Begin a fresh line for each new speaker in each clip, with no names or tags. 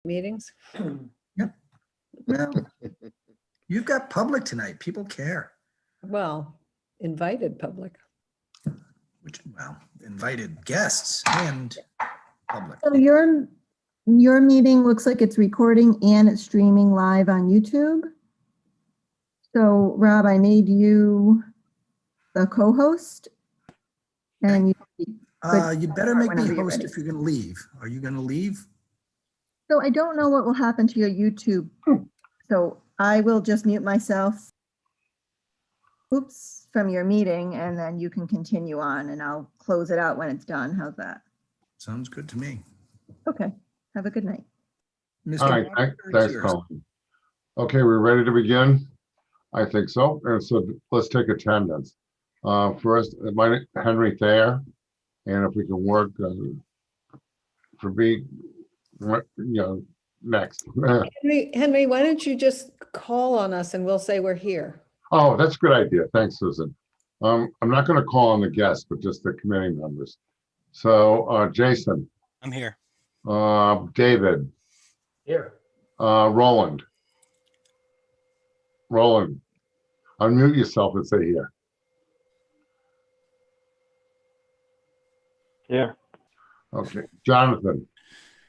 meetings.
Yep. Well, you've got public tonight. People care.
Well, invited public.
Which, well, invited guests and public.
So your meeting looks like it's recording and it's streaming live on YouTube. So Rob, I made you the co-host. And
You better make me
Whenever you're
host
ready.
if you're gonna leave. Are you gonna leave?
so I don't know what will happen to your YouTube. So I will just mute myself. Oops, from your meeting, and then you can continue on and I'll close it out when it's done. How's that?
Sounds good to me.
Okay, have a good night.
Mr.
All right,
Roberts,
thanks,
it's yours.
Colin. Okay, we're ready to begin? I think so. And so let's take attendance. First, my name Henry Thayer, and if we can work for me, next.
Henry, why don't you just call on us and we'll say we're here.
Oh, that's a good idea. Thanks, Susan. I'm not going to call on the guests, but just the committee members. So, Jason.
I'm here.
David.
Here.
Roland. Roland, unmute yourself and say here.
Here.
Okay, Jonathan.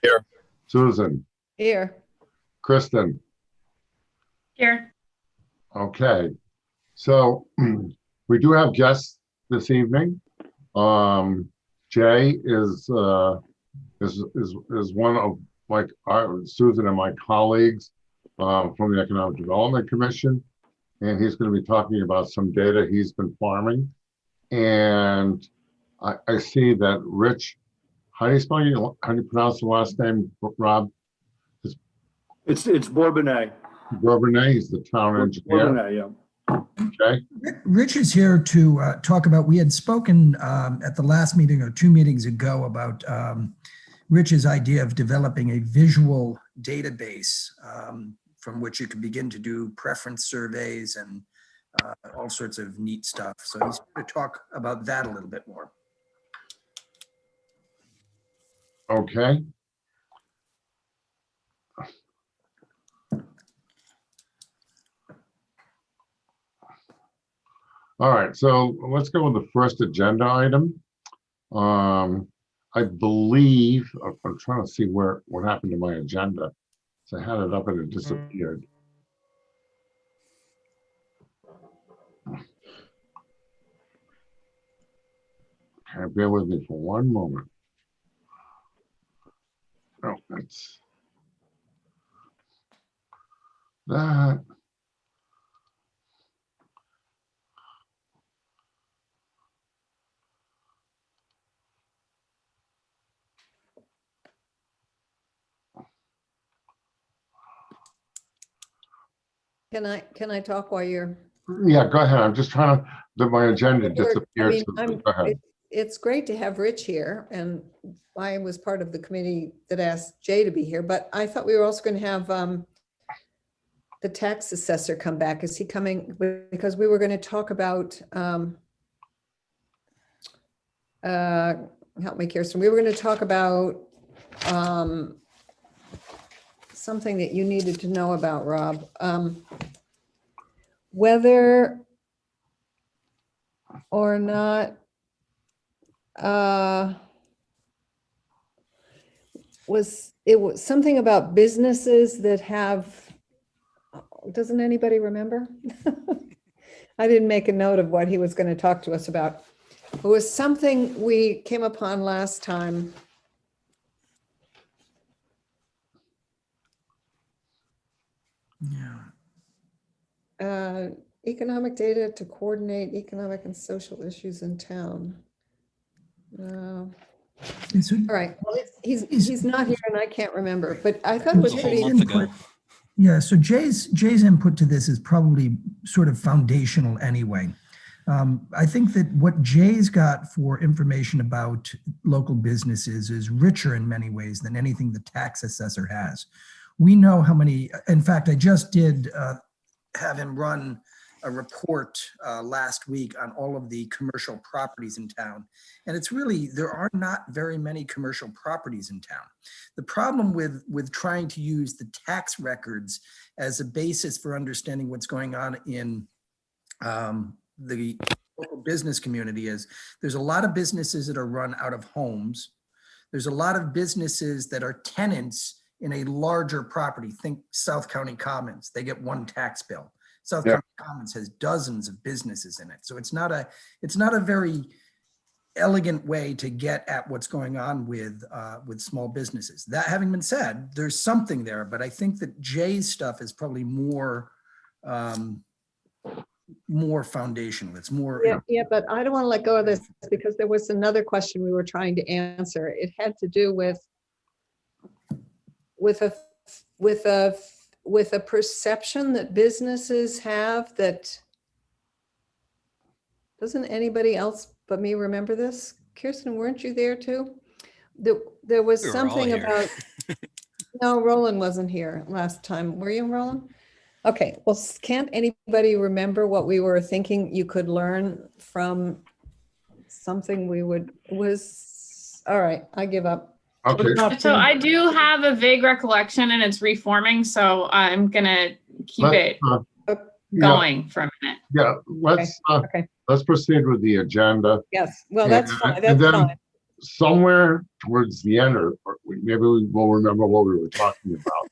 Here.
Susan.
Here.
Kristen.
Here.
Okay, so we do have guests this evening. Jay is one of Susan and my colleagues from the Economic Development Commission, and he's going to be talking about some data he's been farming. And I see that Rich, how do you pronounce the last name, Rob?
It's Bourbonnais.
Bourbonnais, he's the town engineer.
Bourbonnais, yeah.
Okay.
Rich is here to talk about, we had spoken at the last meeting or 2 meetings ago about Rich's idea of developing a visual database from which you can begin to do preference surveys and all sorts of neat stuff. So he's going to talk about that a little bit more.
Okay. All right, so let's go with the first agenda item. I believe, I'm trying to see what happened to my agenda. So I had it up and it disappeared. Okay, bear with me for one moment. Oh, that's that.
Can I talk while you're?
Yeah, go ahead. I'm just trying to, my agenda
I
disappeared.
mean,
So go ahead.
It's great to have Rich here, and I was part of the committee that asked Jay to be here, but I thought we were also going to have the tax assessor come back. Is he coming? Because we were going to talk about, help me, Kirsten, we were going to talk about something that you needed to know about, Rob. Whether or not it was something about businesses that have, doesn't anybody remember? I didn't make a note of what he was going to talk to us about. It was something we came upon last time.
Yeah.
Economic data to coordinate economic and social issues in town.
And so
All right, well, he's not here and I can't remember, but I thought it was
A whole
pretty,
month ago.
Yeah, so Jay's input to this is probably sort of foundational anyway. I think that what Jay's got for information about local businesses is richer in many ways than anything the tax assessor has. We know how many, in fact, I just did have him run a report last week on all of the commercial properties in town. And it's really, there are not very many commercial properties in town. The problem with trying to use the tax records as a basis for understanding what's going on in the local business community is there's a lot of businesses that are run out of homes. There's a lot of businesses that are tenants in a larger property. Think South County Commons. They get one tax bill. South
Yeah.
County Commons has dozens of businesses in it. So it's not a very elegant way to get at what's going on with small businesses. That having been said, there's something there, but I think that Jay's stuff is probably more foundational. It's more.
Yeah, but I don't want to let go of this because there was another question we were trying to answer. It had to do with a perception that businesses have that, doesn't anybody else but me remember this? Kirsten, weren't you there too? There was
We were all
something
here.
about, no, Roland wasn't here last time. Were you, Roland? Okay, well, can't anybody remember what we were thinking you could learn from something all right, I give up.
Okay,
So I do have a vague recollection and it's reforming, so I'm gonna keep
Let-
it
yeah,
going for a minute.
yeah,
Okay.
let's proceed with the agenda.
Yes, well, that's
And-
fine,
and
that's
then
fine.
Somewhere towards the end, or maybe we will remember what we were talking about.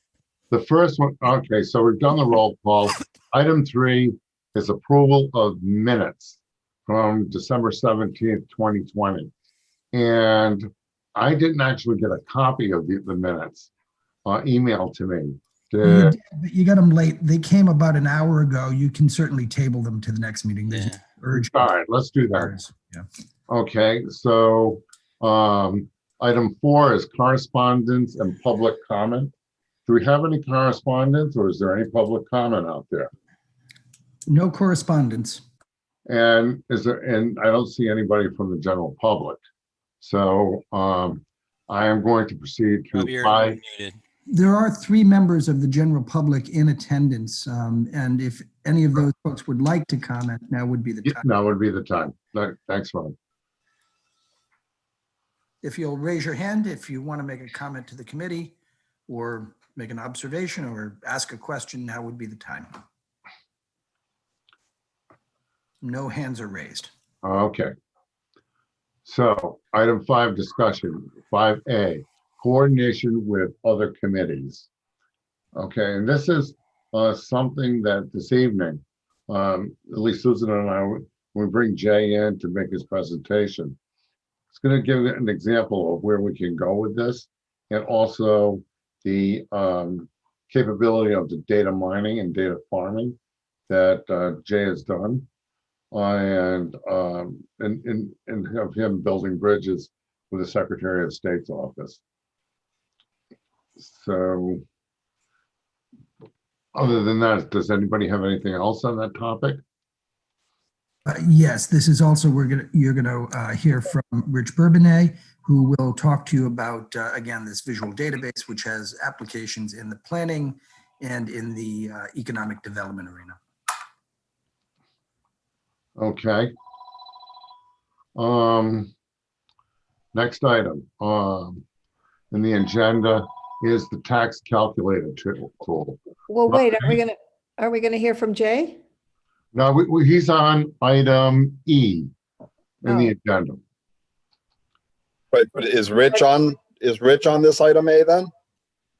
The first one, okay, so we've done the roll call. Item 3 is approval of minutes from December 17th, 2020. And I didn't actually get a copy of the minutes emailed to me.
You got them late. They came about an hour ago. You can certainly table them to the next meeting. There's
Yeah.
no urgent.
All right, let's do that.
Yeah.
Okay, so item 4 is correspondence and public comment. Do we have any correspondence or is there any public comment out there?
No correspondence.
And I don't see anybody from the general public. So I am going to proceed
Rob,
to
you're
5.
muted.
There are 3 members of the general public in attendance. And if any of those folks would like to comment, now would be the time.
Now would be the time. Thanks, Ron.
If you'll raise your hand, if you want to make a comment to the committee or make an observation or ask a question, now would be the time. No hands are raised.
Okay. So item 5, discussion, 5A, coordination with other committees. Okay, and this is something that this evening, at least Susan and I, when we bring Jay in to make his presentation, it's going to give an example of where we can go with this and also the capability of the data mining and data farming that Jay has done. And have him building bridges with the Secretary of State's office. So other than that, does anybody have anything else on that topic?
Yes, this is also, you're gonna hear from Rich Bourbonnais, who will talk to you about, again, this visual database, which has applications in the planning and in the economic development arena.
Okay. Next item in the agenda is the tax calculator tool.
Well, wait, are we gonna hear from Jay?
Now, he's on item E in the agenda.
But is Rich on this item A then?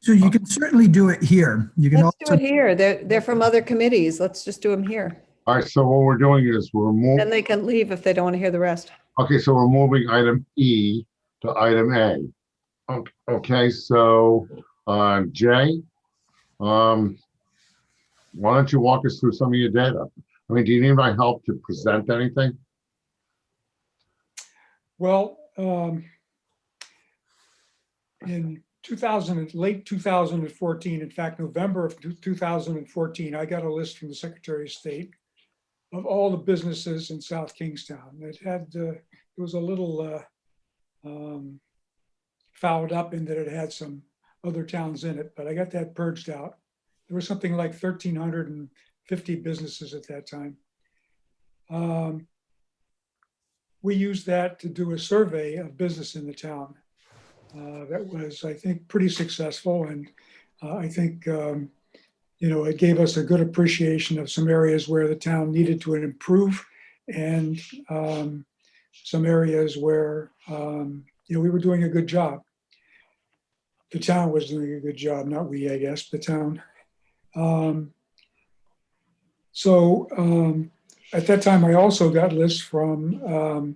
So you can certainly do it here. You can
Let's do
also,
it here. They're from other committees. Let's just do them here.
All right, so what we're doing is we're moving.
Then they can leave if they don't want to hear the rest.
Okay, so we're moving item E to item A. Okay, so Jay, why don't you walk us through some of your data? I mean, do you need my help to present anything?
Well, in late 2014, in fact, November of 2014, I got a list from the Secretary of State of all the businesses in South Kingstown. It was a little fouled up in that it had some other towns in it, but I got that purged out. There was something like 50 businesses at that time. We used that to do a survey of business in the town. That was, I think, pretty successful. And I think, it gave us a good appreciation of some areas where the town needed to improve and some areas where, we were doing a good job. The town was doing a good job, not we, I guess, the town. At that time, I also got lists from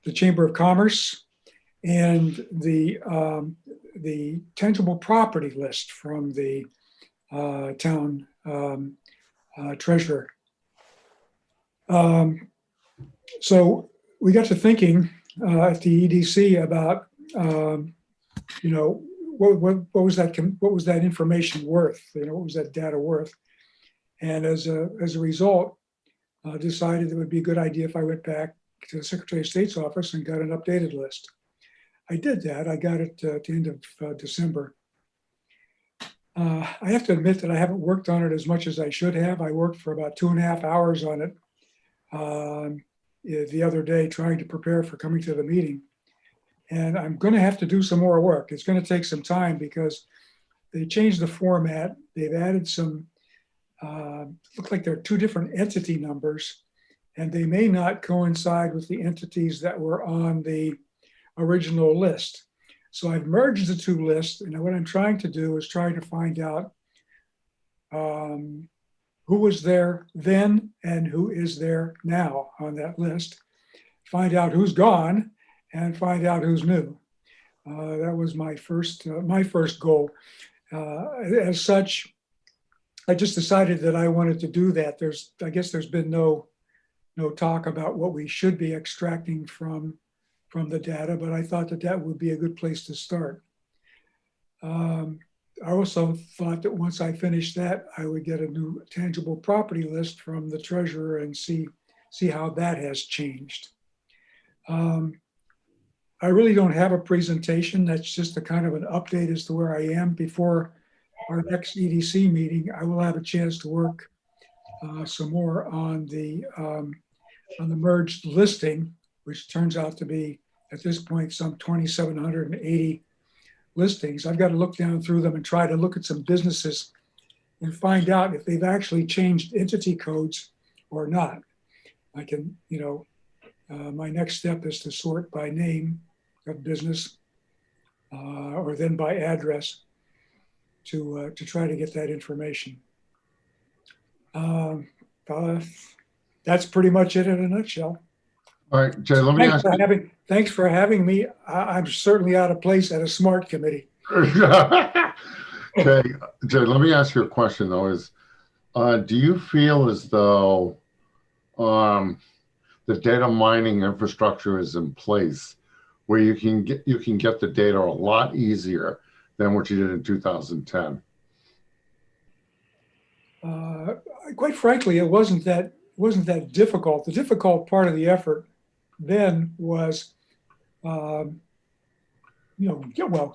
the Chamber of Commerce and the tangible property list from the town treasurer. So we got to thinking at the EDC about, what was that information worth? What was that data worth? And as a result, decided it would be a good idea if I went back to the Secretary of State's office and got an updated list. I did that. I got it at the end of December. I have to admit that I haven't worked on it as much as I should have. I worked for about 2.5 hours on it the other day trying to prepare for coming to the meeting. And I'm going to have to do some more work. It's going to take some time because they changed the format. They've added some, look like there are 2 different entity numbers, and they may not coincide with the entities that were on the original list. So I've merged the 2 lists, and what I'm trying to do is try to find out who was there then and who is there now on that list, find out who's gone, and find out who's new. That was my first goal. As such, I just decided that I wanted to do that. I guess there's been no talk about what we should be extracting from the data, but I thought that would be a good place to start. I also thought that once I finished that, I would get a new tangible property list from the treasurer and see how that has changed. I really don't have a presentation. That's just a kind of an update as to where I am. Before our next EDC meeting, I will have a chance to work some more on the merged listing, which turns out to be at this point some 2,780 listings. I've got to look down through them and try to look at some businesses and find out if they've actually changed entity codes or not. I can, my next step is to sort by name of business or then by address to try to get that information. That's pretty much it in a nutshell.
All right, Jay, let me ask you.
Thanks for having me. I'm certainly out of place at a SMART committee.
Jay, let me ask you a question though. Do you feel as though the data mining infrastructure is in place where you can get the data a lot easier than what you did in 2010?
Quite frankly, it wasn't that difficult. The difficult part of the effort then was,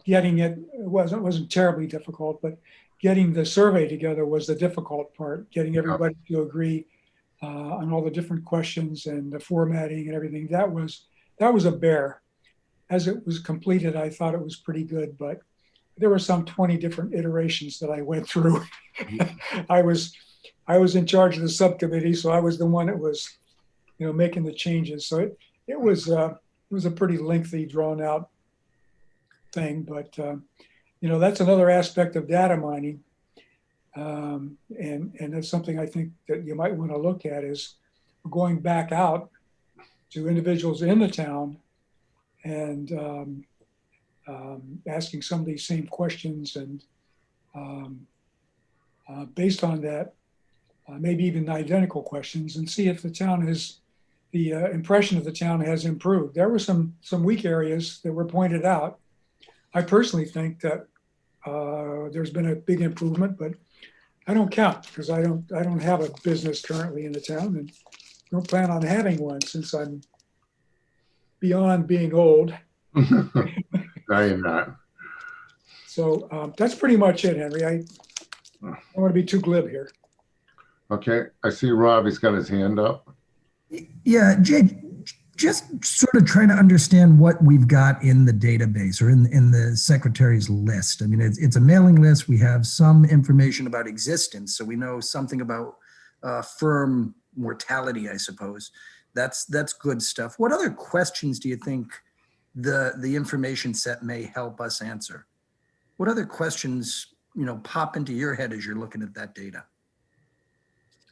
getting it wasn't terribly difficult, but getting the survey together was the difficult part. Getting everybody to agree on all the different questions and the formatting and everything. That was a bear. As it was completed, I thought it was pretty good, but there were some 20 different iterations that I went through. I was in charge of the subcommittee, so I was the one that was, making the changes. So it was a pretty lengthy, drawn out thing, but that's another aspect of data mining, and that's something I think that you might want to look at is going back out to individuals in the town and asking some of these same questions, and based on that, maybe even identical questions, and see if the impression of the town has improved. There were some weak areas that were pointed out. I personally think that there's been a big improvement, but I don't count because I don't have a business currently in the town and don't plan on having one since I'm beyond being old.
No, you're not.
So that's pretty much it, Henry. I don't want to be too glib here.
Okay, I see Robbie's got his hand up.
Yeah, Jay, just sort of trying to understand what we've got in the database or in the secretary's list. I mean, it's a mailing list. We have some information about existence, so we know something about firm mortality, I suppose. That's good stuff. What other questions do you think the information set may help us answer? What other questions, pop into your head as you're looking at that data?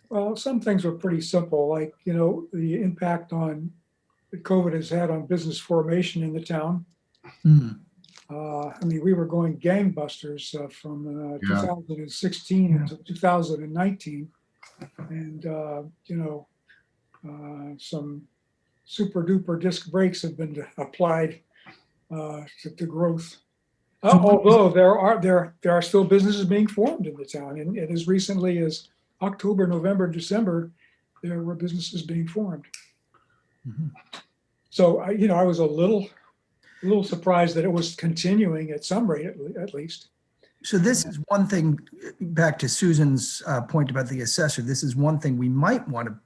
Well, some things were pretty simple, like, the impact that COVID has had on business formation in the town.
Hmm.
I mean, we were going gangbusters from
Yeah.
2016 into 2019. And, some super duper disc brakes have been applied to growth. Although there are still businesses being formed in the town, and as recently as October, November, December, there were businesses being formed.
Mhm.
So I was a little surprised that it was continuing at some rate, at least.
So this is one thing, back to Susan's point about the assessor, this is one thing we might want to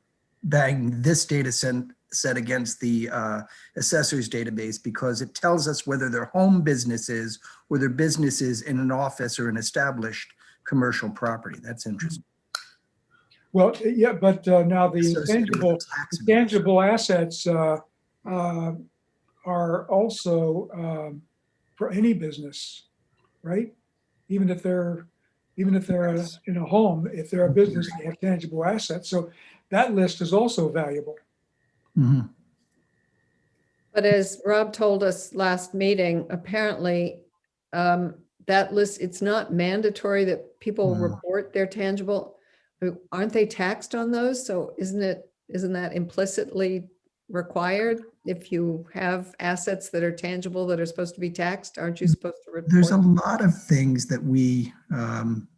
bang this data set against the assessor's database, because it tells us whether they're home businesses or they're businesses in an office or an established commercial property. That's interesting.
Well, yeah, but now the
Associated with the tax
intangible assets are also for any business, right? Even if they're in a home, if they're a business, they have tangible assets. So that list is also valuable.
Mhm.
But as Rob told us last meeting, apparently that list, it's not mandatory that people
No.
report their tangible. Aren't they taxed on those? So isn't that implicitly required? If you have assets that are tangible that are supposed to be taxed, aren't you supposed to report?
There's a lot of things that we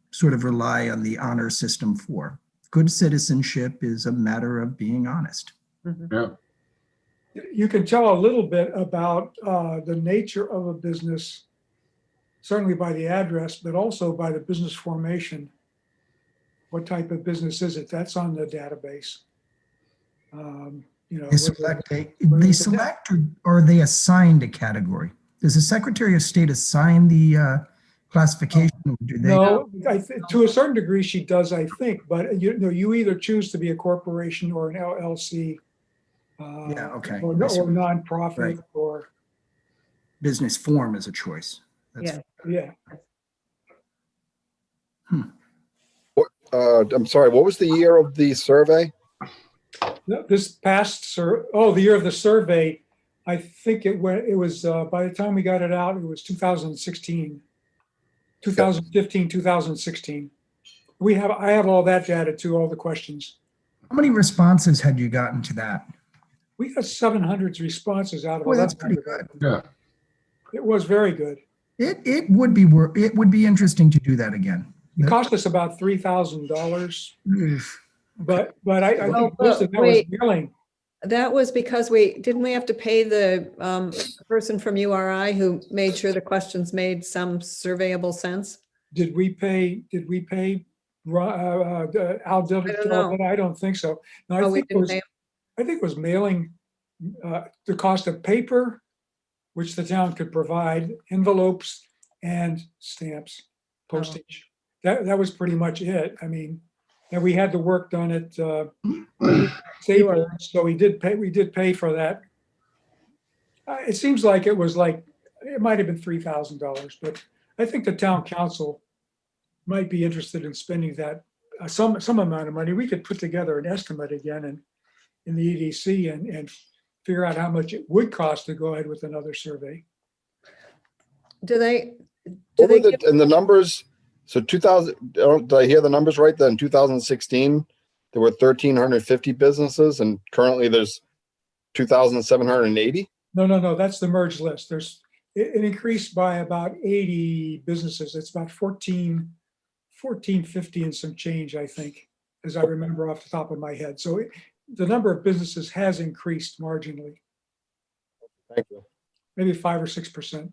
sort of rely on the honor system for. Good citizenship is a matter of being honest.
Yeah,
You can tell a little bit about the nature of a business, certainly by the address, but also by the business formation. What type of business is it? That's on the database.
They select or are they assigned a category? Does the Secretary of State assign the classification? Or do they?
No, to a certain degree she does, I think, but you either choose to be a corporation or an LLC.
Yeah, okay.
Or
I see.
nonprofit,
Right.
or
Business form is a choice. That's,
Yeah.
yeah.
I'm sorry, what was the year of the survey?
No, this past the year of the survey, I think it was by the time we got it out, it was 2016, 2015, 2016. I have all that data too, all the questions.
How many responses had you gotten to that?
We got 700 responses out of
Boy, that's
1100.
pretty good.
yeah.
It was very good.
It would be interesting to do that again.
It cost us about $3,000,
Oof.
but I
Well,
think most of that was
wait.
mailing.
That was because didn't we have to pay the person from URI who made sure the questions made some surveyable sense?
Did we pay Al Dillard? I don't think so. No,
Oh, we didn't pay.
I think it was mailing, the cost of paper, which the town could provide, envelopes and stamps, postage. That was pretty much it. I mean, and we had the work done at Staples, so we did pay for that. It seems like it might have been $3,000, but I think the town council might be interested in spending that some amount of money. We could put together an estimate again in the EDC and figure out how much it would cost to go ahead with another survey.
Did
And the numbers, so 2000, did I hear the numbers right? Then in 2016, there were 1,350 businesses and currently there's 2,780?
No, that's the merged list. It increased by about 80 businesses. It's about 1450 and some change, I think, as I remember off the top of my head. So the number of businesses has increased marginally,
Thank you.
maybe 5 or 6%.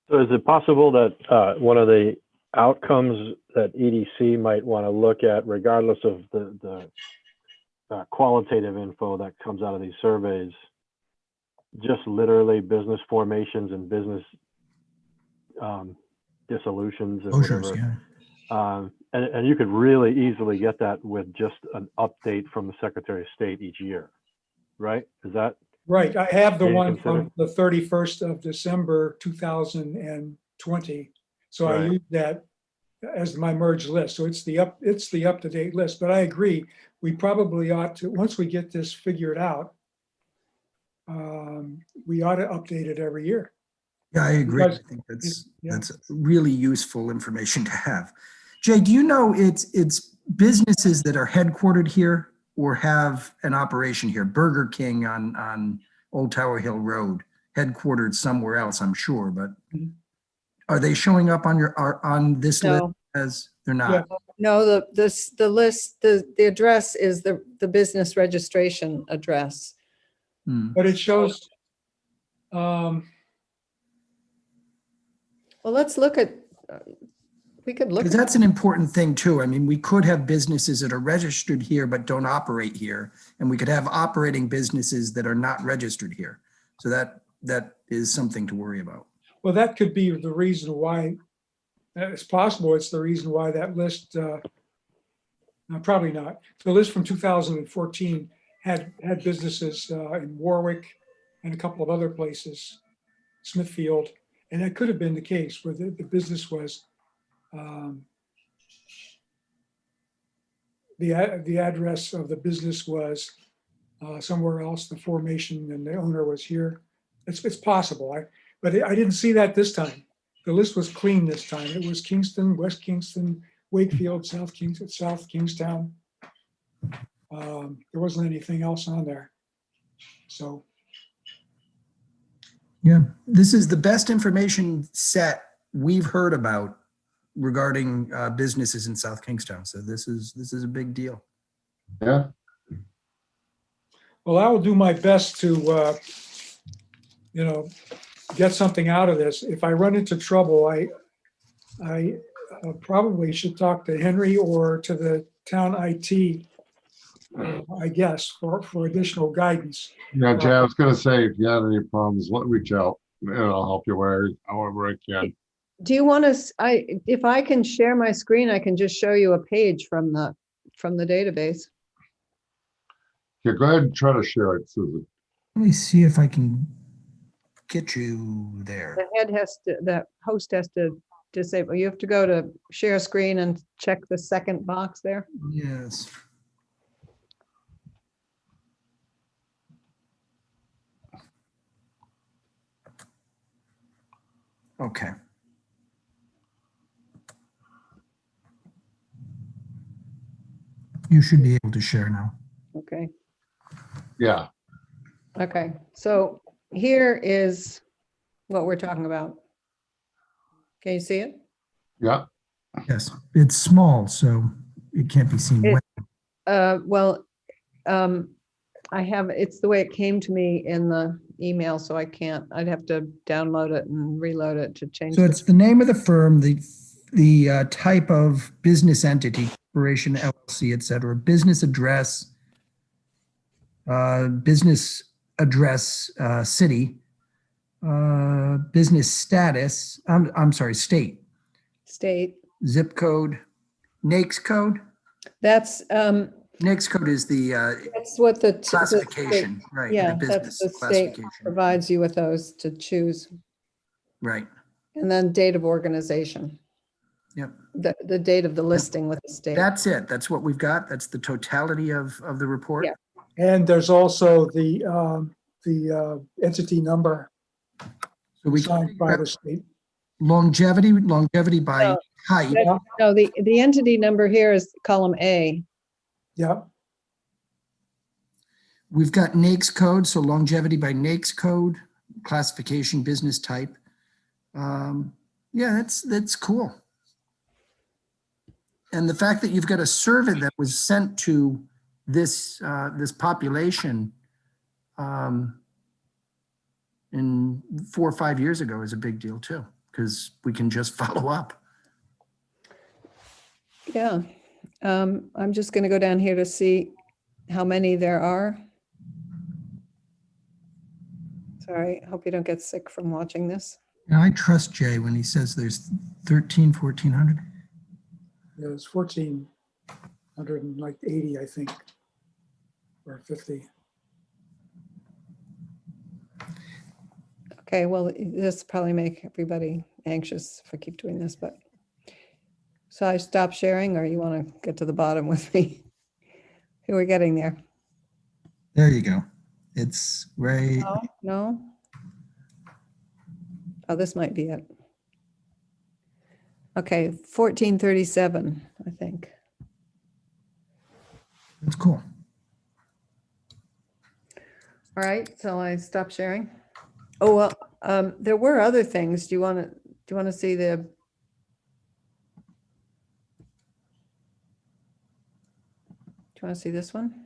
So is it possible that one of the
outcomes that EDC might want to look at, regardless of the qualitative info that comes out of these surveys, just literally business formations and business dissolutions and
Closures,
whatever.
yeah.
And you could really easily get that with just an update from the Secretary of State each year, right? Is that?
Right, I have the
Can you
one
consider-
from the 31st of December, 2020. So I
Right.
use that as my merged list. So it's the up-to-date list. But I agree, we probably ought to, once we get this figured out, we ought to update it every year.
Yeah, I agree. I
Because
think
yeah.
that's really useful information to have. Jay, do you know it's businesses that are headquartered here or have an operation here? Burger King on Old Tower Hill Road, headquartered somewhere else, I'm sure, but
Mhm.
are they showing up on this list
No.
as they're not?
No, the list, the address is the business registration address.
Hmm.
But it shows,
Well, let's look at, we could look,
Because that's an important thing too. I mean, we could have businesses that are registered here but don't operate here. And we could have operating businesses that are not registered here. So that is something to worry about.
well, that could be the reason why, it's possible it's the reason why that list, no, probably not. The list from 2014 had businesses in Warwick and a couple of other places, Smithfield, and that could have been the case where the business was, the address of the business was somewhere else, the formation, and the owner was here. It's possible, but I didn't see that this time. The list was clean this time. It was Kingston, West Kingston, Wakefield, South Kingstown. There wasn't anything else on there. So,
Yeah, this is the best information set we've heard about regarding businesses in South Kingstown. So this is a big deal.
Yeah,
well, I will do my best to, get something out of this. If I run into trouble, I probably should talk to Henry or to the town IT, I guess, for additional guidance.
yeah, Jay, I was gonna say, if you had any problems, reach out and I'll help you however I can.
do you want us, if I can share my screen, I can just show you a page from the database.
Yeah, go ahead and try to share it, Susan.
Let me see if I can get you there.
The host has to disable, you have to go to share screen and check the second box there.
Yes. Okay. You should be able to share now.
Okay.
Yeah,
Okay, so here is what we're talking about. Can you see it?
yeah,
Yes, it's small, so it can't be seen.
It-
well.
Well, I have, it's the way it came to me in the email, so I can't, I'd have to download it and reload it to change.
So
the-
it's the name of the firm, the type of business entity, corporation, LLC, et cetera, business address, city, business status, I'm sorry, state,
State,
zip code, NAICS code.
that's
NAICS code is the
what the state
classification, right?
yeah,
the
that's
business
the state
classification,
provides you with those to choose.
right?
And then date of organization,
Yep.
the date of the listing with the state.
That's it. That's what we've got. That's the totality of the report.
Yeah.
And there's also the entity number
So we
signed by the state.
longevity by
No,
height.
that- No, the entity number here is column A.
Yeah,
We've got NAICS code, so longevity by NAICS code, classification, business type. Yeah, that's cool. And the fact that you've got a survey that was sent to this population in 4 or 5 years ago is a big deal too, because we can just follow up.
Yeah. I'm just going to go down here to see how many there are. Sorry, hope you don't get sick from watching this.
And I trust Jay when he says there's 1,400.
Yeah, it's 1,480, I think, or 50.
Okay, well, this probably make everybody anxious if I keep doing this, but. So I stop sharing, or you want to get to the bottom with me? Who are getting there?
There you go. It's right.
No? No? Oh, this might be it. Okay, 1437, I think.
That's cool.
All right, so I stop sharing. Oh, well, there were other things. Do you want to see the? Do you want to see this one?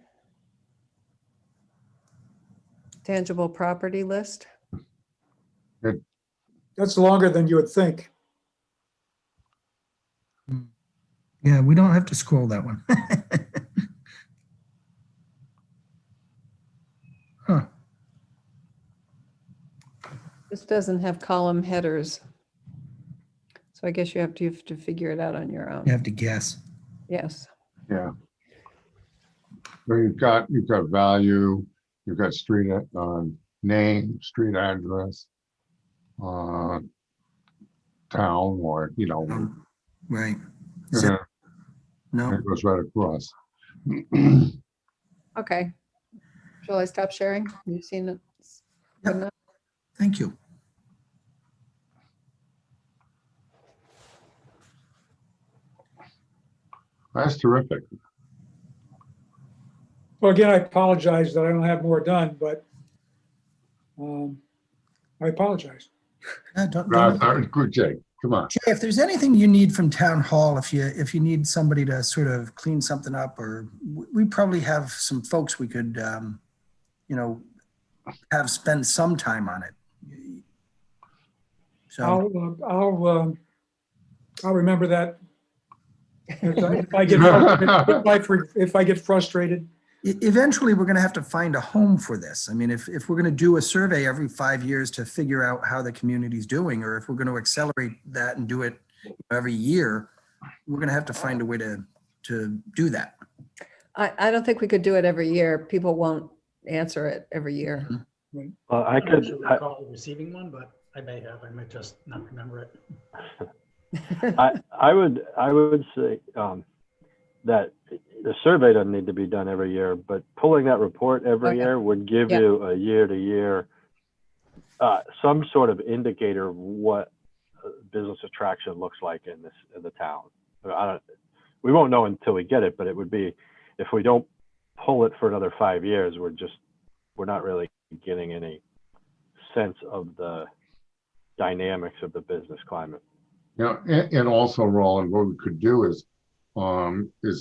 Tangible property list.
That's longer than you would think.
Yeah, we don't have to scroll that one. Huh.
This doesn't have column headers. So I guess you have to figure it out on your own.
You have to guess.
Yes.
Yeah. So you've got value, you've got street, name, street address, town, or,
Right.
and
No.
it goes right across.
Okay. Shall I stop sharing? You've seen it? Good
Yep.
enough?
Thank you.
That's terrific.
Well, again, I apologize that I don't have more done, but I apologize.
Good, Jake. Come on.
Jay, if there's anything you need from town hall, if you need somebody to sort of clean something up, or we probably have some folks we could, have spend some time on it. So
I'll remember that. If I get frustrated.
Eventually, we're going to have to find a home for this. I mean, if we're going to do a survey every 5 years to figure out how the community's doing, or if we're going to accelerate that and do it every year, we're going to have to find a way to do that.
I don't think we could do it every year. People won't answer it every year.
I
I
could,
don't recall receiving one, but I may have. I might just not remember it.
I would say that the survey doesn't need to be done every year, but pulling that report every
Okay.
year would give
Yeah.
you a year to year, some sort of indicator of what business attraction looks like in the town. We won't know until we get it, but it would be, if we don't pull it for another 5 years, we're not really getting any sense of the dynamics of the business climate.
And also, Roland, what we could do is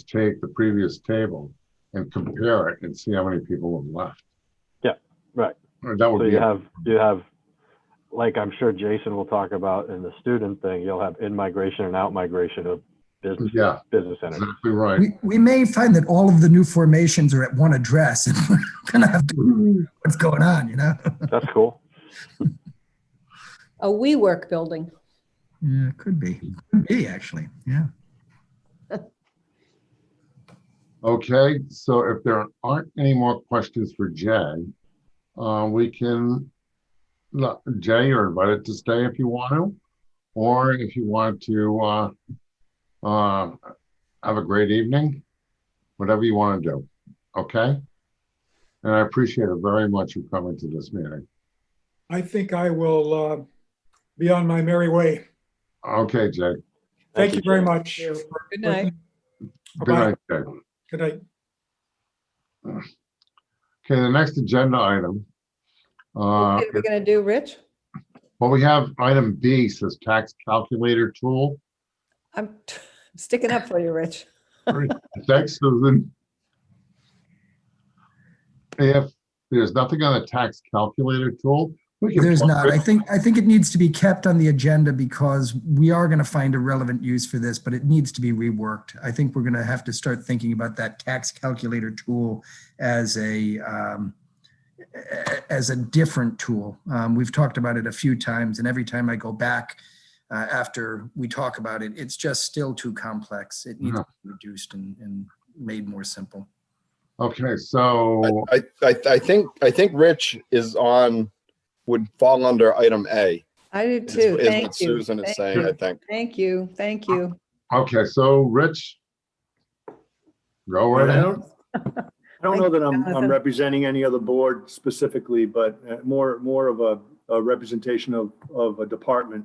take the previous table and compare it and see how many people have left.
Yeah, right.
That
So
would be,
you have, like I'm sure Jason will talk about in the student thing, you'll have in-migration and out-migration of business entities.
exactly right.
We may find that all of the new formations are at one address, and we're going to have to know what's going on,
That's cool.
A WeWork building.
Yeah, it could be. Could be, actually. Yeah.
Okay, so if there aren't any more questions for Jay, we can, look, Jay, you're invited to stay if you want to, or if you want to have a great evening, whatever you want to do, okay? And I appreciate it very much you coming to this meeting.
I think I will be on my merry way.
Okay, Jay.
Thank you very
Jay.
much.
Good night.
Good
Bye-bye.
night, Jay.
Good night.
Okay, the next agenda item.
What are we going to do, Rich?
Well, we have item B, says tax calculator tool.
I'm sticking up for you, Rich.
Thanks, Susan. If there's nothing on the tax calculator tool, We can
There's
plug
not.
it.
I think it needs to be kept on the agenda because we are going to find a relevant use for this, but it needs to be reworked. I think we're going to have to start thinking about that tax calculator tool as a different tool. We've talked about it a few times, and every time I go back after we talk about it, it's just still too complex. It needs
Yeah.
to be reduced and made more simple.
Okay, so
I think Rich would fall under item A.
I do
Is
too.
what
Thank you.
Susan is
Thank
saying, I
you.
think.
Thank you. Thank you.
okay, so Rich, go right
I
ahead.
don't know that I'm
Jonathan.
representing any other board specifically, but more of a representation of a department.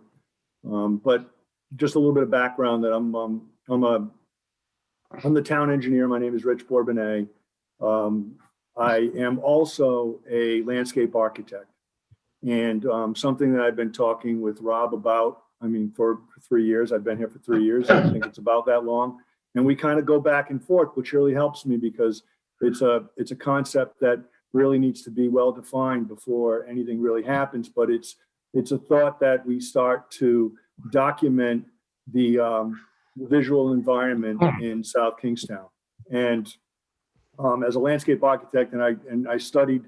But just a little bit of background that I'm the town engineer. My name is Rich Bourbonnais. I am also a landscape architect. And something that I've been talking with Rob about, I mean, for 3 years, I've been here for 3 years. I think it's about that long. And we kind of go back and forth, which really helps me because it's a concept that really needs to be well defined before anything really happens. But it's a thought that we start to document the visual environment in South Kingstown. And as a landscape architect, and I studied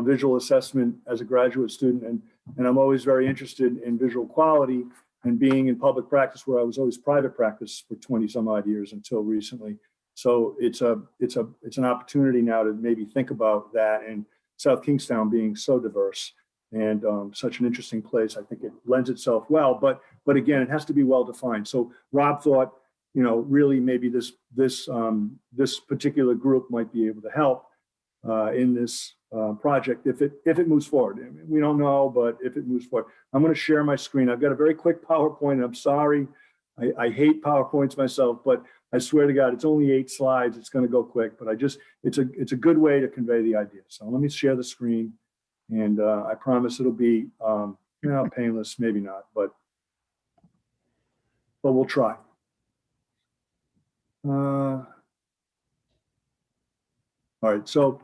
visual assessment as a graduate student, and I'm always very interested in visual quality, and being in public practice where I was always private practice for 20 some odd years until recently. So it's an opportunity now to maybe think about that, and South Kingstown being so diverse and such an interesting place. I think it lends itself well, but again, it has to be well defined. So Rob thought, really maybe this particular group might be able to help in this project if it moves forward. I mean, we don't know, but if it moves forward, I'm going to share my screen. I've got a very quick PowerPoint, and I'm sorry, I hate PowerPoints myself, but I swear to God, it's only 8 slides. It's going to go quick, but it's a good way to convey the idea. So let me share the screen, and I promise it'll be painless, maybe not, but we'll try. All right, so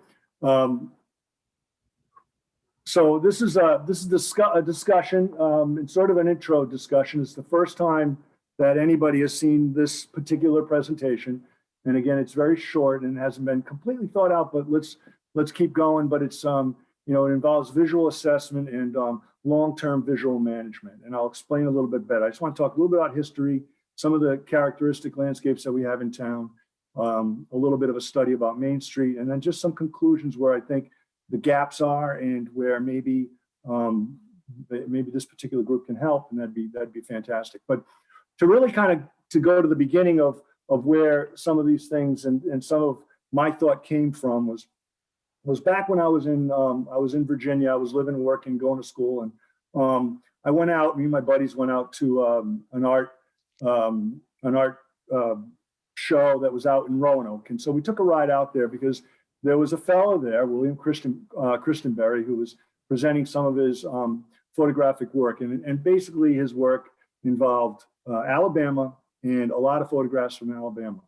this is a discussion. It's sort of an intro discussion. It's the first time that anybody has seen this particular presentation, and again, it's very short and hasn't been completely thought out. But let's keep going. But it's it involves visual assessment and long-term visual management, and I'll explain a little bit better. I just want to talk a little bit about history, some of the characteristic landscapes that we have in town, a little bit of a study about Main Street, and then just some conclusions where I think the gaps are and where maybe this particular group can help, and that'd be fantastic. But to really kind of to go to the beginning of where some of these things and some of my thought came from was back when I was in Virginia. I was living, working, going to school, and I went out. Me and my buddies went out to an art show that was out in Roanoke, and so we took a ride out there because there was a fellow there, William Christenberry, who was presenting some of his photographic work, and basically his work involved Alabama and a lot of photographs from Alabama.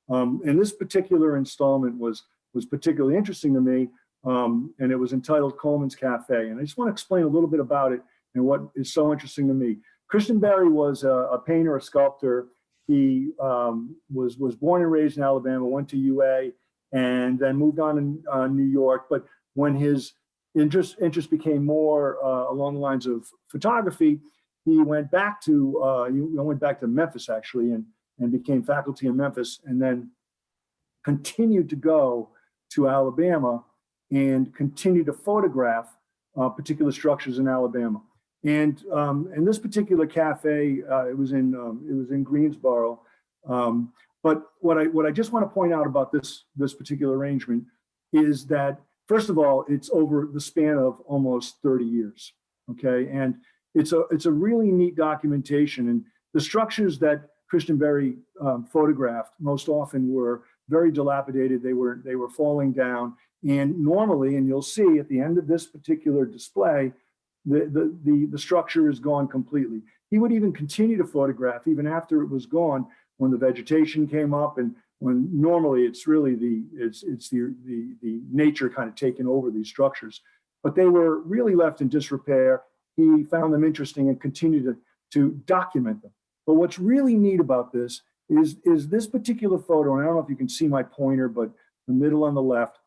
And this particular installment was particularly interesting to me, and it was entitled Coleman's Cafe. And I just want to explain a little bit about it and what is so interesting to me. Christenberry was a painter, a sculptor. He was born and raised in Alabama, went to UA, and then moved on in New York. But when his interest became more along the lines of photography, he went back to Memphis actually, and became faculty in Memphis, and then continued to go to Alabama and continued to photograph particular structures in Alabama. And in this particular cafe, it was in Greensboro. But what I just want to point out about this particular arrangement is that, first of all, it's over the span of almost 30 years. Okay, and it's a really neat documentation, and the structures that Christenberry photographed most often were very dilapidated. They were falling down, and normally, and you'll see at the end of this particular display, the structure is gone completely. He would even continue to photograph even after it was gone, when the vegetation came up, and when normally it's really the nature kind of taking over these structures. but they were really left in disrepair. He found them interesting and continued to document them. But what's really neat about this is this particular photo, and I don't know if you can see my pointer, but the middle on the left,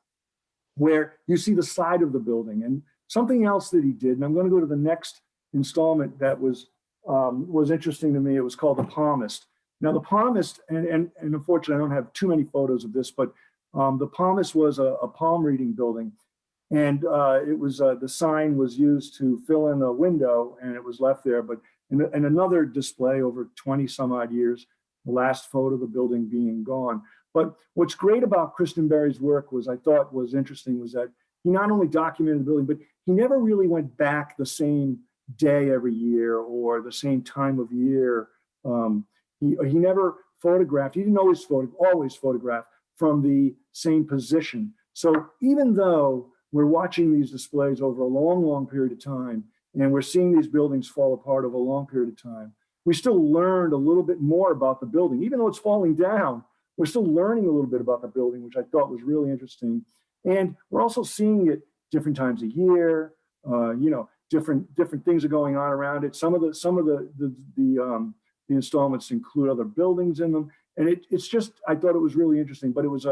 where you see the side of the building. And something else that he did, and I'm going to go to the next installment that was interesting to me. It was called The Palmist. Now, The Palmist, and unfortunately, I don't have too many photos of this, but The Palmist was a palm reading building. And it was the sign was used to fill in a window, and it was left there. But in another display over 20 some odd years, the last photo of the building being gone. But what's great about Kristen Berry's work I thought was interesting, was that he not only documented the building, but he never really went back the same day every year or the same time of year. He never photographed. He didn't always photograph from the same position. So even though we're watching these displays over a long, long period of time, and we're seeing these buildings fall apart over a long period of time, we still learned a little bit more about the building. Even though it's falling down, we're still learning a little bit about the building, which I thought was really interesting. And we're also seeing it different times a year. Different things are going on around it. Some of the installments include other buildings in them, and it's just, I thought it was really interesting. But it was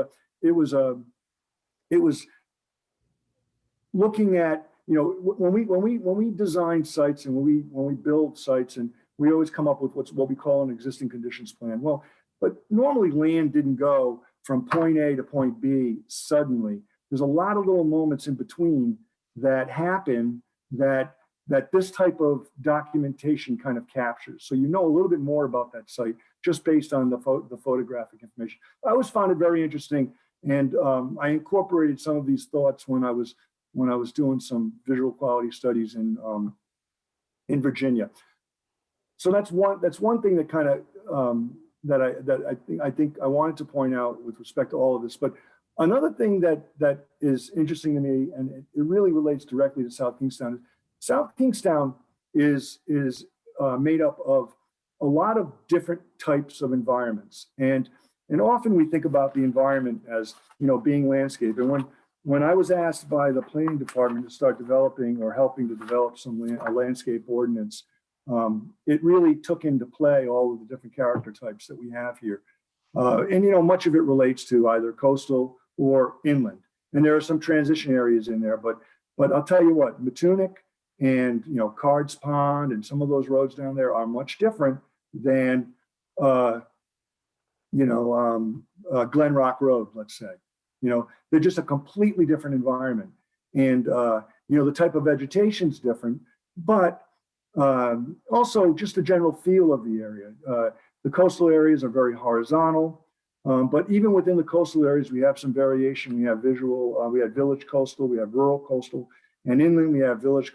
looking at, when we design sites and when we build sites, and we always come up with what we call an existing conditions plan. Well, but normally land didn't go from point A to point B suddenly. There's a lot of little moments in between that happen that this type of documentation kind of captures. So you know a little bit more about that site just based on the photographic information. I always found it very interesting, and I incorporated some of these thoughts when I was doing some visual quality studies in Virginia. So that's one thing that kind of that I think I wanted to point out with respect to all of this. But another thing that is interesting to me, and it really relates directly to South Kingstown, is South Kingstown is made up of a lot of different types of environments, and often we think about the environment as being landscape. And when I was asked by the planning department to start developing or helping to develop a landscape ordinance, it really took into play all of the different character types that we have here. And much of it relates to either coastal or inland. And there are some transition areas in there, but I'll tell you what, Matunic and Cards Pond and some of those roads down there are much different than Glen Rock Road, let's say. They're just a completely different environment. And the type of vegetation is different, but also just the general feel of the area. The coastal areas are very horizontal, but even within the coastal areas, we have some variation. We have we have village coastal, we have rural coastal, and inland we have village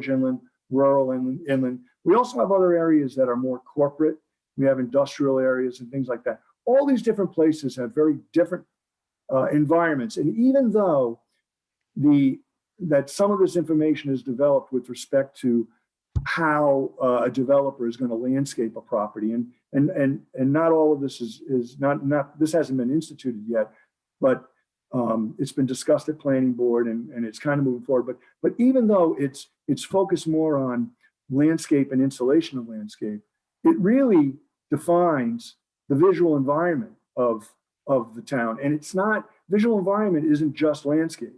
inland, rural inland. We also have other areas that are more corporate. We have industrial areas and things like that. All these different places have very different environments. And even though that some of this information is developed with respect to how a developer is going to landscape a property, and not all of this is not this hasn't been instituted yet, but it's been discussed at planning board and it's kind of moving forward. But even though it's focused more on landscape and installation of landscape, it really defines the visual environment of the town. And it's not, visual environment isn't just landscape.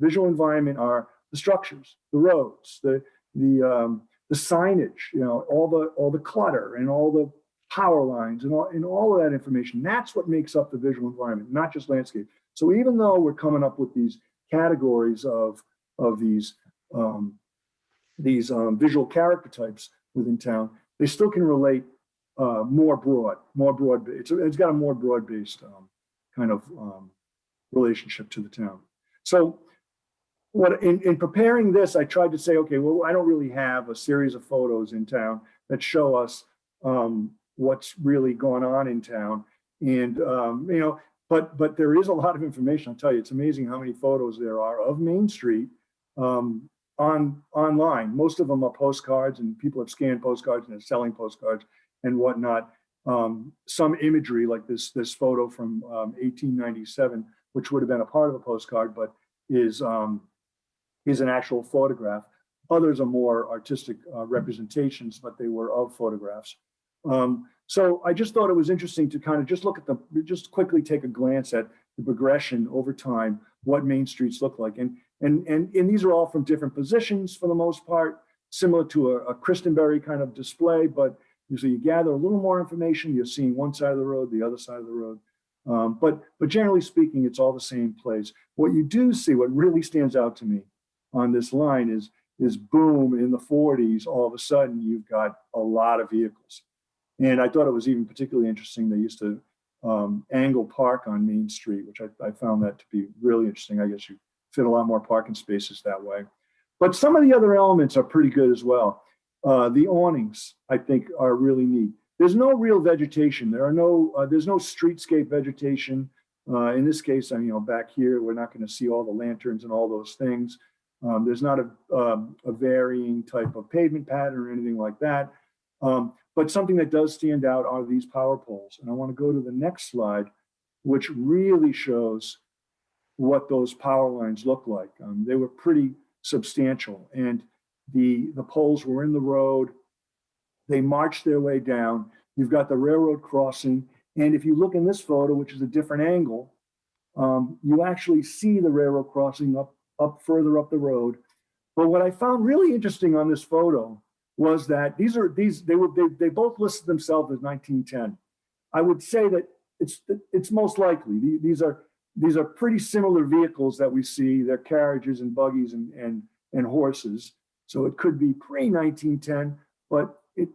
Visual environment are the structures, the roads, the signage, all the clutter and all the power lines and all of that information. That's what makes up the visual environment, not just landscape. So even though we're coming up with these categories of these visual character types within town, they still can relate more broad. It's got a more broad-based kind of relationship to the town. So in preparing this, I tried to say, okay, well, I don't really have a series of photos in town that show us what's really going on in town. And, but there is a lot of information. I'll tell you, it's amazing how many photos there are of Main Street online. Most of them are postcards, and people have scanned postcards and are selling postcards and whatnot. Some imagery like this photo from 1897, which would have been a part of a postcard, but is is an actual photograph. Others are more artistic representations, but they were of photographs. So I just thought it was interesting to kind of just look at just quickly take a glance at the progression over time, what Main Streets look like. And these are all from different positions for the most part, similar to a Christenberry kind of display, but usually you gather a little more information. You're seeing one side of the road, the other side of the road. But generally speaking, it's all the same place. What you do see, what really stands out to me on this line is boom, in the 40s, all of a sudden you've got a lot of vehicles. And I thought it was even particularly interesting. They used to angle park on Main Street, which I found that to be really interesting. I guess you fit a lot more parking spaces that way. But some of the other elements are pretty good as well. The awnings, I think, are really neat. There's no real vegetation. There's no streetscape vegetation. In this case, back here, we're not going to see all the lanterns and all those things. There's not a varying type of pavement pattern or anything like that. But something that does stand out are these power poles. And I want to go to the next slide, which really shows what those power lines look like. They were pretty substantial, and the poles were in the road. They marched their way down. You've got the railroad crossing. And if you look in this photo, which is a different angle, you actually see the railroad crossing up further up the road. But what I found really interesting on this photo was that they both listed themselves as 1910. I would say that it's most likely these are pretty similar vehicles that we see. They're carriages and buggies and horses. So it could be pre-1910, but it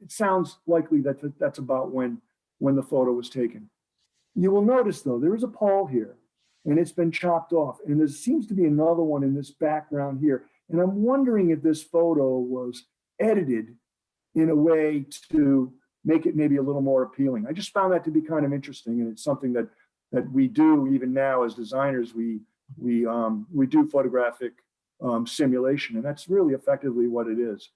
sounds likely that that's about when the photo was taken. You will notice though, there is a pole here and it's been chopped off, and there seems to be another one in this background here. And I'm wondering if this photo was edited in a way to make it maybe a little more appealing. I just found that to be kind of interesting, and it's something that we do even now as designers. We do photographic simulation, and that's really effectively what it is.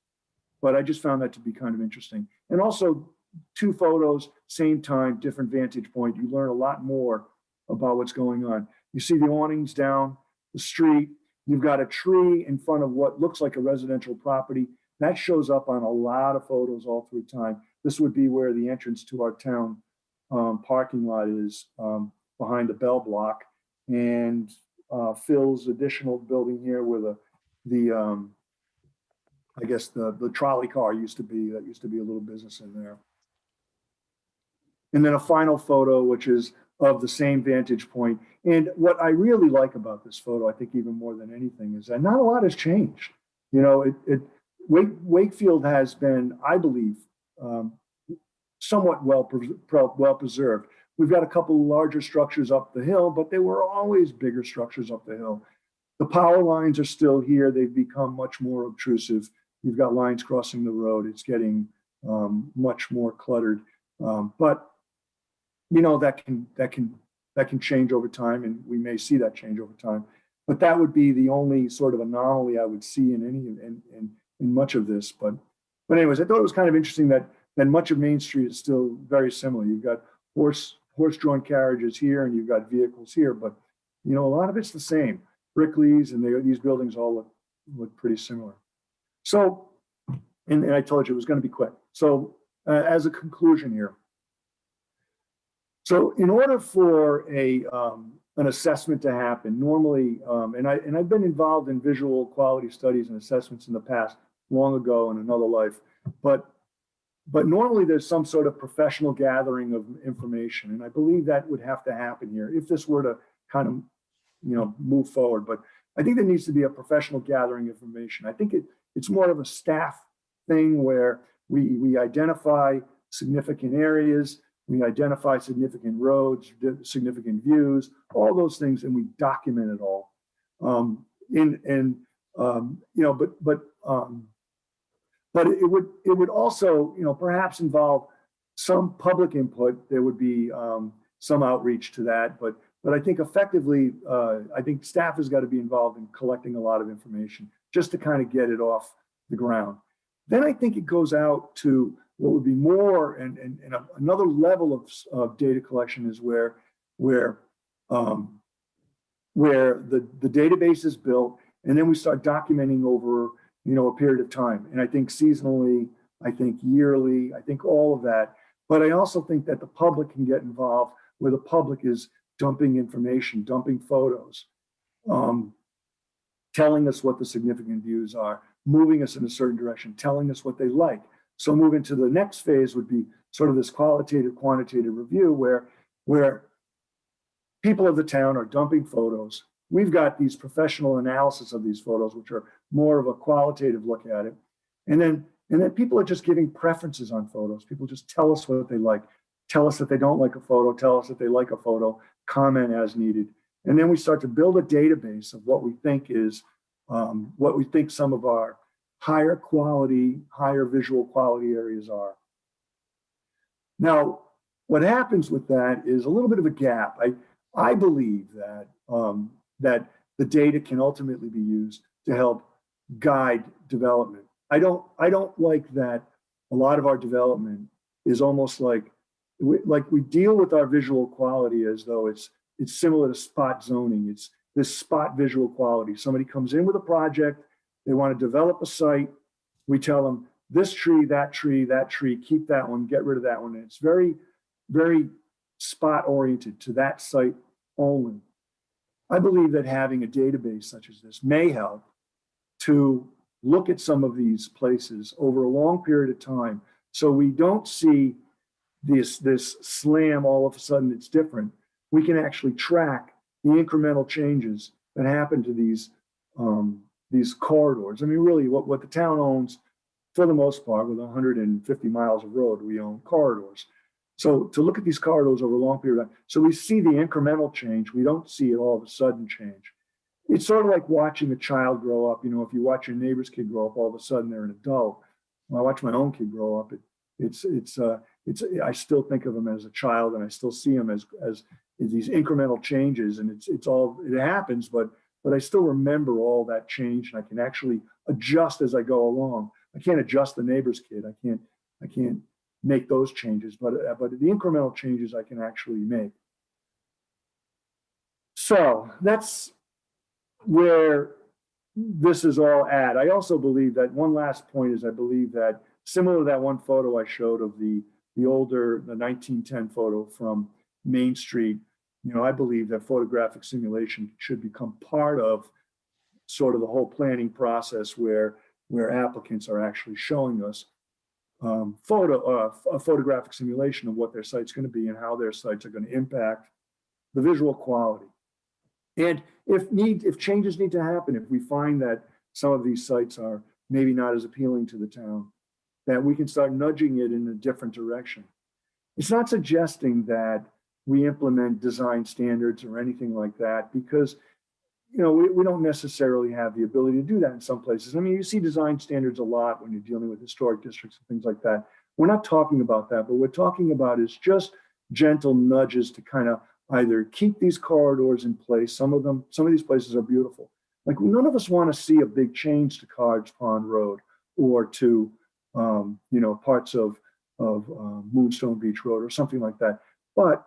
But I just found that to be kind of interesting. And also, two photos, same time, different vantage point. You learn a lot more about what's going on. You see the awnings down the street. You've got a tree in front of what looks like a residential property. That shows up on a lot of photos all through time. This would be where the entrance to our town parking lot is, behind the Bell Block, and Phil's additional building here where I guess the trolley car used to be. That used to be a little business in there. And then a final photo, which is of the same vantage point. And what I really like about this photo, I think even more than anything, is that not a lot has changed. Wakefield has been, I believe, somewhat well preserved. We've got a couple of larger structures up the hill, but they were always bigger structures up the hill. The power lines are still here. They've become much more obtrusive. You've got lines crossing the road. It's getting much more cluttered. But that can change over time, and we may see that change over time. But that would be the only sort of anomaly I would see in much of this. But anyways, I thought it was kind of interesting that much of Main Street is still very similar. You've got horse-drawn carriages here, and you've got vehicles here, but a lot of it's the same. Brickley's and these buildings all look pretty similar. So, and I told you it was going to be quick. So, as a conclusion here, so in order for an assessment to happen, normally, and I've been involved in visual quality studies and assessments in the past, long ago in another life, but normally there's some sort of professional gathering of information, and I believe that would have to happen here if this were to kind of move forward. But I think there needs to be a professional gathering information. I think it's more of a staff thing where we identify significant areas. We identify significant roads, significant views, all those things, and we document it all. But it would also, perhaps involve some public input. There would be some outreach to that, but I think effectively, I think staff has got to be involved in collecting a lot of information just to kind of get it off the ground. Then I think it goes out to what would be more, and another level of data collection is where the database is built, And then we start documenting over, a period of time. And I think seasonally, I think yearly, I think all of that. But I also think that the public can get involved, where the public is dumping information, dumping photos, telling us what the significant views are, moving us in a certain direction, telling us what they like. So moving to the next phase would be sort of this qualitative, quantitative review where people of the town are dumping photos. We've got these professional analysis of these photos, which are more of a qualitative look at it. And then people are just giving preferences on photos. People just tell us what they like, tell us that they don't like a photo, tell us that they like a photo, comment as needed. And then we start to build a database of what we think some of our higher quality, higher visual quality areas are. Now, what happens with that is a little bit of a gap. I believe that that the data can ultimately be used to help guide development. I don't like that a lot of our development is almost like we deal with our visual quality as though it's similar to spot zoning. It's this spot visual quality. Somebody comes in with a project, they want to develop a site. We tell them this tree, that tree, keep that one, get rid of that one. And it's very, very spot oriented to that site only. I believe that having a database such as this may help to look at some of these places over a long period of time, so we don't see this slam all of a sudden it's different. We can actually track the incremental changes that happen to these corridors. I mean, really, what the town owns, for the most part, with 150 miles of road, we own corridors. So to look at these corridors over a long period of time, so we see the incremental change. We don't see it all of a sudden change. It's sort of like watching a child grow up. If you watch your neighbor's kid grow up, all of a sudden they're an adult. When I watch my own kid grow up, I still think of him as a child, and I still see him as these incremental changes, and it happens, but I still remember all that change, and I can actually adjust as I go along. I can't adjust the neighbor's kid. I can't make those changes, but the incremental changes I can actually make. So that's where this is all at. I also believe that one last point is I believe that similar to that one photo I showed of the 1910 photo from Main Street, I believe that photographic simulation should become part of sort of the whole planning process where applicants are actually showing us a photographic simulation of what their site's going to be and how their sites are going to impact the visual quality. And if changes need to happen, if we find that some of these sites are maybe not as appealing to the town, that we can start nudging it in a different direction. It's not suggesting that we implement design standards or anything like that, because we don't necessarily have the ability to do that in some places. I mean, you see design standards a lot when you're dealing with historic districts and things like that. We're not talking about that, but what we're talking about is just gentle nudges to kind of either keep these corridors in place. Some of these places are beautiful. Like, none of us want to see a big change to Cards Pond Road or to parts of Moonstone Beach Road or something like that. But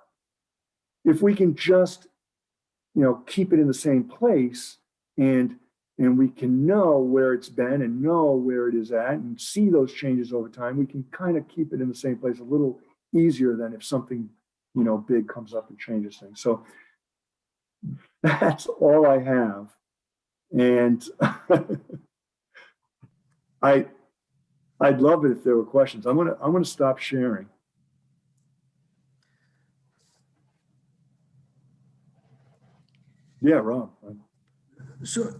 if we can just keep it in the same place, and we can know where it's been and know where it is at and see those changes over time, we can kind of keep it in the same place a little easier than if something big comes up and changes things. So that's all I have. And I'd love it if there were questions. I'm gonna stop sharing. Yeah, Rob.
So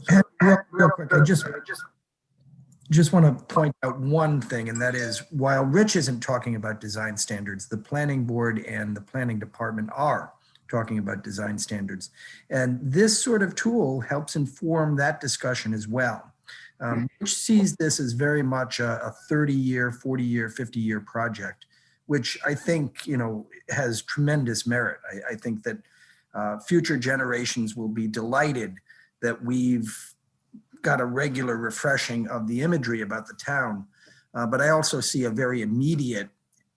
real quick, I just want to point out one thing, and that is, while Rich isn't talking about design standards, the planning board and the planning department are talking about design standards. And this sort of tool helps inform that discussion as well. Which sees this as very much a 30-year, 40-year, 50-year project, which I think, has tremendous merit. I think that future generations will be delighted that we've got a regular refreshing of the imagery about the town. But I also see a very immediate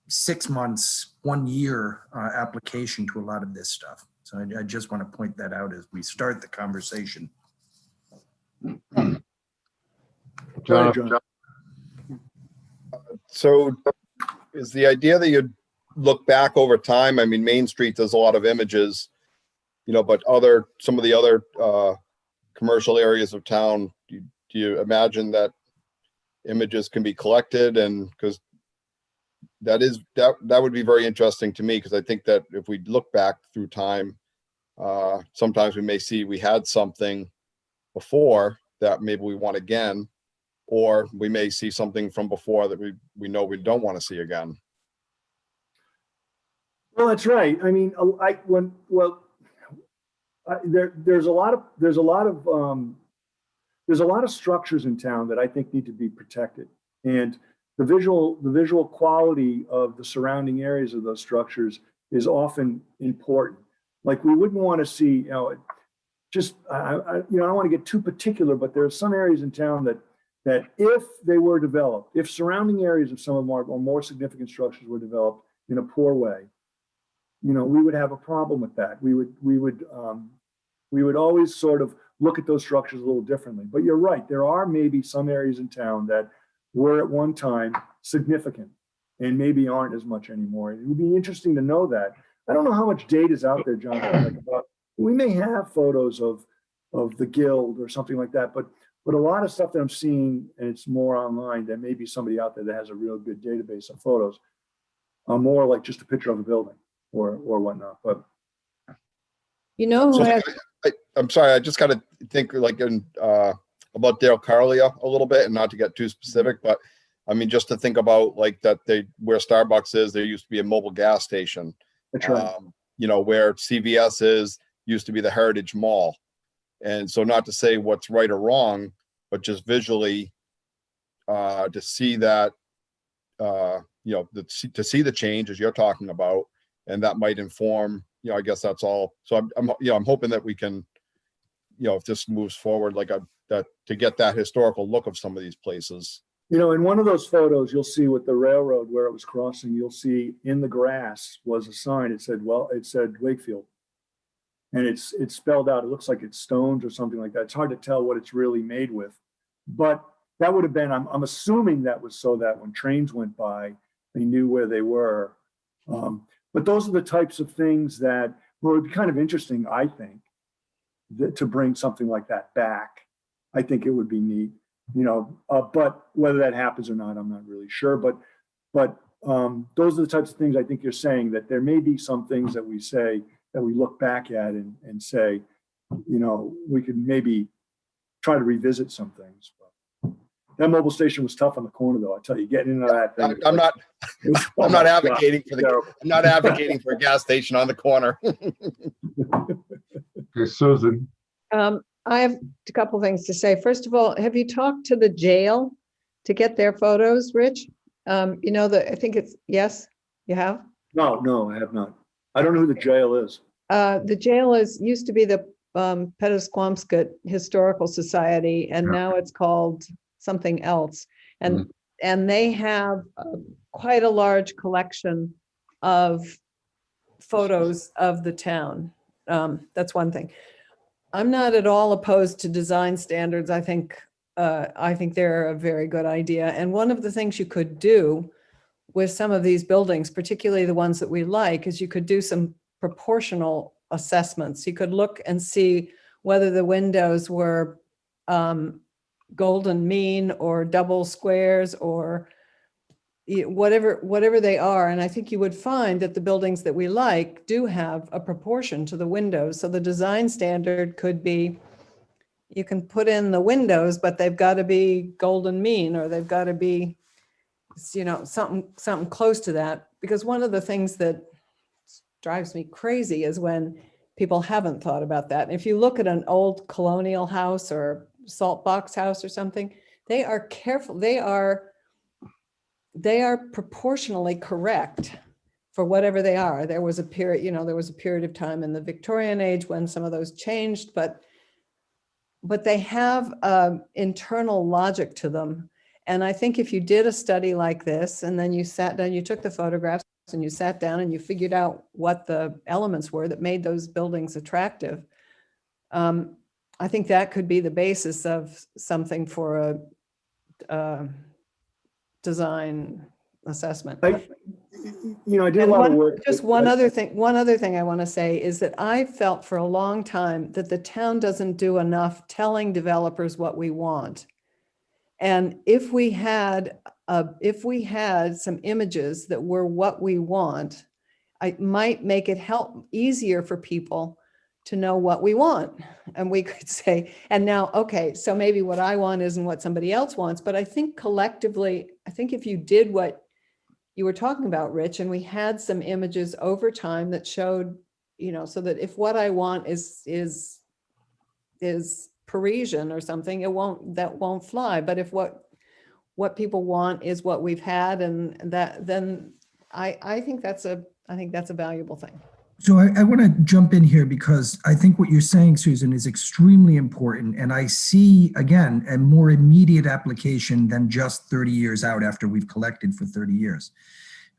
6 months, 1 year application to a lot of this stuff. So I just want to point that out as we start the conversation.
Go ahead,
John,
John.
So is the idea that you look back over time? I mean, Main Street, there's a lot of images, but some of the other commercial areas of town, do you imagine that images can be collected? And because that would be very interesting to me, because I think that if we look back through time, sometimes we may see we had something before that maybe we want again, or we may see something from before that we know we don't want to see again.
Well, that's right. I mean, there's a lot of structures in town that I think need to be protected, and the visual quality of the surrounding areas of those structures is often important. Like, we wouldn't want to see, I don't want to get too particular, but there are some areas in town that if they were developed, if surrounding areas of some of our more significant structures were developed in a poor way, we would have a problem with that. We would always sort of look at those structures a little differently. But you're right, there are maybe some areas in town that were at one time significant and maybe aren't as much anymore. It would be interesting to know that. I don't know how much data is out there, John. We may have photos of the Guild or something like that, but a lot of stuff that I'm seeing, and it's more online, there may be somebody out there that has a real good database of photos, more like just a picture of a building or whatnot. But
who has,
I'm sorry, I just got to think about Dale Carlia a little bit, and not to get too specific, but I mean, just to think about where Starbucks is, there used to be a mobile gas station.
that's right.
Where CVS used to be the Heritage Mall. And so, not to say what's right or wrong, but just visually to see that, to see the change as you're talking about, and that might inform, I guess that's all. So I'm hoping that we can, if this moves forward, to get that historical look of some of these places.
In one of those photos, you'll see with the railroad where it was crossing, you'll see in the grass was a sign. It said Wakefield. And it's spelled out. It looks like it's stones or something like that. It's hard to tell what it's really made with. But that would have been, I'm assuming that was so that when trains went by, they knew where they were. But those are the types of things that would be kind of interesting, I think, to bring something like that back. I think it would be neat. But whether that happens or not, I'm not really sure. But those are the types of things I think you're saying, that there may be some things that we say that we look back at and say, we could maybe try to revisit some things. But that mobile station was tough on the corner, though. I tell you, getting into that thing.
I'm not advocating for a gas station on the corner.
okay, Susan,
I have a couple things to say. First of all, have you talked to the jail to get their photos, Rich? I think it's, yes, you have?
No, I have not. I don't know who the jail is.
The jail used to be the Pettisquamscot Historical Society, and now it's called something else. And they have quite a large collection of photos of the town. That's one thing. I'm not at all opposed to design standards. I think they're a very good idea. And one of the things you could do with some of these buildings, particularly the ones that we like, is you could do some proportional assessments. You could look and see whether the windows were golden mean or double squares or whatever they are. And I think you would find that the buildings that we like do have a proportion to the windows. So the design standard could be, you can put in the windows, but they've got to be golden mean, or they've got to be, something close to that. Because one of the things that drives me crazy is when people haven't thought about that. If you look at an old colonial house or salt box house or something, they are careful. They are proportionally correct for whatever they are. There was a period, there was a period of time in the Victorian age when some of those changed, but they have internal logic to them. And I think if you did a study like this, and then you sat down, you took the photographs and you sat down and you figured out what the elements were that made those buildings attractive, I think that could be the basis of something for a design assessment.
I did a
And
lot of work.
just one other thing I want to say is that I felt for a long time that the town doesn't do enough telling developers what we want. And if we had some images that were what we want, I might make it easier for people to know what we want. And we could say, and now, okay, so maybe what I want isn't what somebody else wants, but I think collectively, I think if you did what you were talking about, Rich, and we had some images over time that showed, so that if what I want is Parisian or something, that won't fly. But if what people want is what we've had, and that, then I think that's a valuable thing.
So I want to jump in here because I think what you're saying, Susan, is extremely important. And I see, again, a more immediate application than just 30 years out after we've collected for 30 years.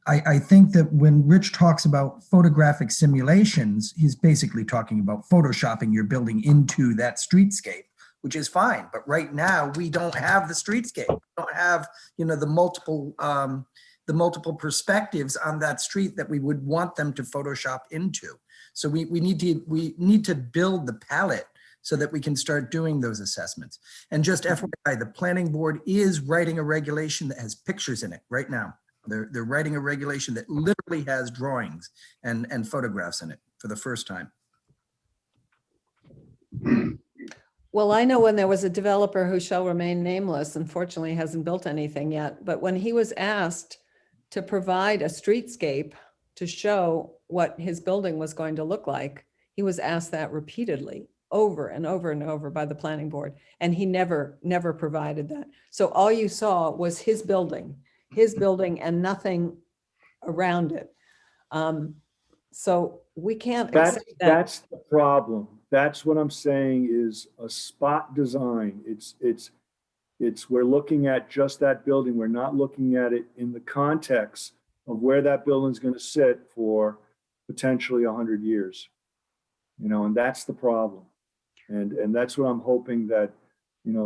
I think that when Rich talks about photographic simulations, he's basically talking about photoshopping your building into that streetscape, which is fine. But right now, we don't have the streetscape. We don't have, the multiple perspectives on that street that we would want them to Photoshop into. So we need to build the palette so that we can start doing those assessments. And just FYI, the planning board is writing a regulation that has pictures in it right now. They're writing a regulation that literally has drawings and photographs in it for the first time.
Well, I know when there was a developer who shall remain nameless, unfortunately hasn't built anything yet, but when he was asked to provide a streetscape to show what his building was going to look like, he was asked that repeatedly, over and over and over by the planning board, and he never provided that. So all you saw was his building and nothing around it. So we can't accept that.
That's the problem. That's what I'm saying is a spot design. It's we're looking at just that building. We're not looking at it in the context of where that building's going to sit for potentially 100 years. And that's the problem. And that's what I'm hoping that,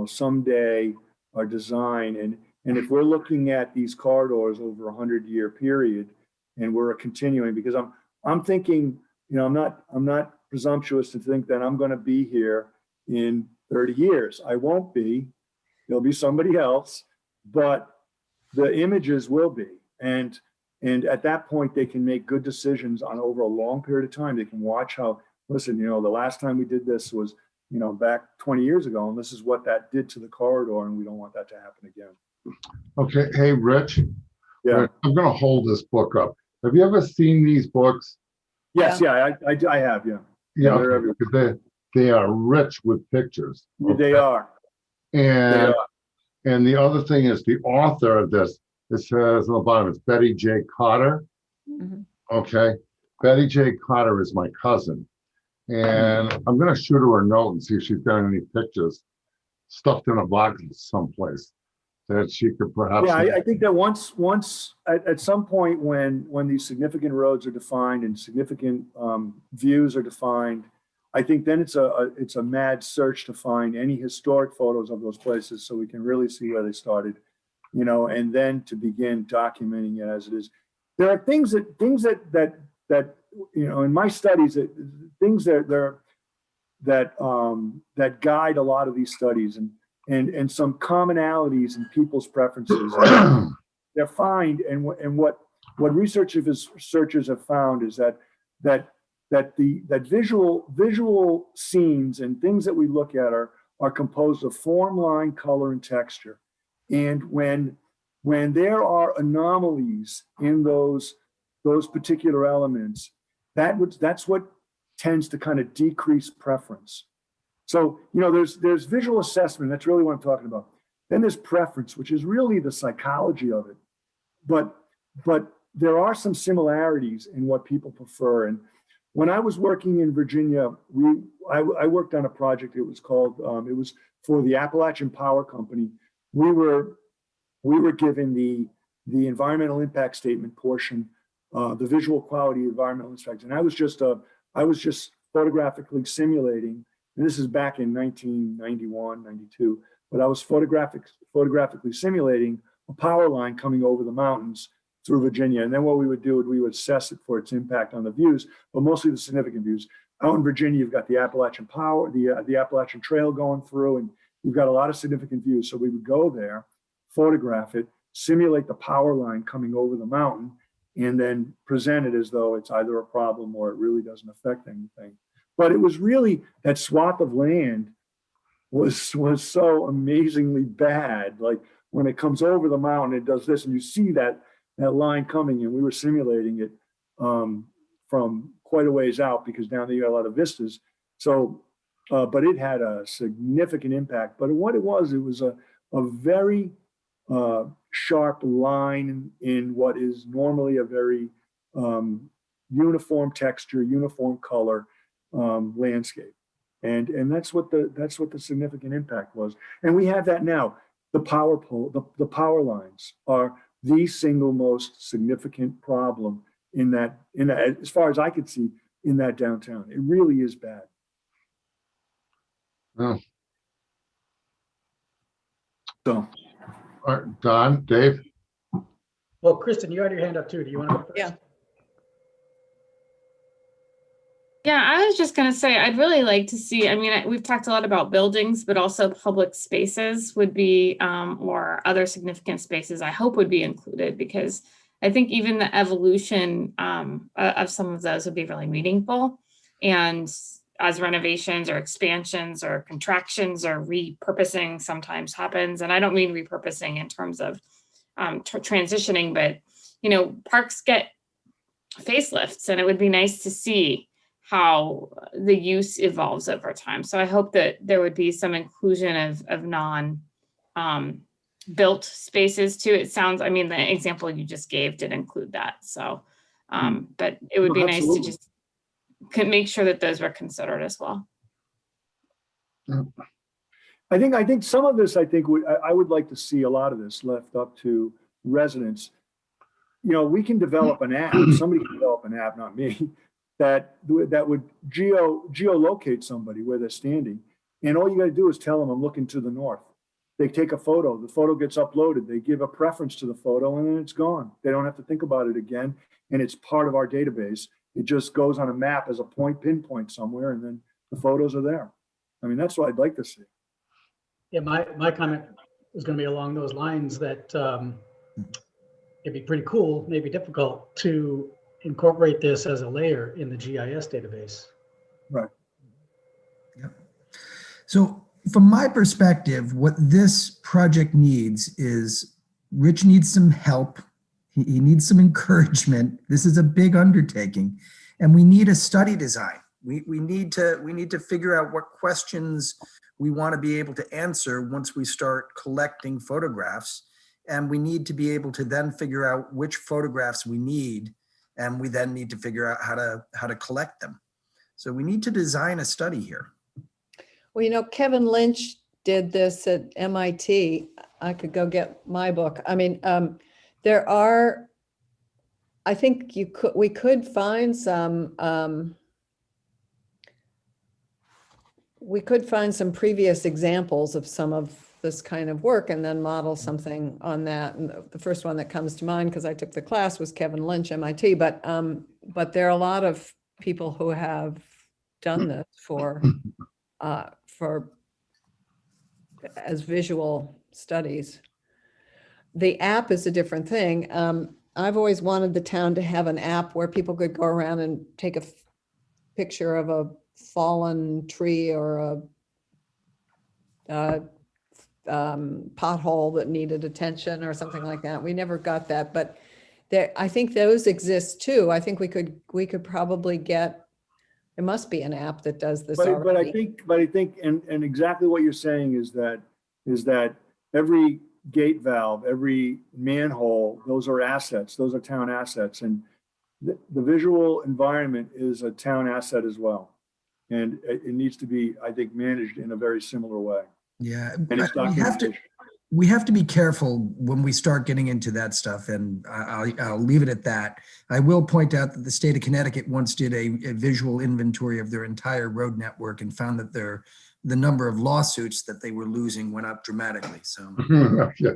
someday our design and if we're looking at these corridors over a 100-year period and we're continuing, because I'm thinking, I'm not presumptuous to think that I'm going to be here in 30 years. I won't be. There'll be somebody else, but the images will be. And at that point, they can make good decisions on over a long period of time. They can watch how, listen, the last time we did this was, back 20 years ago, and this is what that did to the corridor, and we don't want that to happen again.
Okay, hey, Rich.
Yeah.
I'm going to hold this book up. Have you ever seen these books?
Yes, yeah, I have, yeah.
Yeah,
they're everywhere.
because they are rich with pictures.
They are.
And the other thing is the author of this, it says on the bottom, it's Betty J. Cotter.
Mhm.
Okay. Betty J. Cotter is my cousin. And I'm going to shoot her a note and see if she's got any pictures stuffed in a box someplace that she could perhaps.
Yeah, I think that once at some point when these significant roads are defined and significant views are defined, I think then it's a mad search to find any historic photos of those places so we can really see where they started, and then to begin documenting it as it is. There are things that in my studies, things that guide a lot of these studies and some commonalities in people's preferences. They're found, and what researchers have found is that visual scenes and things that we look at are composed of form, line, color, and texture. And when there are anomalies in those particular elements, that's what tends to kind of decrease preference. So, there's visual assessment. That's really what I'm talking about. Then there's preference, which is really the psychology of it. But there are some similarities in what people prefer. And when I was working in Virginia, I worked on a project. It was called, it was for the Appalachian Power Company. We were given the environmental impact statement portion, the visual quality environmental inspections. And I was just photographically simulating and this is back in 1991, 92, but I was photographically simulating a power line coming over the mountains through Virginia. And then what we would do is we would assess it for its impact on the views, but mostly the significant views. Out in Virginia, you've got the Appalachian the Appalachian Trail going through, and you've got a lot of significant views. So we would go there, photograph it, simulate the power line coming over the mountain, and then present it as though it's either a problem or it really doesn't affect anything. But it was really that swath of land was so amazingly bad. Like when it comes over the mountain, it does this, and you see that line coming, and we were simulating it from quite a ways out because down there you got a lot of vistas. So, but it had a significant impact. But what it was a very sharp line in what is normally a very uniform texture, uniform color landscape, and that's what the significant impact was. And we have that now. The power pole, the power lines are the single most significant problem in that, as far as I could see, in that downtown. It really is bad.
Oh.
So,
All right, Don, Dave?
Well, Kristen, you had your hand up too. Do you want to go first?
Yeah.
Yeah, I was just gonna say, I'd really like to see, I mean, we've talked a lot about buildings, but also public spaces would be, or other significant spaces, I hope would be included, because I think even the evolution of some of those would be really meaningful. And as renovations or expansions or contractions or repurposing sometimes happens, and I don't mean repurposing in terms of transitioning, but, you know, parks get facelifts, and it would be nice to see how the use evolves over time. So I hope that there would be some inclusion of non built spaces too. It sounds, I mean, the example you just gave did include that. So, but it would be nice to just make sure that those were considered as well.
I think some of this, I would like to see a lot of this left up to residents. You know, we can develop an app, somebody can develop an app, not me, that would geolocate somebody where they're standing. And all you got to do is tell them, I'm looking to the north. They take a photo, the photo gets uploaded, they give a preference to the photo, and then it's gone. They don't have to think about it again. And it's part of our database. It just goes on a map as a pinpoint somewhere, and then the photos are there. I mean, that's what I'd like to see.
Yeah, my comment is going to be along those lines that it'd be pretty cool, maybe difficult to incorporate this as a layer in the GIS database.
Right.
Yep. So from my perspective, what this project needs is Rich needs some help. He needs some encouragement. This is a big undertaking, and we need a study design. We need to figure out what questions we want to be able to answer once we start collecting photographs, and we need to be able to then figure out which photographs we need, and we then need to figure out how to collect them. So we need to design a study here.
Well, you know, Kevin Lynch did this at MIT. I could go get my book. I mean, there are, I think we could find some, previous examples of some of this kind of work and then model something on that. And the first one that comes to mind, because I took the class, was Kevin Lynch, MIT, but there are a lot of people who have done this for as visual studies. The app is a different thing. I've always wanted the town to have an app where people could go around and take a picture of a fallen tree or a pothole that needed attention or something like that. We never got that, but I think those exist too. I think we could probably get, there must be an app that does this already.
But I think, and exactly what you're saying is that every gate valve, every manhole, those are assets, those are town assets. And the visual environment is a town asset as well. And it needs to be, I think, managed in a very similar way.
Yeah,
And it's
we we have to be careful when we start getting into that stuff, and I'll leave it at that. I will point out that the state of Connecticut once did a visual inventory of their entire road network and found that the number of lawsuits that they were losing went up dramatically. So
Yeah.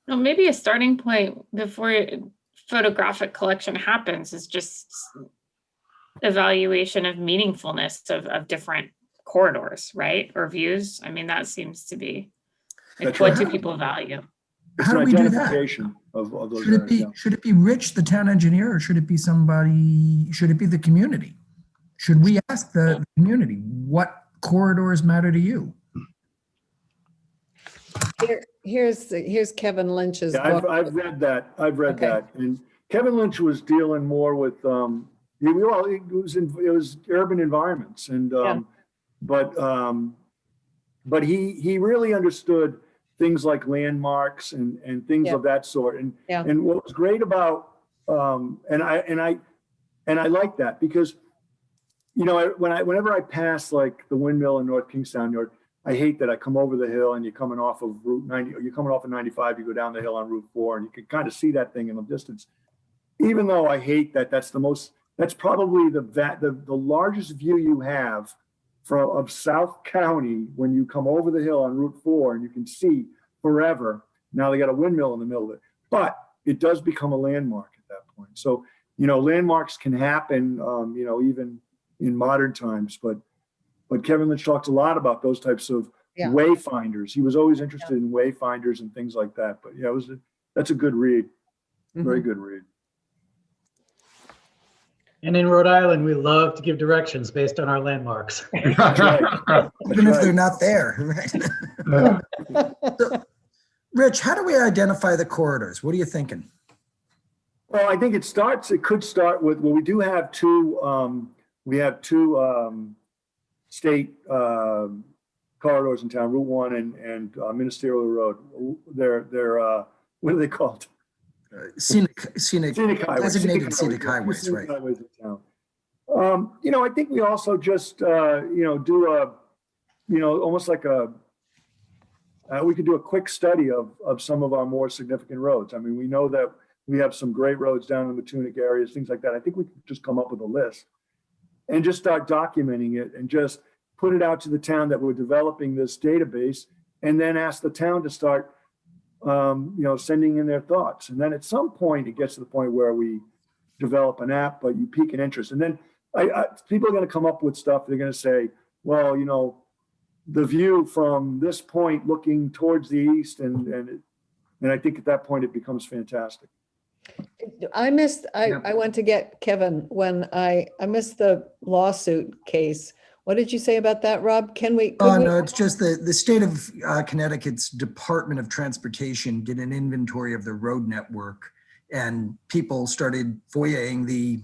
Well, maybe a starting point before photographic collection happens is just evaluation of meaningfulness of different corridors, right? Or views. I mean, that seems to be like,
That's
what
right.
do people value?
It's
how
an
do we do that?
identification of those
Should it
areas.
be
yeah.
should it be Rich, the town engineer, or should it be somebody? Should it be the community? Should we ask the community what corridors matter to you?
Here's Kevin Lynch's
Yeah,
book.
I've read that. I've read
Okay.
that. And Kevin Lynch was dealing more with, it was urban environments and,
Yeah.
but he really understood things like landmarks and things
Yeah.
of that sort.
Yeah.
And what was great about, and I like that because, you know, whenever I pass like the windmill in North Kingstown, I hate that I come over the hill and you're coming off of Route 90, or you're coming off of 95, you go down the hill on Route 4 and you can kind of see that thing in the distance. Even though I hate that, that's probably the largest view you have of South County when you come over the hill on Route 4 and you can see forever. Now they got a windmill in the middle of it, but it does become a landmark at that point. So, you know, landmarks can happen, you know, even in modern times, but Kevin Lynch talks a lot about those types of
Yeah.
wayfinders. He was always interested in wayfinders and things like that. But yeah, that's a good read. Very good read.
And in Rhode Island, we love to give directions based on our landmarks.
Even if they're not there, right? So, Rich, how do we identify the corridors? What are you thinking?
Well, I think it could start with, well, we do have two state corridors in town, Route 1 and Ministerial Road. They're what are they called?
Scenic
Highways.
designated scenic highways,
Scenic
right?
highways in town. You know, I think we also just you know, do almost like we could do a quick study of some of our more significant roads. I mean, we know that we have some great roads down in the Matunic areas, things like that. I think we could just come up with a list and just start documenting it and just put it out to the town that we're developing this database, and then ask the town to start, you know, sending in their thoughts. And then at some point, it gets to the point where we develop an app, but you pique an interest. And then people are going to come up with stuff. They're going to say, well, you know, the view from this point looking towards the east, and I think at that point it becomes fantastic.
I went to get Kevin when I missed the lawsuit case. What did you say about that, Rob? Could we?
No, it's just the state of Connecticut's Department of Transportation did an inventory of the road network, and people started FOIAing the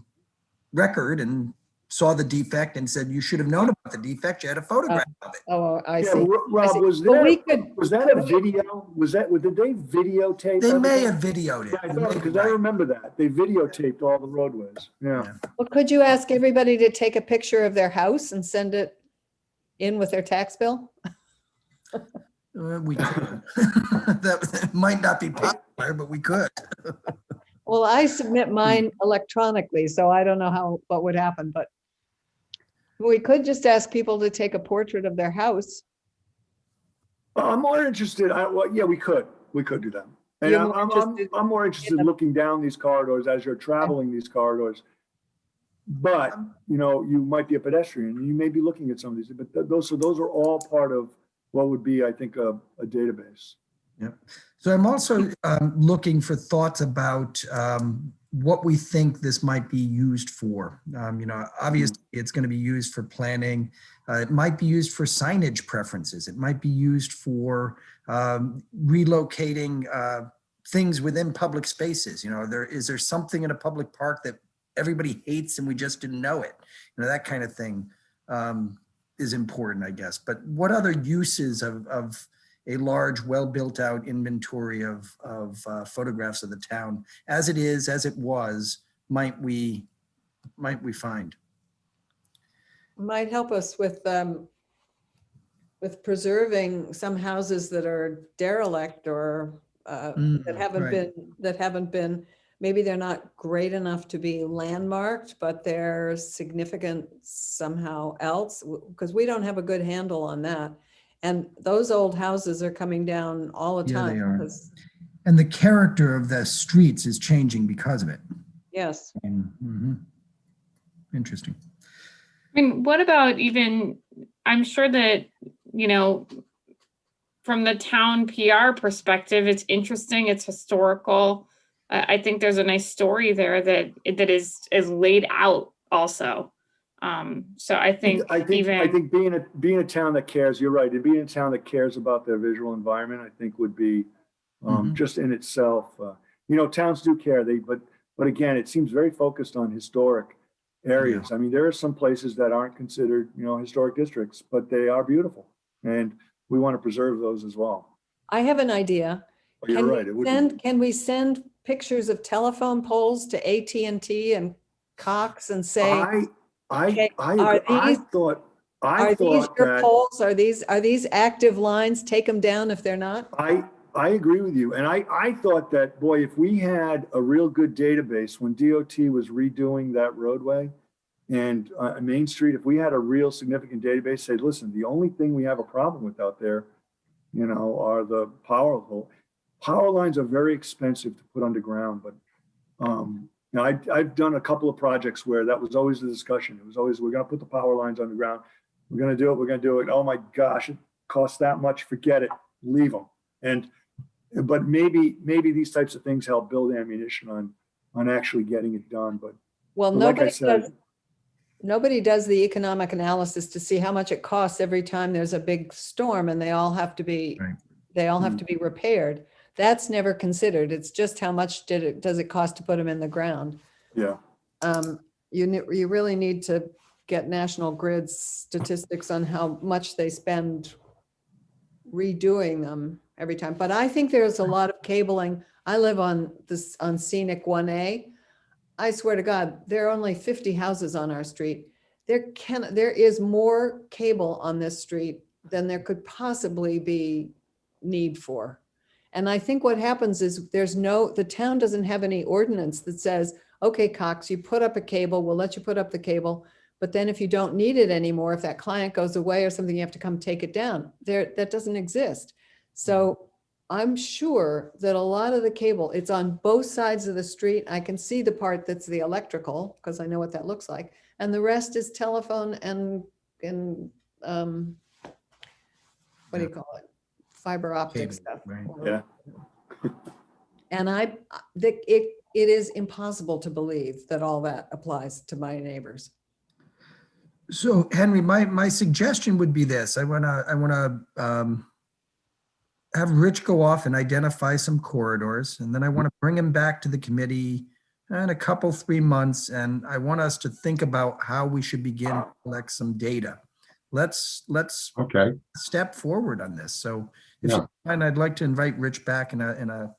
record and saw the defect and said, you should have known about the defect. You had a photograph of it.
Oh, I
Yeah,
see.
Rob,
see.
was
But
that
we could-
a video? Did they videotape?
They may
everything?
have videoed it.
Yeah, I
You
thought,
may be
because I
right.
remember that. They videotaped all the roadways. Yeah.
Well, could you ask everybody to take a picture of their house and send it in with their tax bill?
We could. That might not be popular, but we could.
Well, I submit mine electronically, so I don't know what would happen, but we could just ask people to take a portrait of their house.
I'm more interested, yeah, we could do that. And
You're more interested
I'm more interested
in
in looking down these corridors as you're traveling these corridors. But, you know, you might be a pedestrian, and you may be looking at some of these, but those are all part of what would be, I think, a database.
Yeah. So I'm also looking for thoughts about what we think this might be used for. You know, obviously it's going to be used for planning. It might be used for signage preferences. It might be used for relocating things within public spaces. You know, is there something in a public park that everybody hates and we just didn't know it? You know, that kind of thing is important, I guess. But what other uses of a large, well-built-out inventory of photographs of the town, as it was, might we find?
might help us with preserving some houses that are derelict or that
right.
haven't been, maybe they're not great enough to be landmarked, but they're significant somehow else, because we don't have a good handle on that. And those old houses are coming down all the
Yeah,
time.
they are.
'Cause-
And the character of the streets is changing because of it.
Yes.
Mhm. Interesting.
I mean, what about even, I'm sure that, you know, from the town PR perspective, it's interesting, it's historical. I think there's a nice story there that is laid out also. So I think
I
even,
think being a town that cares, you're right, and being a town that cares about their visual environment, I think would be
Mhm.
just in itself, towns do care, but again, it seems very focused on historic areas. I mean, there are some places that aren't considered, historic districts, but they are beautiful. And we want to preserve those as well.
I have an idea.
But you're right, it would be.
Can we send pictures of telephone poles to AT&T and Cox and say, okay,
I thought
are these your
that,
poles? Are these active lines? Take them down if they're not.
I agree with you. And I thought that, boy, if we had a real good database when DOT was redoing that roadway and Main Street, if we had a real significant database, say, listen, the only thing we have a problem with out there, are the power lines are very expensive to put underground, but I've done a couple of projects where that was always the discussion. It was always, we're going to put the power lines underground. We're going to do it. We're going to do it. Oh my gosh, it costs that much. Forget it. Leave them. But maybe these types of things help build ammunition on actually getting it done. But
Well,
like I said,
nobody does the economic analysis to see how much it costs every time there's a big storm and they all have to be,
Right.
they all have to be repaired. That's never considered. It's just how much does it cost to put them in the ground?
yeah.
You really need to get National Grid's statistics on how much they spend redoing them every time. But I think there's a lot of cabling. I live on Scenic 1A. I swear to God, there are only 50 houses on our street. There is more cable on this street than there could possibly be need for. And I think what happens is the town doesn't have any ordinance that says, okay, Cox, you put up a cable, we'll let you put up the cable. But then if you don't need it anymore, if that client goes away or something, you have to come take it down. That doesn't exist. So I'm sure that a lot of the cable, it's on both sides of the street. I can see the part that's the electrical because I know what that looks like. And the rest is telephone and what do you call it? Fiber optic
Cable,
stuff.
right.
Yeah.
And it is impossible to believe that all that applies to my neighbors.
So Henry, my suggestion would be this. I wanna have Rich go off and identify some corridors, and then I want to bring him back to the committee in a couple, 3 months, and I want us to think about how we should begin to collect some data. Let's
Okay,
step forward on this. So if
Yeah.
you mind, I'd like to invite Rich back in a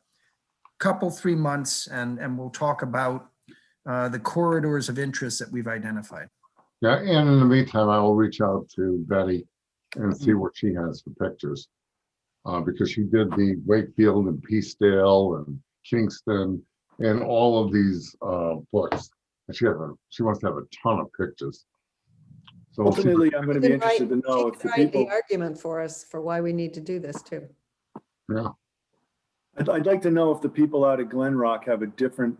couple, 3 months, and we'll talk about the corridors of interest that we've identified.
yeah, and in the meantime, I will reach out to Betty and see what she has for pictures. Because she did the Wakefield and Peacedale and Kingston and all of these books. And she must have a ton of pictures. So we'll see.
Ultimately, I'm going to be interested to know if
She
the
can write
people,
the argument for us for why we need to do this too.
Yeah,
I'd like to know if the people out at Glen Rock have a different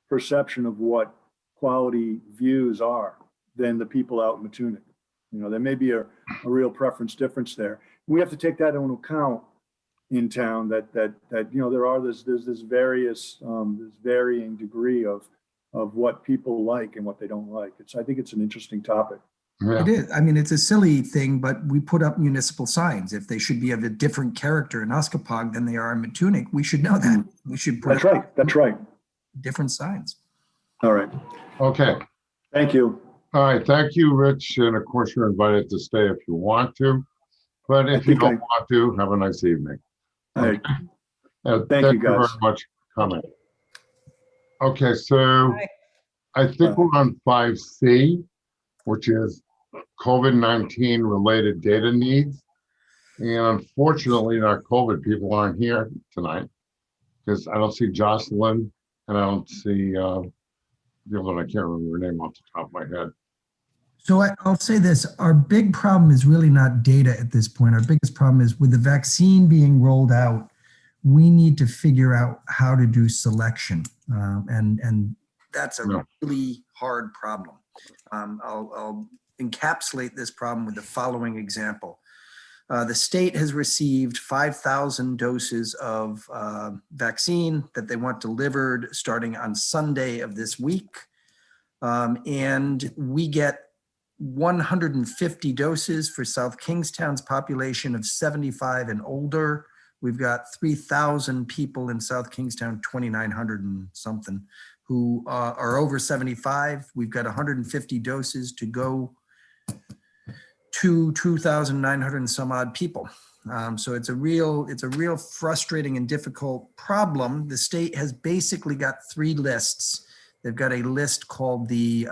perception of what quality views are than the people out in Matunic. There may be a real preference difference there. We have to take that into account in town that there's this varying degree of what people like and what they don't like. I think it's an interesting topic.
yeah,
It is. I mean, it's a silly thing, but we put up municipal signs. If they should be of a different character in Oskapog than they are in Matunic, we should know that. We should put
That's
up
right. That's right.
different signs.
All right.
okay.
Thank you.
All right, thank you, Rich. And of course, you're invited to stay if you want to. But if you don't want to, have a nice evening.
All right.
Thank
you, guys.
very much for coming. Okay, so
Bye.
I think we're on 5C. which is COVID-19 related data needs. And unfortunately, our COVID people aren't here tonight because I don't see Jocelyn and I don't see the other one. I can't remember her name off the top of my head.
So I'll say this, our big problem is really not data at this point. Our biggest problem is with the vaccine being rolled out, we need to figure out how to do selection. And that's a
Yeah.
really hard problem. I'll encapsulate this problem with the following example. The state has received 5,000 doses of vaccine that they want delivered starting on Sunday of this week. And we get 150 doses for South Kingstown's population of 75 and older. We've got 3,000 people in South Kingstown, 2,900 and something, who are over 75. We've got 150 doses to go to 2,900 and some odd people. So it's a real frustrating and difficult problem. The state has basically got three lists. They've got a list called the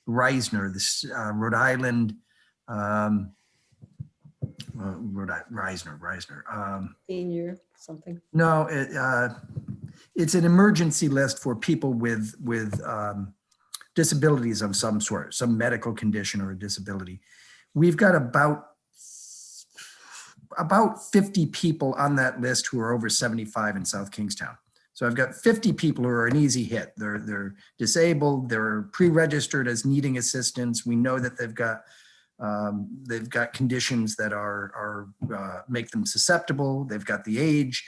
Reisner, this Rhode Island, Reisner.
Senior something.
No, it's an emergency list for people with disabilities of some sort, some medical condition or a disability. We've got about 50 people on that list who are over 75 in South Kingstown. So I've got 50 people who are an easy hit. They're disabled, they're pre-registered as needing assistance. We know that they've got conditions that are make them susceptible. They've got the age,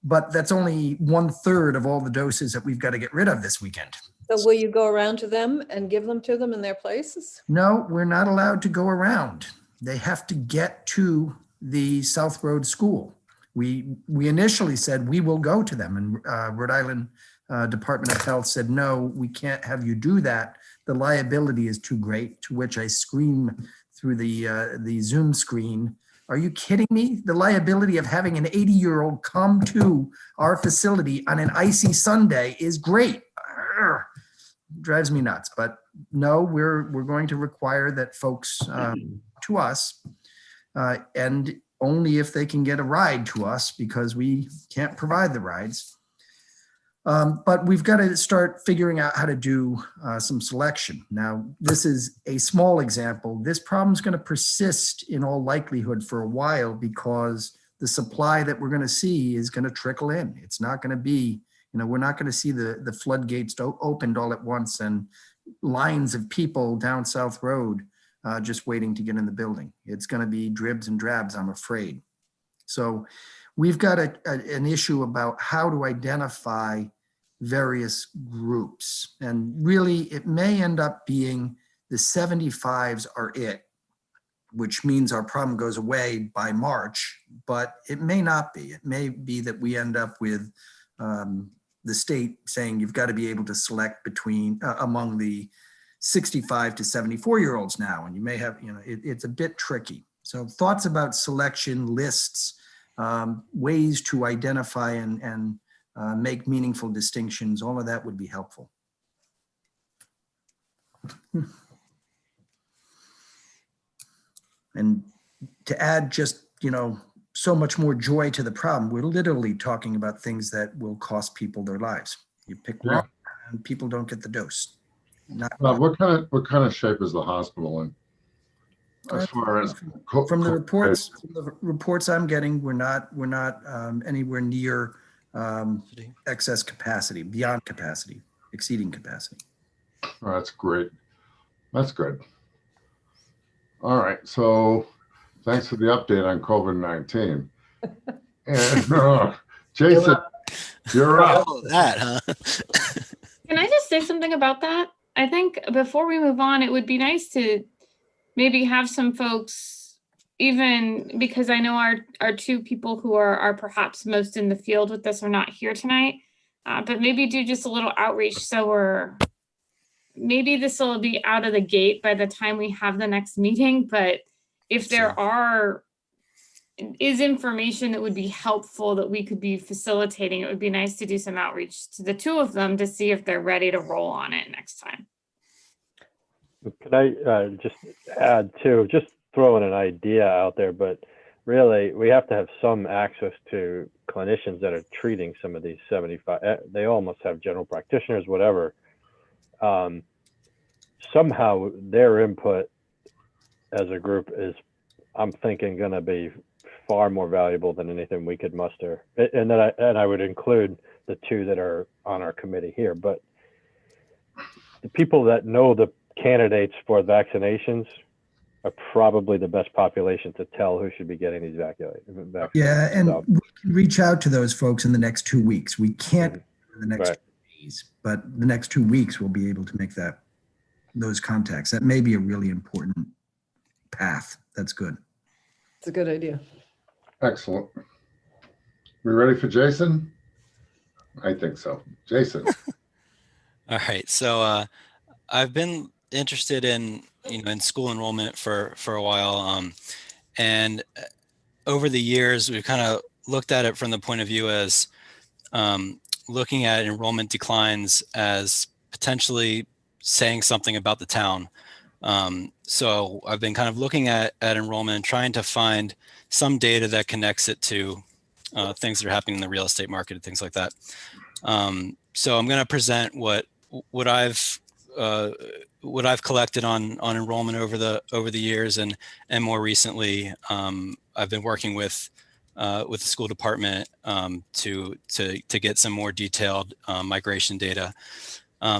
but that's only 1/3 of all the doses that we've got to get rid of this weekend.
So will you go around to them and give them to them in their places?
No, we're not allowed to go around. They have to get to the South Road School. We initially said we will go to them, and Rhode Island Department of Health said, no, we can't have you do that. The liability is too great, to which I scream through the Zoom screen. Are you kidding me? The liability of having an 80-year-old come to our facility on an icy Sunday is great. Urgh. Drives me nuts, but no, we're going to require that folks to us, and only if they can get a ride to us, because we can't provide the rides. But we've got to start figuring out how to do some selection. Now, this is a small example. This problem is going to persist in all likelihood for a while, because the supply that we're going to see is going to trickle in. It's not going to be, we're not going to see the floodgates opened all at once and lines of people down South Road just waiting to get in the building. It's going to be dribs and drabs, I'm afraid. So we've got an issue about how to identify various groups. And really, it may end up being the 75s are it, which means our problem goes away by March, but it may not be. It may be that we end up with the state saying you've got to be able to select between among the 65 to 74-year-olds now, and you may have, it's a bit tricky. So thoughts about selection lists, ways to identify and make meaningful distinctions, all of that would be helpful. And to add just, so much more joy to the problem, we're literally talking about things that will cost people their lives. You pick one and people don't get the dose.
What kind of shape is the hospital in? As far as
from the reports I'm getting, we're not anywhere near excess capacity, beyond capacity, exceeding capacity.
Oh, that's great. That's good. All right. So thanks for the update on COVID-19. And Jason, you're up.
Oh, that, huh?
Can I just say something about that? I think before we move on, it would be nice to maybe have some folks, even because I know our two people who are perhaps most in the field with this are not here tonight, but maybe do just a little outreach. So maybe this will be out of the gate by the time we have the next meeting, but if there is information that would be helpful that we could be facilitating, it would be nice to do some outreach to the two of them to see if they're ready to roll on it next time.
Could I just add too, just throwing an idea out there, but really we have to have some access to clinicians that are treating some of these 75, they almost have general practitioners, whatever. Somehow their input as a group is, I'm thinking, going to be far more valuable than anything we could muster. And I would include the two that are on our committee here, but the people that know the candidates for vaccinations are probably the best population to tell who should be getting these vaccinations.
Yeah, and
So,
we can reach out to those folks in the next 2 weeks. We can't in the next
Right.
2 days, but the next 2 weeks we'll be able to make those contacts. That may be a really important path. That's good.
It's a good idea.
Excellent. We ready for Jason? I think so. Jason.
All right. So I've been interested in school enrollment for a while, and over the years we've kind of looked at it from the point of view as looking at enrollment declines as potentially saying something about the town. So I've been kind of looking at enrollment and trying to find some data that connects it to things that are happening in the real estate market and things like that. So I'm going to present what I've collected on enrollment over the years, and more recently, I've been working with the school department to get some more detailed migration data.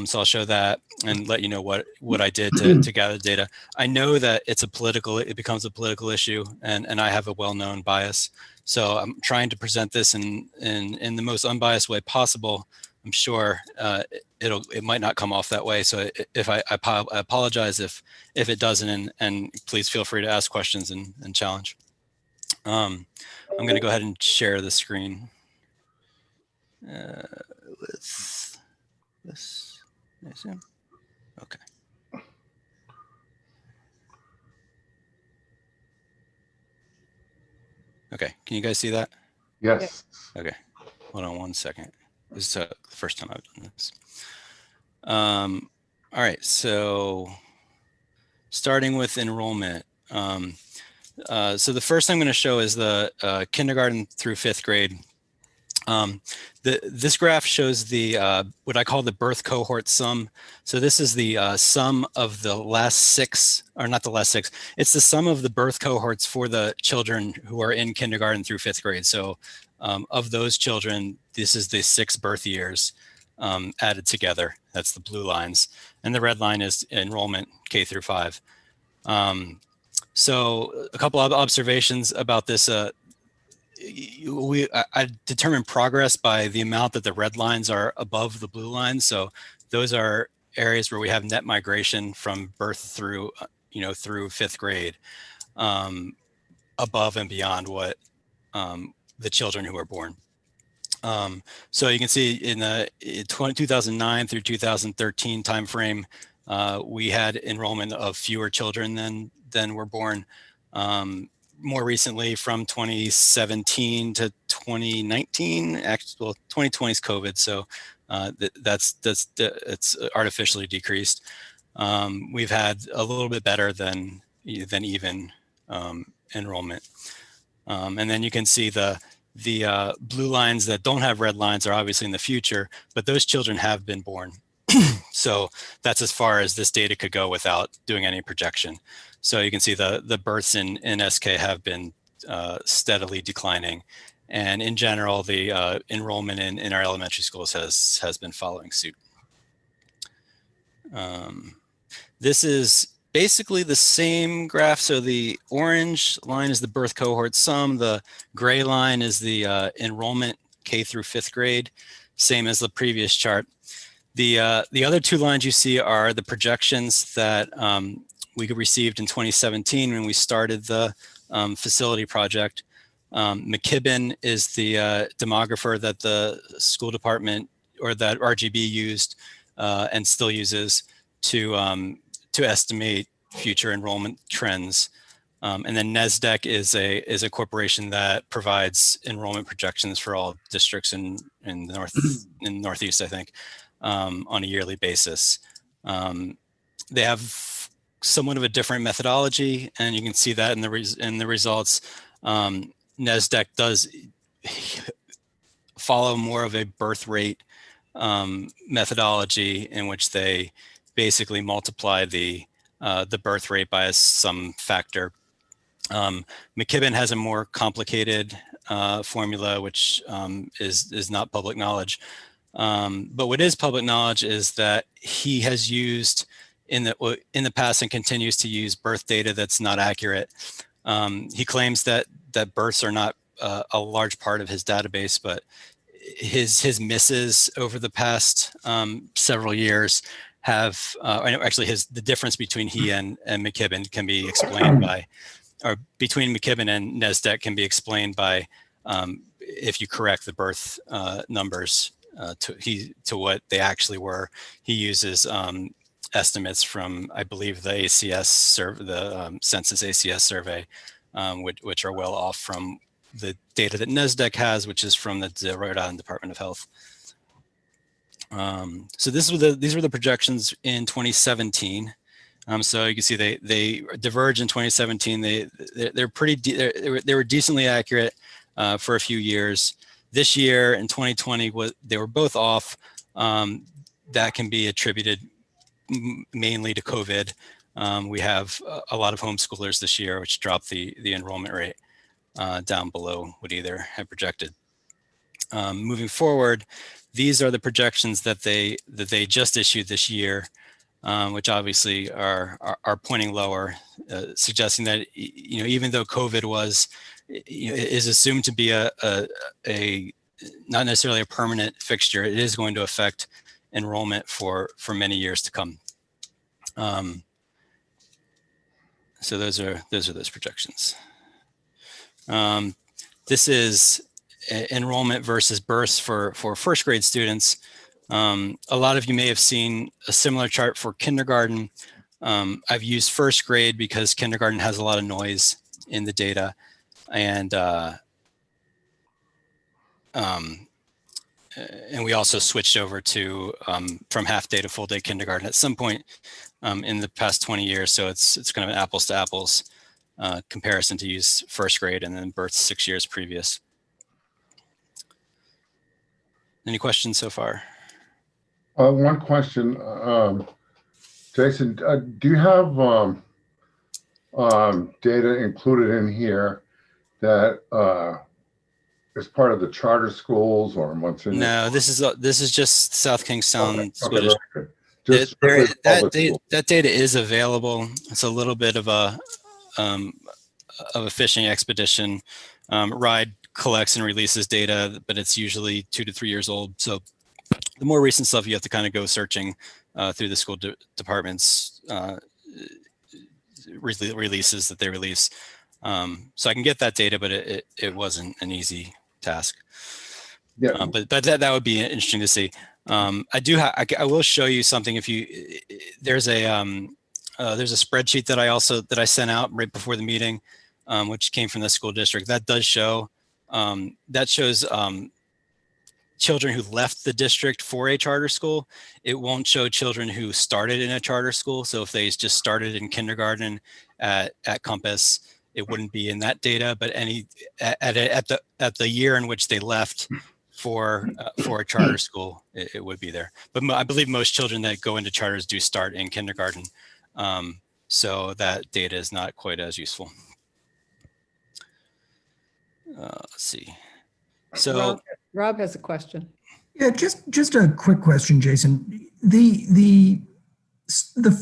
So I'll show that and let you know what I did to gather data. I know that it becomes a political issue, and I have a well-known bias. So I'm trying to present this in the most unbiased way possible. I'm sure it might not come off that way. So if I apologize if it doesn't, and please feel free to ask questions and challenge. I'm going to go ahead and share the screen with this. Okay. Okay, can you guys see that?
Yes.
Okay, hold on one second. This is the first time I've done this. All right, so starting with enrollment. So the first thing I'm going to show is the kindergarten through 5th grade. This graph shows the what I call the birth cohort sum. So this is the sum of the last 6, or not the last 6. It's the sum of the birth cohorts for the children who are in kindergarten through 5th grade. So of those children, this is the 6 birth years added together. That's the blue lines, and the red line is enrollment K through 5. So a couple of observations about this. I determine progress by the amount that the red lines are above the blue lines. So those are areas where we have net migration from birth through, through 5th grade, above and beyond what the children who are born. So you can see in the 2009 through 2013 timeframe, we had enrollment of fewer children than were born. More recently, from 2017 to 2019, actually, well, 2020 is COVID, so it's artificially decreased. We've had a little bit better than even enrollment, and then you can see the blue lines that don't have red lines are obviously in the future, but those children have been born. So that's as far as this data could go without doing any projection. So you can see the births in SK have been steadily declining. And in general, the enrollment in our elementary schools has been following suit. This is basically the same graph. So the orange line is the birth cohort sum. The gray line is the enrollment K through 5th grade, same as the previous chart. The other 2 lines you see are the projections that we received in 2017 when we started the facility project. McKibben is the demographer that the school department, or that RGB used and still uses to estimate future enrollment trends. And then NESDEC is a corporation that provides enrollment projections for all districts in the Northeast, I think, on a yearly basis. They have somewhat of a different methodology, and you can see that in the results. NESDEC does follow more of a birth rate methodology in which they basically multiply the birth rate by some factor. McKibben has a more complicated formula, which is not public knowledge. But what is public knowledge is that he has used in the past and continues to use birth data that's not accurate. He claims that births are not a large part of his database, but his misses over the past several years have actually the difference between he and McKibben can be explained by, or between McKibben and NESDEC can be explained by if you correct the birth numbers to what they actually were. He uses estimates from, I believe, the ACS survey, the Census ACS survey, which are well off from the data that NESDEC has, which is from the Rhode Island Department of Health. So these were the projections in 2017. So you can see they diverge in 2017. They were decently accurate for a few years. This year in 2020, they were both off. That can be attributed mainly to COVID. We have a lot of homeschoolers this year, which dropped the enrollment rate down below what either had projected. Moving forward, these are the projections that they just issued this year, which obviously are pointing lower, suggesting that even though COVID is assumed to be a not necessarily a permanent fixture, it is going to affect enrollment for many years to come. So those are those projections. This is enrollment versus births for first grade students. A lot of you may have seen a similar chart for kindergarten. I've used first grade because kindergarten has a lot of noise in the data, and we also switched over to from half day to full day kindergarten at some point in the past 20 years. So it's kind of an apples to apples comparison to use first grade and then births 6 years previous. Any questions so far?
One question, Jason, do you have data included in here that is part of the charter schools or what's in?
No, this is just South Kingstown School
Okay,
District.
just
That data is available. It's a little bit of a fishing expedition. RIDE collects and releases data, but it's usually 2 to 3 years old. So the more recent stuff, you have to kind of go searching through the school departments releases that they release. So I can get that data, but it wasn't an easy task.
Yeah.
But that would be interesting to see. I will show you something. If you there's a spreadsheet that I sent out right before the meeting, which came from the school district. That does show that shows children who left the district for a charter school. It won't show children who started in a charter school. So if they just started in kindergarten at Compass, it wouldn't be in that data. But at the year in which they left for a charter school, it would be there. But I believe most children that go into charters do start in kindergarten. So that data is not quite as useful. Let's see. So
Rob has a question.
Yeah, just a quick question, Jason. The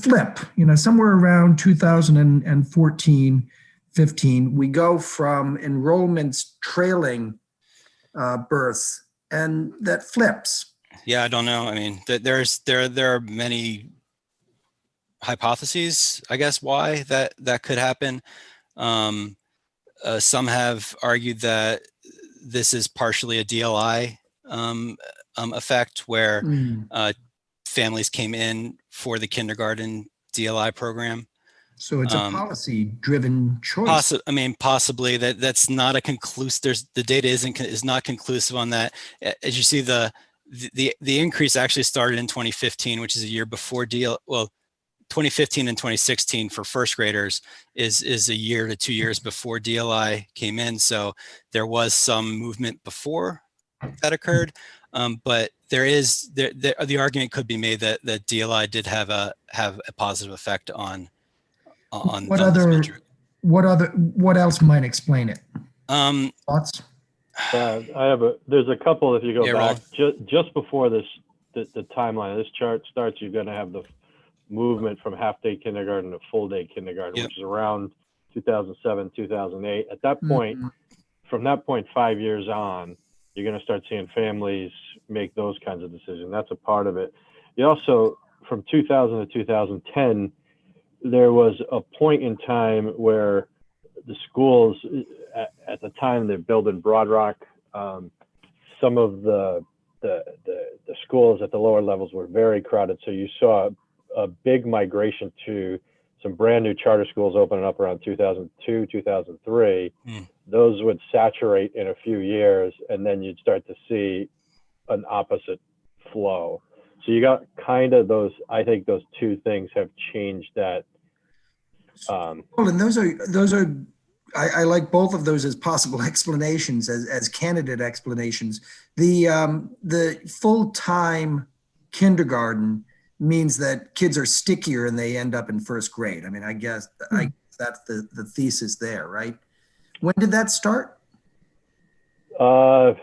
flip, somewhere around 2014, 15, we go from enrollments trailing births, and that flips.
Yeah, I don't know. I mean, there are many hypotheses, I guess, why that could happen. Some have argued that this is partially a DLI effect, where families came in for the kindergarten DLI program.
So it's a policy-driven choice.
Possibly that's not a conclusive. The data is not conclusive on that. As you see, the increase actually started in 2015, which is a year before 2015 and 2016 for first graders is a year to 2 years before DLI came in. So there was some movement before that occurred. But the argument could be made that DLI did have a positive effect on
What else might explain it? Thoughts?
There's a couple, if you go
Yeah,
back, just before this, the timeline of this chart starts, you're going to have the movement from half-day kindergarten to full-day kindergarten,
Yep.
which is around 2007, 2008. At that point, from that point, 5 years on, you're going to start seeing families make those kinds of decisions. That's a part of it. You also, from 2000 to 2010, there was a point in time where the schools, at the time they're building Broad Rock, some of the schools at the lower levels were very crowded. So you saw a big migration to some brand new charter schools opening up around 2002, 2003. Those would saturate in a few years, and then you'd start to see an opposite flow. So you got kind of those, I think those two things have changed that.
Well, and those are, I like both of those as possible explanations, as candidate explanations. The full-time kindergarten means that kids are stickier and they end up in first grade. I mean, I guess that's the thesis there, right? When did that start?
Well,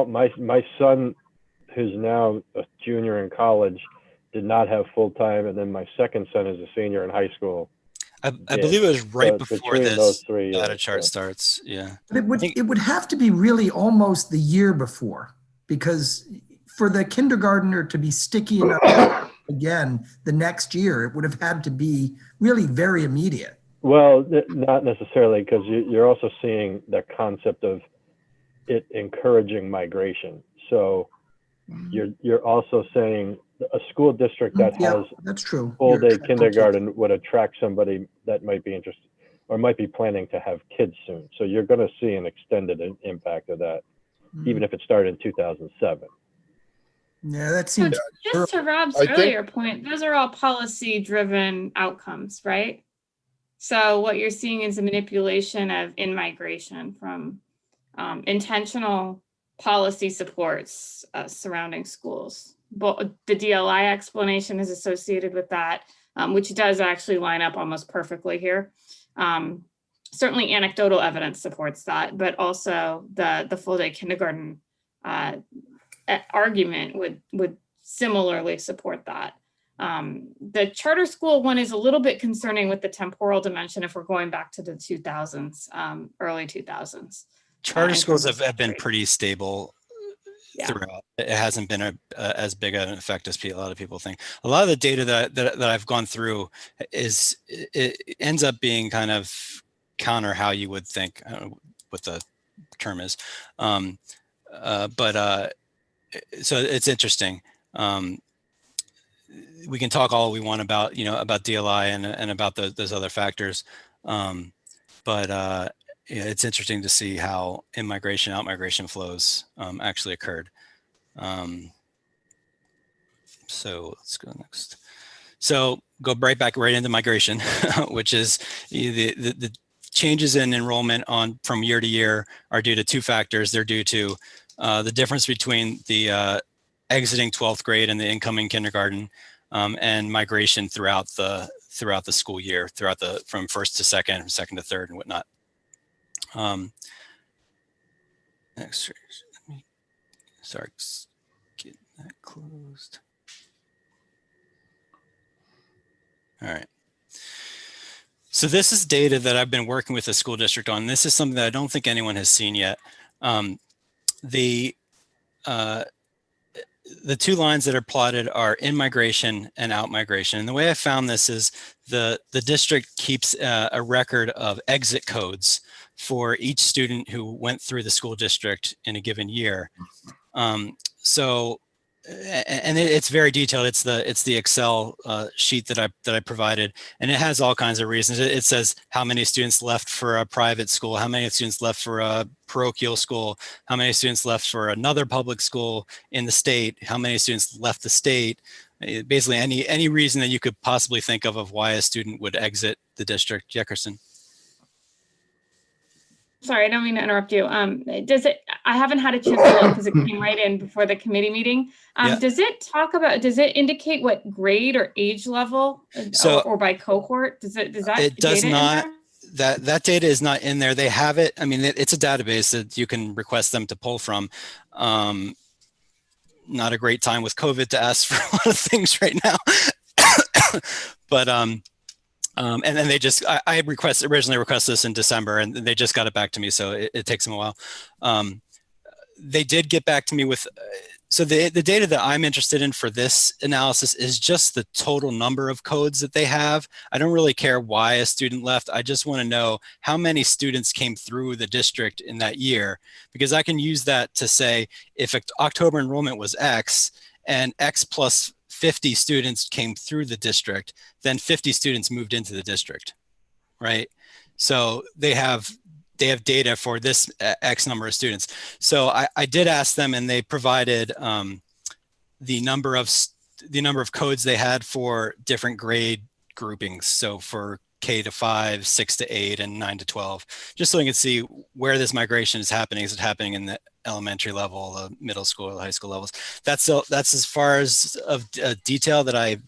my son, who's now a junior in college, did not have full-time, and then my second son is a senior in high school.
I believe it was right before
between
this
those three
data
years,
chart
yeah.
starts. Yeah.
But it would have to be really almost the year before, because for the kindergartner to be sticky enough again the next year, it would have had to be really very immediate.
Well, not necessarily, because you're also seeing the concept of it encouraging migration. So you're also saying a school district that has
that's true.
full-day kindergarten would attract somebody that might be interested or might be planning to have kids soon. So you're going to see an extended impact of that, even if it started in 2007.
Yeah, that seems.
Just to Rob's earlier point, those are all policy-driven outcomes, right? So what you're seeing is a manipulation of in-migration from intentional policy supports surrounding schools. But the DLI explanation is associated with that, which does actually line up almost perfectly here. Certainly anecdotal evidence supports that, but also the full-day kindergarten argument would similarly support that. The charter school one is a little bit concerning with the temporal dimension if we're going back to the 2000s, early 2000s.
Charter schools have been pretty stable
Yeah.
throughout. It hasn't been as big an effect as a lot of people think. A lot of the data that I've gone through it ends up being kind of counter how you would think, I don't know what the term is. So it's interesting. We can talk all we want about, about DLI and about those other factors. It's interesting to see how in-migration, out-migration flows actually occurred. So let's go next. So go right into migration, which is the changes in enrollment from year to year are due to two factors. They're due to the difference between the exiting 12th grade and the incoming kindergarten, and migration throughout the school year, from first to second, second to third, and whatnot. Next, let me start getting that closed. All right. So this is data that I've been working with the school district on. This is something that I don't think anyone has seen yet. The two lines that are plotted are in-migration and out-migration. And the way I found this is the district keeps a record of exit codes for each student who went through the school district in a given year. It's very detailed. It's the Excel sheet that I provided, and it has all kinds of reasons. It says how many students left for a private school, how many students left for a parochial school, how many students left for another public school in the state, how many students left the state, basically any reason that you could possibly think of why a student would exit the district. Jefferson.
Sorry, I don't mean to interrupt you. I haven't had a chance to look because it came right in before the committee meeting.
Yeah.
Does it indicate what grade or age level or by cohort? Does that
It does
data in
not.
there?
That data is not in there. They have it. I mean, it's a database that you can request them to pull from. Not a great time with COVID to ask for a lot of things right now. But and then they just, I originally requested this in December, and they just got it back to me. So it takes them a while. They did get back to me with, so the data that I'm interested in for this analysis is just the total number of codes that they have. I don't really care why a student left. I just want to know how many students came through the district in that year, because I can use that to say if October enrollment was X and X plus 50 students came through the district, then 50 students moved into the district, right? So they have data for this X number of students. So I did ask them, and they provided the number of codes they had for different grade groupings. So for K to 5, 6 to 8, and 9 to 12, just so we can see where this migration is happening. Is it happening in the elementary level, the middle school, the high school levels? That's as far as of detail that I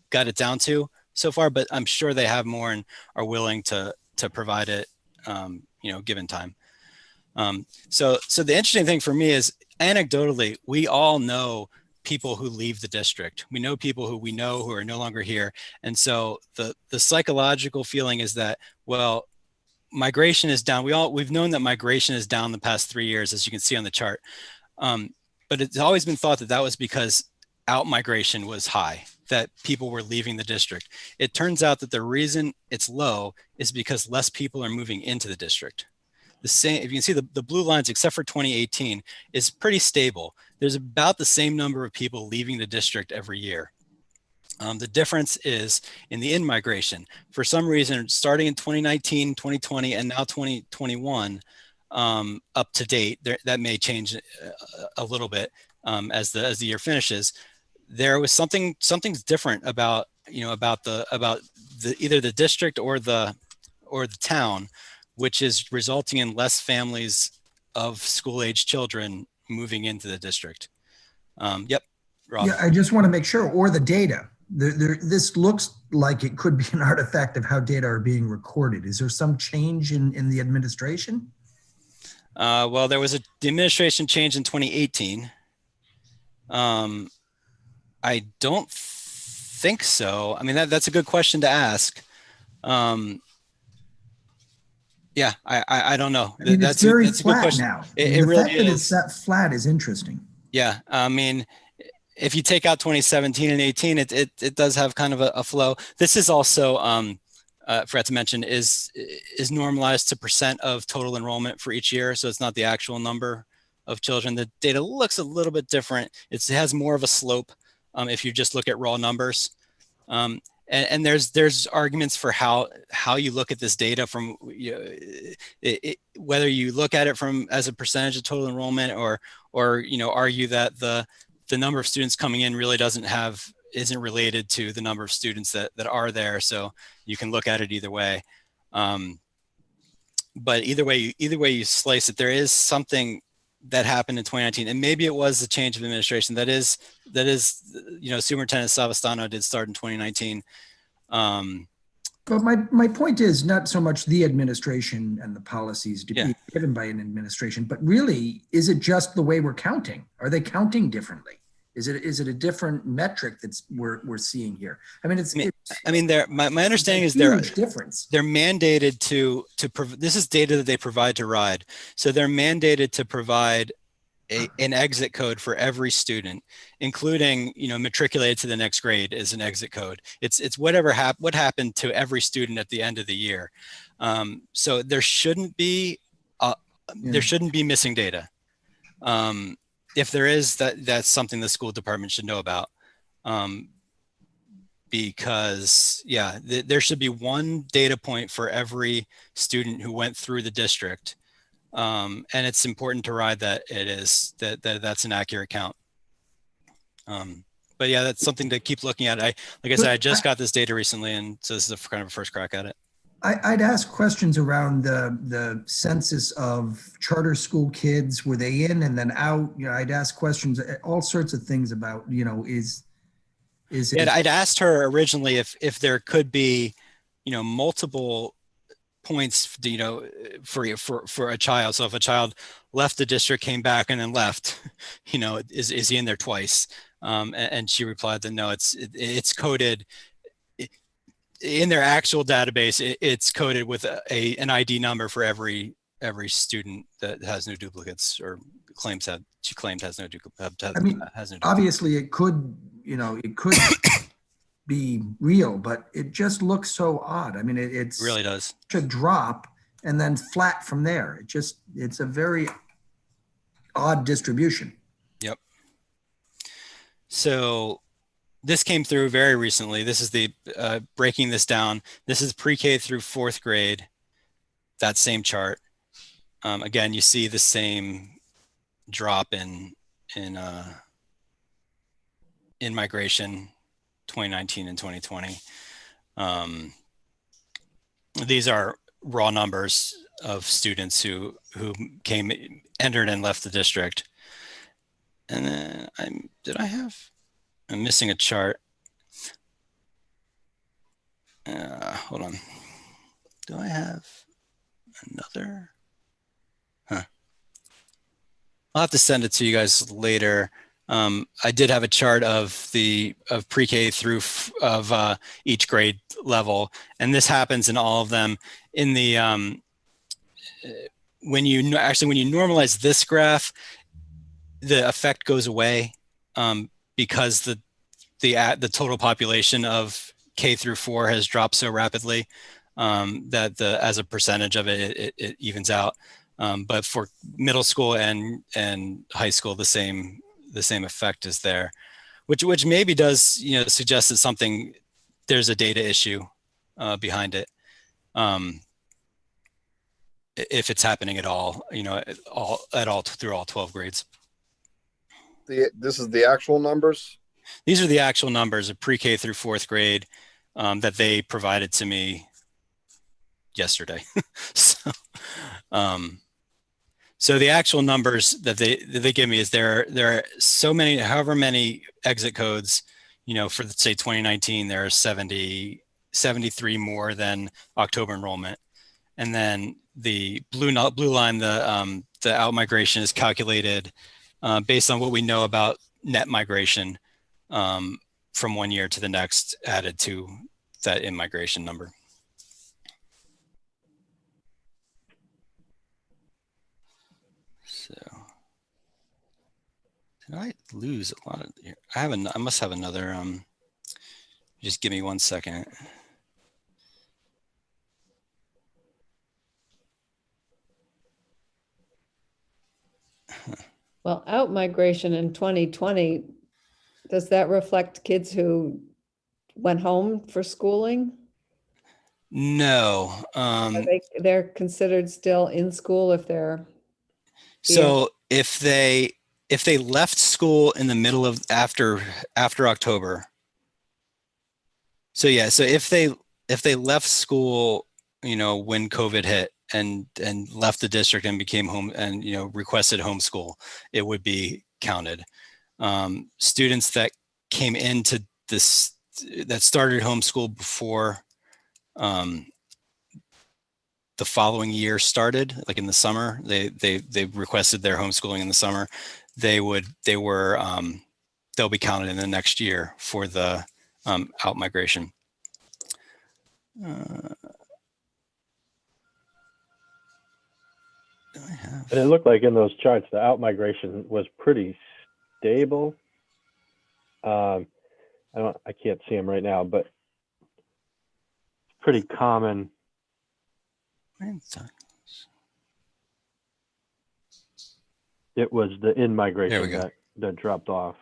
got it down to so far. But I'm sure they have more and are willing to provide it, given time. So the interesting thing for me is, anecdotally, we all know people who leave the district. We know people who are no longer here. And so the psychological feeling is that, well, migration is down. We've known that migration is down the past 3 years, as you can see on the chart. But it's always been thought that was because out migration was high, that people were leaving the district. It turns out that the reason it's low is because less people are moving into the district. The same, if you can see the blue lines, except for 2018, is pretty stable. There's about the same number of people leaving the district every year. The difference is in the in-migration. For some reason, starting in 2019, 2020, and now 2021, up to date, that may change a little bit as the year finishes. There was something's different about either the district or the town, which is resulting in less families of school-age children moving into the district. Yep, Rob.
Yeah, I just want to make sure, or the data. This looks like it could be an artifact of how data are being recorded. Is there some change in the administration?
Well, there was the administration change in 2018. I don't think so. I mean, that's a good question to ask. Yeah, I don't know.
I mean,
that's
very
that's a good
flat
question.
now.
It
the
really
fact that
is.
it's that flat is interesting.
Yeah, I mean, if you take out 2017 and 18, it does have kind of a flow. This is also, forgot to mention, is normalized to percent of total enrollment for each year. So it's not the actual number of children. The data looks a little bit different. It has more of a slope if you just look at raw numbers. And there's arguments for how you look at this data from whether you look at it from as a percentage of total enrollment or argue that the number of students coming in really isn't related to the number of students that are there. So you can look at it either way. But either way you slice it, there is something that happened in 2019, and maybe it was the change of administration. That is, Superintendent Savastano did start in 2019.
But my point is not so much the administration and the policies to be given by an administration, but really, is it just the way we're counting? Are they counting differently? Is it a different metric we're seeing here? I mean, my understanding is they're
mandated to this is data that they provide to RIDE. So they're mandated to provide an exit code for every student, including, matriculated to the next grade is an exit code. It's what happened to every student at the end of the year. So there shouldn't be missing data. If there is, that's something the school department should know about. Because there should be one data point for every student who went through the district. And it's important to RIDE that that's an accurate count. but yeah, that's something to keep looking at. Like I said, I just got this data recently, and so this is a kind of a first crack at it.
I'd ask questions around the census of charter school kids. Were they in and then out? You know, I'd ask questions, all sorts of things about, you know, is
Yeah,
it,
I'd asked her originally if there could be, you know, multiple points, you know, for a child. So if a child left the district, came back, and then left, you know, is he in there twice? And she replied that no, it's coded in their actual database. It's coded with an ID number for every student that has no duplicates or she claimed has no duplicates.
I mean, obviously it could, you know, it could be real, but it just looks so odd. I mean, it's
It really does.
such a drop and then flat from there. It's a very odd distribution.
Yep. So this came through very recently. This is the breaking this down. This is pre-K through fourth grade. That same chart. Again, you see the same drop in migration, 2019 and 2020. These are raw numbers of students who entered and left the district. And then I'm missing a chart. Hold on. Do I have another? Huh. I'll have to send it to you guys later. I did have a chart of pre-K through each grade level, and this happens in all of them. In the when you normalize this graph, the effect goes away because the total population of K through 4 has dropped so rapidly that as a percentage of it evens out. But for middle school and high school, the same effect is there, which maybe does, you know, suggest that there's a data issue behind it. If it's happening at all, you know, through all 12 grades.
This is the actual numbers.
These are the actual numbers of pre-K through fourth grade that they provided to me yesterday. So the actual numbers that they give me is there are so many, however many exit codes, you know, for say 2019, there are 73 more than October enrollment. And then the blue line, the out migration is calculated based on what we know about net migration from one year to the next, added to that in-migration number. So did I lose a lot of here? I must have another, just give me 1 second.
Well, out migration in 2020, does that reflect kids who went home for schooling?
No.
They're considered still in school if they're
So if they left school in the middle of after October. So yeah, so if they left school, you know, when COVID hit and left the district and became home and, you know, requested homeschool, it would be counted. Students that came into this, that started homeschool before the following year started, like in the summer, they requested their homeschooling in the summer, they'll be counted in the next year for the out migration.
And it looked like in those charts, the out migration was pretty stable. I can't see them right now, but pretty common. It was the in-migration that dropped off.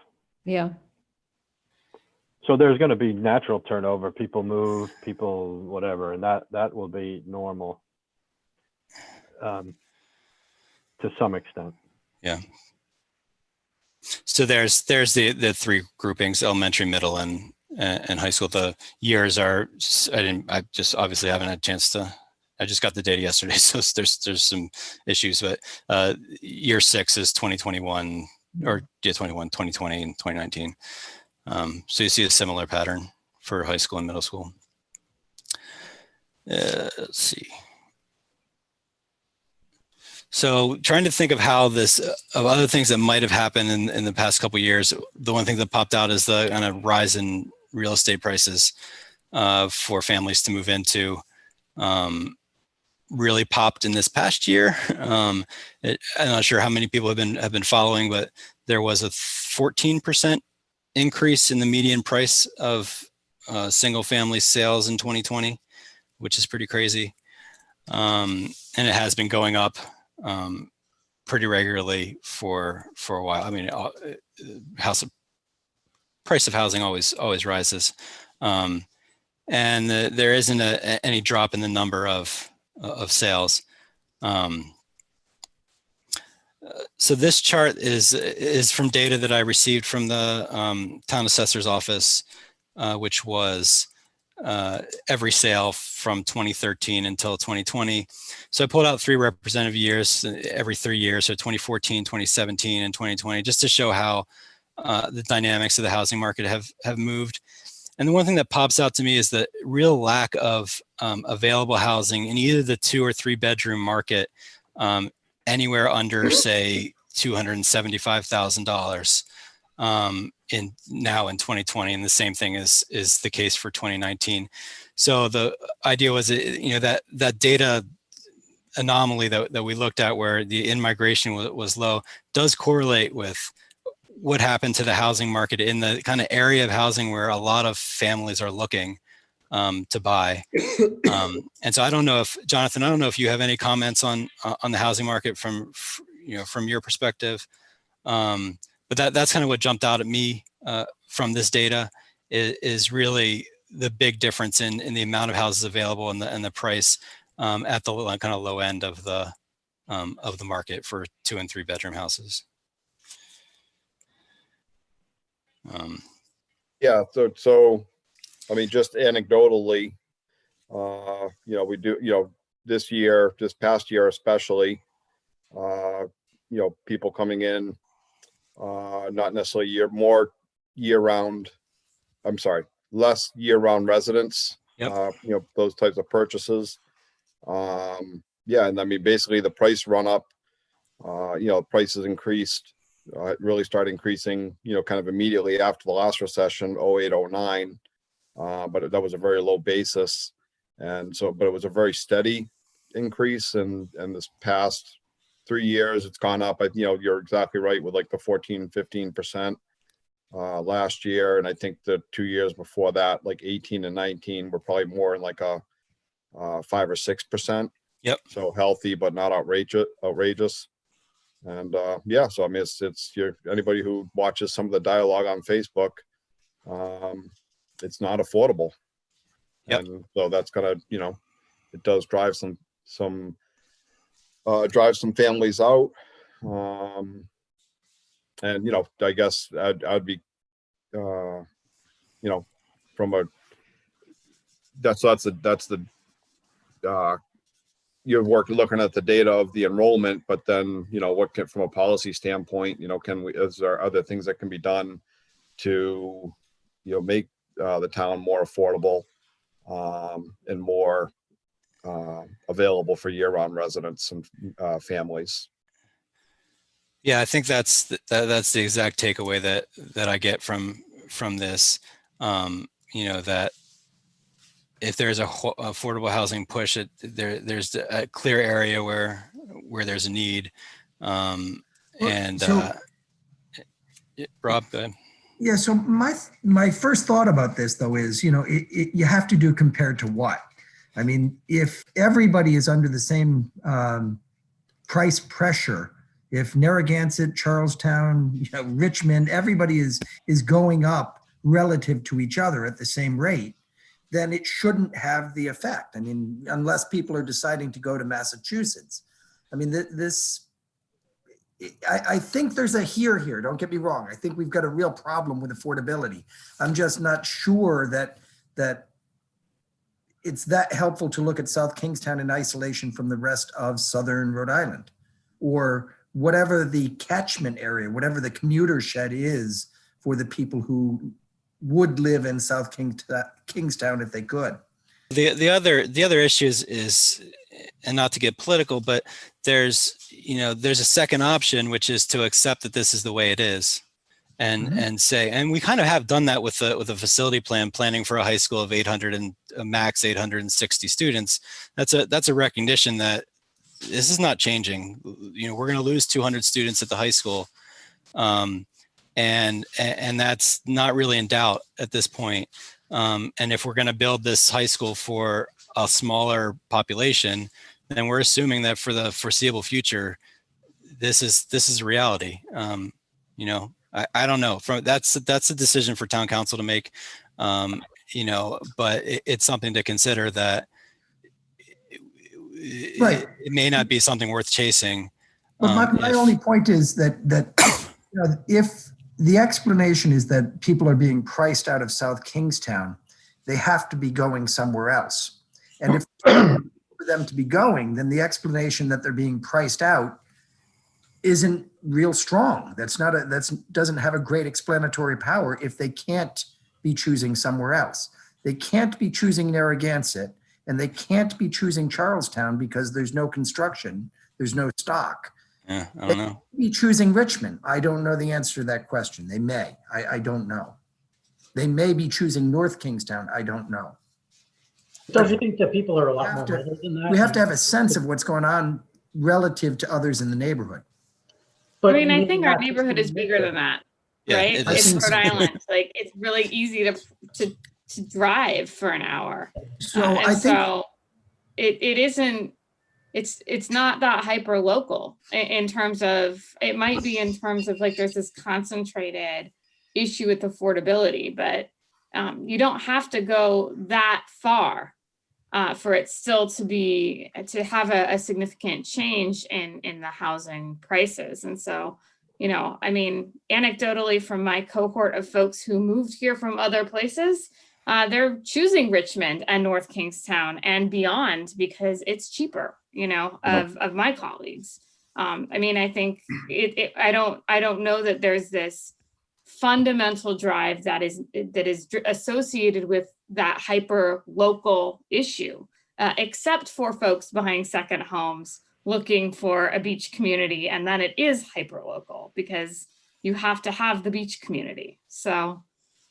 Yeah.
So there's going to be natural turnover. People move, people whatever, and that will be normal to some extent.
Yeah. So there's the three groupings: elementary, middle, and high school. The years are, I just obviously haven't had a chance to, I just got the data yesterday, so there's some issues, but year 6 is 2021, or yeah, 2020 and 2019. So you see a similar pattern for high school and middle school. Let's see. So trying to think of how this, of other things that might have happened in the past couple of years, the one thing that popped out is the kind of rise in real estate prices for families to move into. Really popped in this past year. I'm not sure how many people have been following, but there was a 14% increase in the median price of single family sales in 2020, which is pretty crazy. And it has been going up pretty regularly for a while. I mean, price of housing always rises, and there isn't any drop in the number of sales. So this chart is from data that I received from the town assessor's office, which was every sale from 2013 until 2020. So I pulled out 3 representative years every 3 years, so 2014, 2017, and 2020, just to show how the dynamics of the housing market have moved. And the one thing that pops out to me is the real lack of available housing in either the 2 or 3 bedroom market, anywhere under, say, $275,000 in 2020, and the same thing is the case for 2019. So the idea was, that data anomaly that we looked at, where the in-migration was low, does correlate with what happened to the housing market in the kind of area of housing where a lot of families are looking to buy. And so I don't know if, Jonathan, if you have any comments on the housing market from your perspective. But that's kind of what jumped out at me from this data is really the big difference in the amount of houses available and the price at the kind of low end of the market for 2 and 3 bedroom houses.
Yeah, so I mean, just anecdotally, we do, this past year especially, people coming in, not necessarily less year-round residents.
Yep.
Those types of purchases. Yeah, and I mean, basically the price run up, prices increased. It really started increasing, kind of immediately after the last recession, 08, 09. But that was a very low basis. And so, but it was a very steady increase. And this past 3 years, it's gone up. You're exactly right with like the 14, 15% last year. And I think the 2 years before that, like 18 and 19, were probably more in like a 5 or 6%.
Yep.
So healthy, but not outrageous. And yeah, so I mean, it's anybody who watches some of the dialogue on Facebook, it's not affordable.
Yep.
And so that's gonna, it does drive some families out. And I guess I'd be, from a that's the you're looking at the data of the enrollment, but then, from a policy standpoint, is there other things that can be done to, make the town more affordable and more available for year-round residents and families?
Yeah, I think that's the exact takeaway that I get from this. That if there's a affordable housing push, there's a clear area where there's a need. Rob, go ahead.
Yeah, so my first thought about this, though, is, you have to do compared to what? I mean, if everybody is under the same price pressure, if Narragansett, Charlestown, Richmond, everybody is going up relative to each other at the same rate, then it shouldn't have the effect. I mean, unless people are deciding to go to Massachusetts. I mean, I think there's a here, don't get me wrong. I think we've got a real problem with affordability. I'm just not sure that it's that helpful to look at South Kingstown in isolation from the rest of Southern Rhode Island, or whatever the catchment area, whatever the commuter shed is for the people who would live in South Kingstown if they could.
The other issue is, and not to get political, but there's a second option, which is to accept that this is the way it is, and say, and we kind of have done that with a facility plan, planning for a high school of 800 and a max 860 students. That's a recognition that this is not changing. We're going to lose 200 students at the high school, and that's not really in doubt at this point. And if we're going to build this high school for a smaller population, then we're assuming that for the foreseeable future, this is reality. I don't know. That's a decision for town council to make. But it's something to consider that it may not be something worth chasing.
But my only point is that if the explanation is that people are being priced out of South Kingstown, they have to be going somewhere else. And if for them to be going, then the explanation that they're being priced out isn't real strong. That doesn't have a great explanatory power if they can't be choosing somewhere else. They can't be choosing Narragansett, and they can't be choosing Charlestown because there's no construction, there's no stock.
Yeah, I don't know.
Be choosing Richmond. I don't know the answer to that question. They may. I don't know. They may be choosing North Kingstown. I don't know.
Don't you think that people are a lot more mobile than that?
We have to have a sense of what's going on relative to others in the neighborhood.
But
I mean, I
maybe
think our
not just
neighborhood
in
is bigger than that,
Yeah,
right?
it
It's
is.
Rhode Island. Like, it's really easy to drive for an hour.
So
And
I think
so it isn't, it's not that hyper local in terms of, it might be in terms of like, there's this concentrated issue with affordability, but you don't have to go that far for it still to have a significant change in the housing prices. And so, I mean, anecdotally from my cohort of folks who moved here from other places, they're choosing Richmond and North Kingstown and beyond because it's cheaper, of my colleagues. I mean, I think I don't know that there's this fundamental drive that is associated with that hyper local issue, except for folks buying second homes, looking for a beach community. And then it is hyper local because you have to have the beach community. So,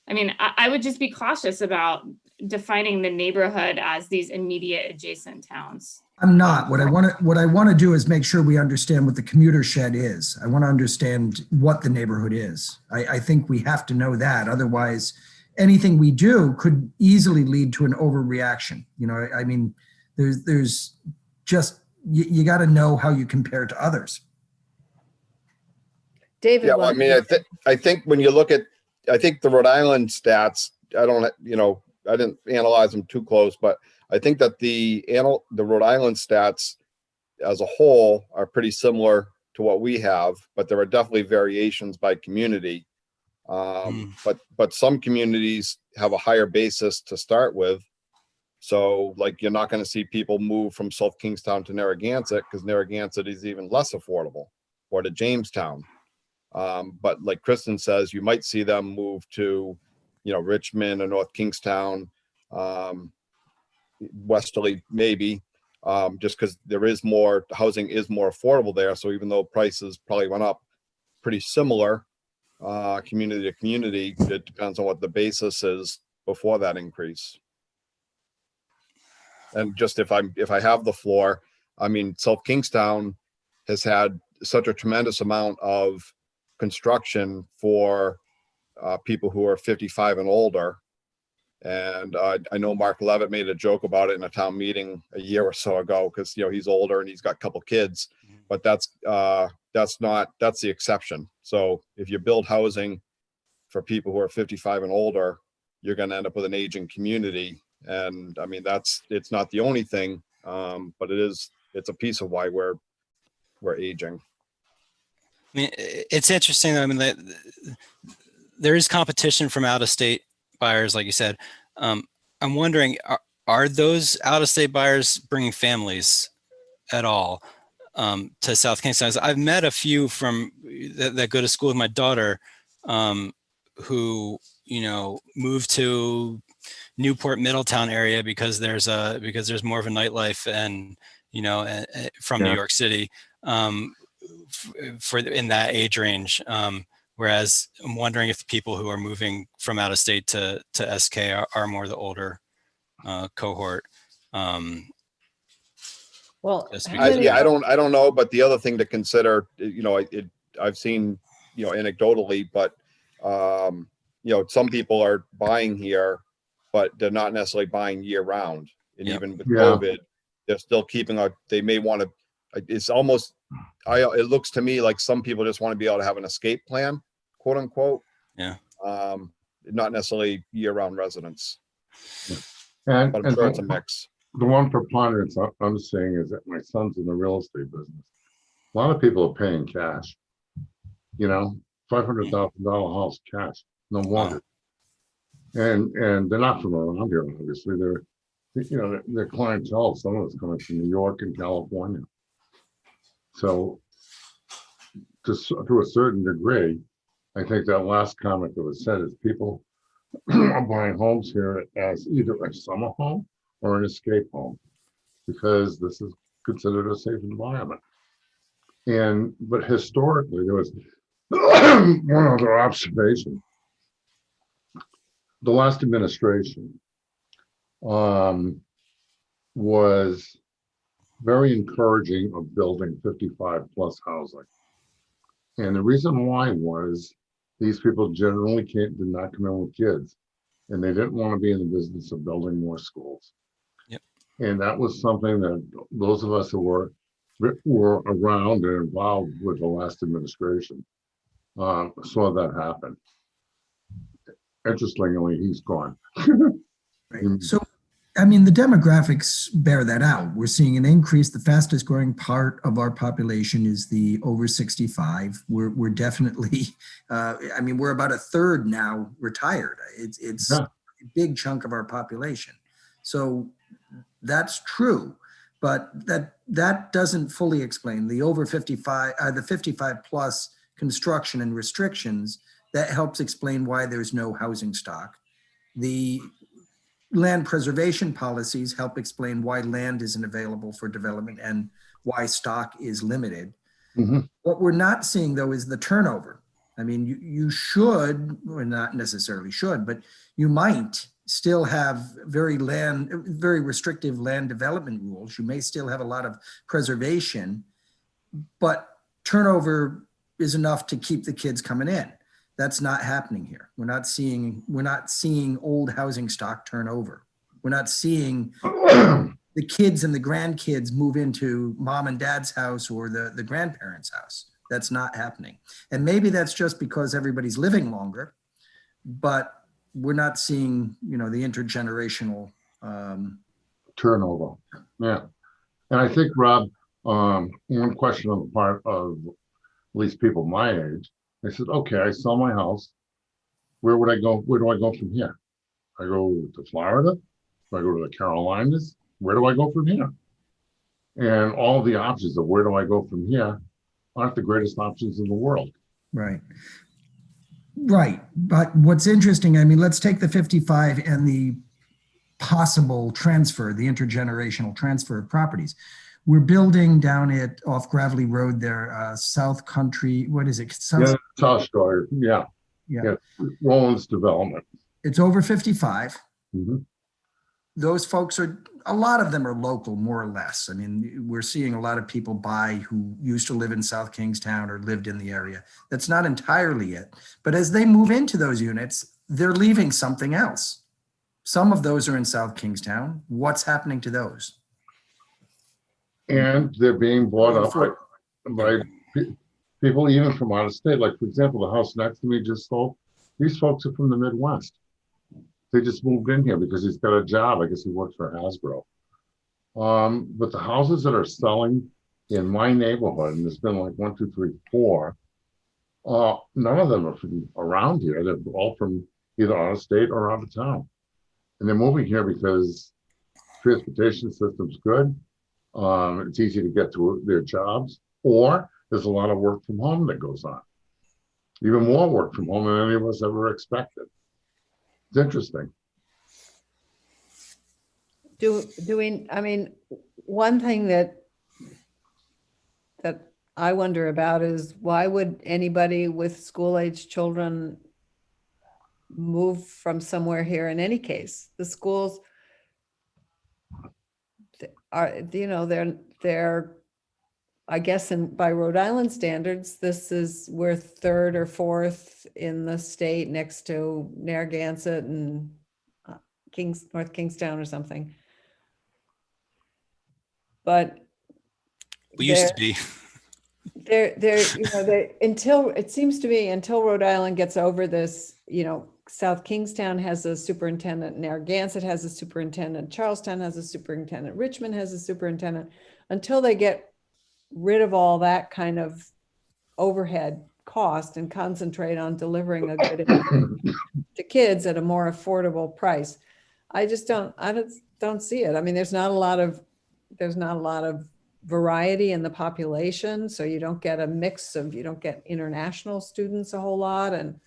I mean, I would just be cautious about defining the neighborhood as these immediate adjacent towns.
I'm not. What I want to do is make sure we understand what the commuter shed is. I want to understand what the neighborhood is. I think we have to know that. Otherwise, anything we do could easily lead to an overreaction. I mean, there's just, you got to know how you compare to others.
David.
Yeah, well, I mean, I think when you look at, I think the Rhode Island stats, I didn't analyze them too close, but I think that the Rhode Island stats as a whole are pretty similar to what we have, but there are definitely variations by community. But some communities have a higher basis to start with. So like, you're not going to see people move from South Kingstown to Narragansett because Narragansett is even less affordable, or to Jamestown. But like Kristen says, you might see them move to, Richmond or North Kingstown, Westerly, maybe, just because housing is more affordable there. So even though prices probably went up pretty similar, community to community, it depends on what the basis is before that increase. And just if I have the floor, I mean, South Kingstown has had such a tremendous amount of construction for people who are 55 and older. And I know Mark Levitt made a joke about it in a town meeting a year or so ago, because he's older and he's got a couple kids, but that's the exception. So if you build housing for people who are 55 and older, you're going to end up with an aging community. And I mean, it's not the only thing, but it's a piece of why we're aging.
I mean, it's interesting. I mean, there is competition from out-of-state buyers, like you said. I'm wondering, are those out-of-state buyers bringing families at all to South Kingston? I've met a few from that go to school with my daughter, who moved to Newport Middletown area because there's more of a nightlife and from New
Yeah.
York City for in that age range. Whereas I'm wondering if the people who are moving from out of state to SK are more the older cohort.
Well,
Just
how
because-
many-
Yeah, I don't know, but the other thing to consider, I've seen, anecdotally, but, some people are buying here, but they're not necessarily buying year round. And
Yep.
even with
Yeah.
COVID, they're still they may want to, it's almost, it looks to me like some people just want to be able to have an escape plan, quote unquote.
Yeah.
Not necessarily year round residents,
And,
but I'm
and
sure it's a mix.
the one preponderance I'm seeing is that my son's in the real estate business. A lot of people are paying cash. $500,000 house cash, no mortgage. And they're not from around here, obviously. They're clientele. Some of it's coming from New York and California. So, to a certain degree, I think that last comment that was said is people are buying homes here as either a summer home or an escape home, because this is considered a safe environment. But historically, there was one other observation. The last administration was very encouraging of building 55 plus housing. And the reason why was these people generally did not come in with kids, and they didn't want to be in the business of building more schools.
Yep.
And that was something that those of us who were around and involved with the last administration saw that happen. Interestingly, he's gone.
Right. So, I mean, the demographics bear that out. We're seeing an increase. The fastest growing part of our population is the over 65. We're definitely, we're about a third now retired. It's
Yeah.
a big chunk of our population. So that's true, but that doesn't fully explain the over 55, the 55 plus construction and restrictions. That helps explain why there's no housing stock. The land preservation policies help explain why land isn't available for development and why stock is limited.
Mhm.
What we're not seeing, though, is the turnover. I mean, you should, or not necessarily should, but you might still have very restrictive land development rules. You may still have a lot of preservation, but turnover is enough to keep the kids coming in. That's not happening here. We're not seeing old housing stock turn over. We're not seeing the kids and the grandkids move into mom and dad's house or the grandparents' house. That's not happening. And maybe that's just because everybody's living longer, but we're not seeing, the intergenerational
Turnover. Yeah. And I think, Rob, one question on the part of at least people my age, I said, okay, I sell my house. Where would I go? Where do I go from here? I go to Florida? Do I go to the Carolinas? Where do I go from here? And all the options of where do I go from here aren't the greatest options in the world.
Right. Right. But what's interesting, let's take the 55 and the possible transfer, the intergenerational transfer of properties. We're building down off Gravelly Road there, South Country, what is it?
Yeah, South Shore, yeah.
Yeah.
Rollins Development.
It's over 55.
Mhm.
Those folks a lot of them are local, more or less. We're seeing a lot of people buy who used to live in South Kingstown or lived in the area. That's not entirely it. But as they move into those units, they're leaving something else. Some of those are in South Kingstown. What's happening to those?
And they're being bought up by people even from out of state. Like, for example, the house next to me just sold. These folks are from the Midwest. They just moved in here because he's got a job. I guess he works for Hasbro. But the houses that are selling in my neighborhood, and there's been like 1, 2, 3, 4, none of them are from around here. They're all from either out of state or out of town. And they're moving here because transportation system's good. It's easy to get to their jobs, or there's a lot of work from home that goes on. Even more work from home than any of us ever expected. It's interesting.
Do we, I mean, one thing that I wonder about is why would anybody with school-age children move from somewhere here in any case? The schools are, you know, they're, I guess, by Rhode Island standards, we're third or fourth in the state next to Narragansett and North Kingstown or something. But
We used to be.
they're, you know, until, it seems to me, until Rhode Island gets over this, you know, South Kingstown has a superintendent, Narragansett has a superintendent, Charlestown has a superintendent, Richmond has a superintendent. Until they get rid of all that kind of overhead cost and concentrate on delivering a good education to kids at a more affordable price, I don't see it. I mean, there's not a lot of variety in the population, so you don't get a mix of, you don't get international students a whole lot, and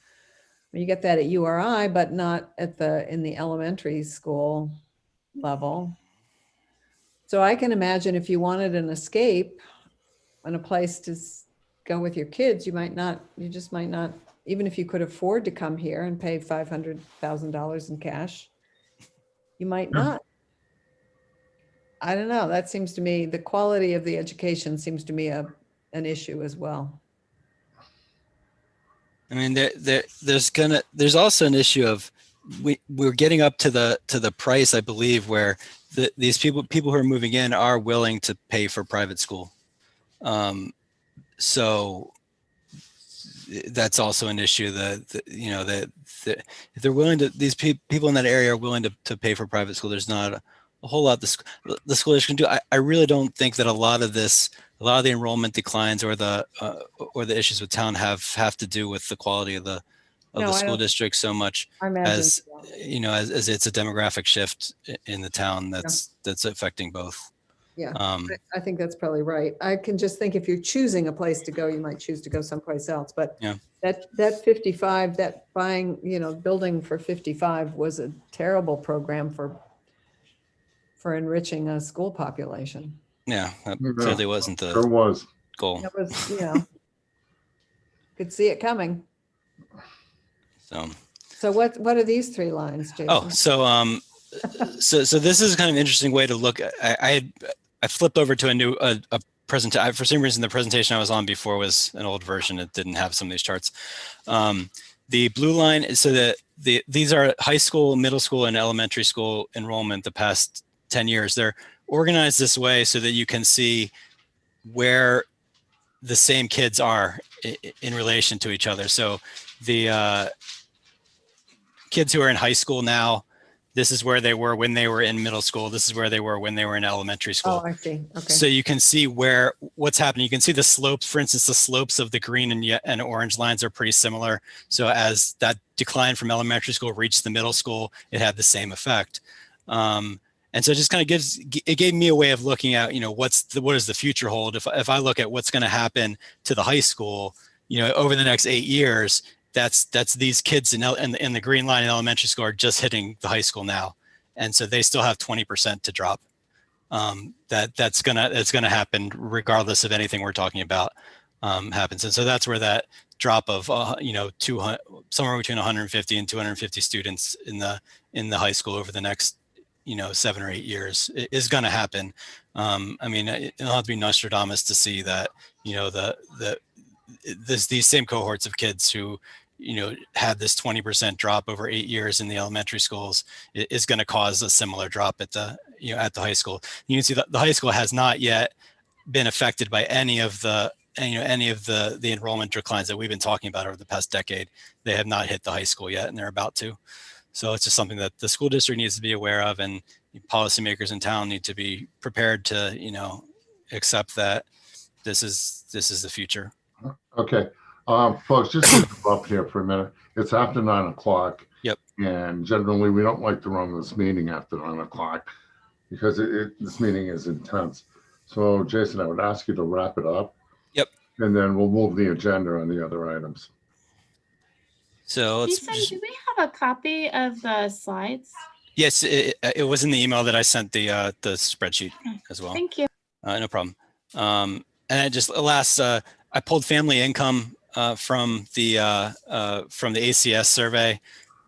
you get that at URI, but not in the elementary school level. So I can imagine if you wanted an escape and a place to go with your kids, you just might not, even if you could afford to come here and pay $500,000 in cash, you might not. I don't know. That seems to me, the quality of the education seems to me an issue as well.
I mean, there's also an issue of we're getting up to the price, I believe, where these people who are moving in are willing to pay for private school. So that's also an issue that you know, that if they're willing to, these people in that area are willing to pay for private school, there's not a whole lot the school district can do. I really don't think that a lot of the enrollment declines or the issues with town have to do with the quality of the school district so much as, you know, as it's a demographic shift in the town that's affecting both.
Yeah, I think that's probably right. I can just think if you're choosing a place to go, you might choose to go someplace else. But
yeah,
that 55, that buying, you know, building for 55 was a terrible program for enriching a school population.
Yeah, that clearly wasn't the goal.
It was, you know, could see it coming. So what are these three lines, Jason?
Oh, so this is kind of an interesting way to look at. I flipped over to a presentation. For some reason, the presentation I was on before was an old version. It didn't have some of these charts. The blue line is so that these are high school, middle school, and elementary school enrollment the past 10 years. They're organized this way so that you can see where the same kids are in relation to each other. So the kids who are in high school now, this is where they were when they were in middle school. This is where they were when they were in elementary school.
Oh, I see. Okay.
So you can see what's happening. You can see the slopes, for instance, the slopes of the green and orange lines are pretty similar. So as that decline from elementary school reached the middle school, it had the same effect. And so it just kind of gave me a way of looking at, you know, what does the future hold? If I look at what's going to happen to the high school, you know, over the next 8 years, that's these kids in the green line in elementary school are just hitting the high school now. And so they still have 20% to drop. That's gonna happen regardless of anything we're talking about happens. And so that's where that drop of, you know, somewhere between 150 and 250 students in the high school over the next, you know, 7 or 8 years is going to happen. I mean, it'll have to be Nostradamus to see that, you know, these same cohorts of kids who, you know, had this 20% drop over 8 years in the elementary schools is going to cause a similar drop at the high school. You can see that the high school has not yet been affected by any of the enrollment declines that we've been talking about over the past decade. They have not hit the high school yet, and they're about to. So it's just something that the school district needs to be aware of, and policymakers in town need to be prepared to, you know, accept that this is the future.
Okay. Folks, just to interrupt here for a minute. It's after 9 o'clock.
Yep.
And generally, we don't like to run this meeting after 9 o'clock because this meeting is intense. So Jason, I would ask you to wrap it up.
Yep.
And then we'll move the agenda on the other items.
So let's
Jason,
just,
do we have a copy of the slides?
yes, it was in the email that I sent the spreadsheet as well.
Thank you.
No problem. And I just last, I pulled family income from the ACS survey,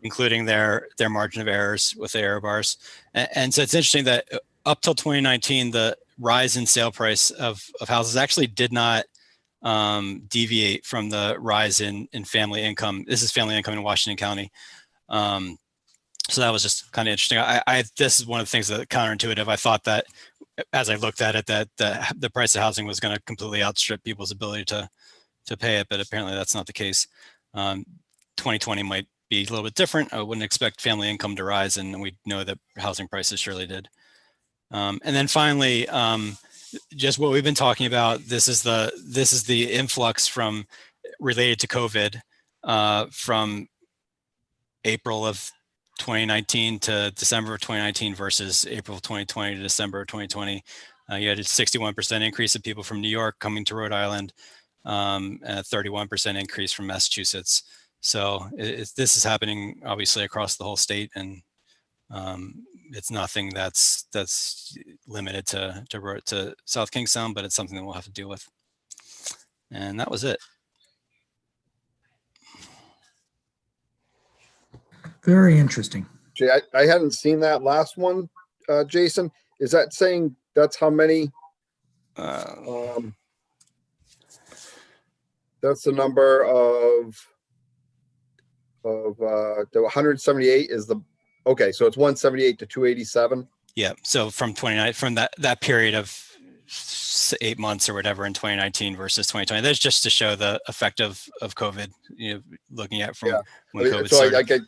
including their margin of errors with the error bars. And so it's interesting that up till 2019, the rise in sale price of houses actually did not deviate from the rise in family income. This is family income in Washington County. So that was just kind of interesting. This is one of the things that counterintuitive. I thought that as I looked at it, that the price of housing was going to completely outstrip people's ability to pay it, but apparently that's not the case. 2020 might be a little bit different. I wouldn't expect family income to rise, and we know that housing prices surely did. And then finally, just what we've been talking about. This is the influx from related to COVID from April of 2019 to December of 2019 versus April of 2020 to December of 2020. You had a 61% increase of people from New York coming to Rhode Island, and a 31% increase from Massachusetts. So this is happening obviously across the whole state, and it's nothing that's limited to South Kingstown, but it's something that we'll have to deal with. And that was it.
Very interesting.
Jay, I hadn't seen that last one, Jason. Is that saying that's how many? That's the number of the 178 is the, okay, so it's 178 to 287.
Yeah. So from that period of 8 months or whatever in 2019 versus 2020, that's just to show the effect of COVID, looking at from when COVID
So
started.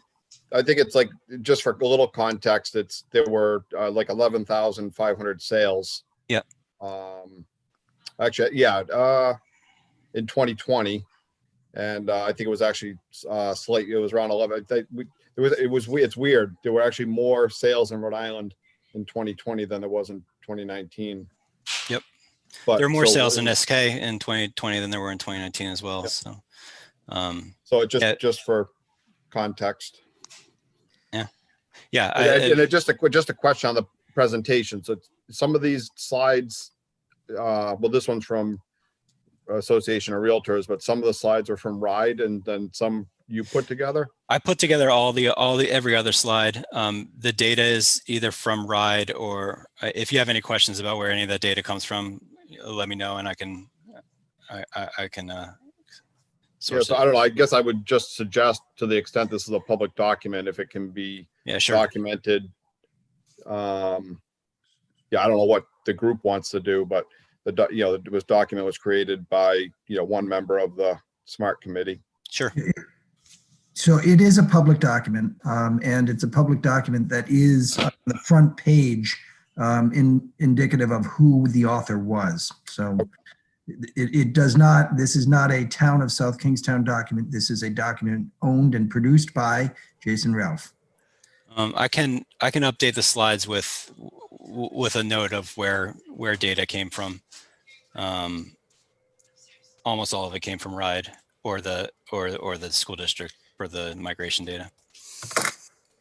I think it's like, just for a little context, there were like 11,500 sales.
Yeah.
Actually, in 2020, and I think it was actually slightly. It was around 11. It's weird. There were actually more sales in Rhode Island in 2020 than there was in 2019.
Yep.
But
there were more sales in SK in 2020 than there were in 2019 as well. Yep.
So it just for context.
Yeah.
And just a question on the presentation. So some of these slides, this one's from Association of Realtors, but some of the slides are from RIDE, and then some you put together.
I put together every other slide. The data is either from RIDE, or if you have any questions about where any of that data comes from, let me know and I can source
so
it.
I don't know. I guess I would just suggest, to the extent this is a public document, if it can be documented. I don't know what the group wants to do, but this document was created by one member of the SMART committee.
Sure.
So it is a public document, and it's a public document that is on the front page, indicative of who the author was. So it does not. This is not a Town of South Kingstown document. This is a document owned and produced by Jason Ralph.
I can update the slides with a note of where data came from. Almost all of it came from RIDE or the school district for the migration data.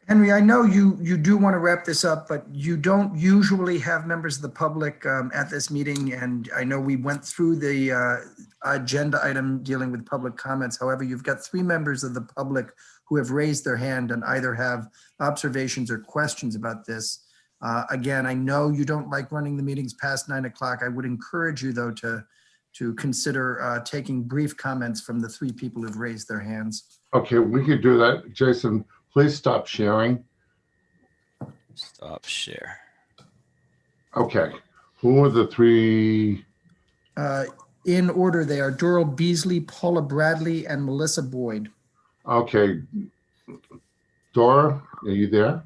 Henry, I know you do want to wrap this up, but you don't usually have members of the public at this meeting. And I know we went through the agenda item dealing with public comments. However, you've got 3 members of the public who have raised their hand and either have observations or questions about this. Again, I know you don't like running the meetings past 9 o'clock. I would encourage you, though, to consider taking brief comments from the 3 people who've raised their hands.
Okay, we could do that. Jason, please stop sharing.
Stop share.
Okay, who are the 3?
In order, they are Doral Beasley, Paula Bradley, and Melissa Boyd.
Okay, Dora, are you there?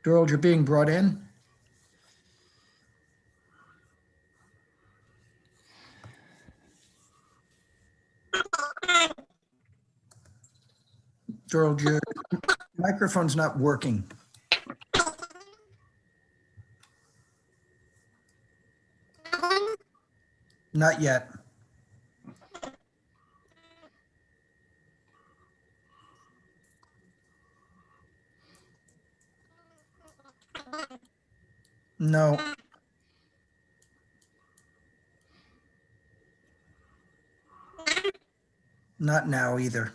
Doral, you're being brought in. Gerald, your microphone's not working. Not yet. No. Not now either.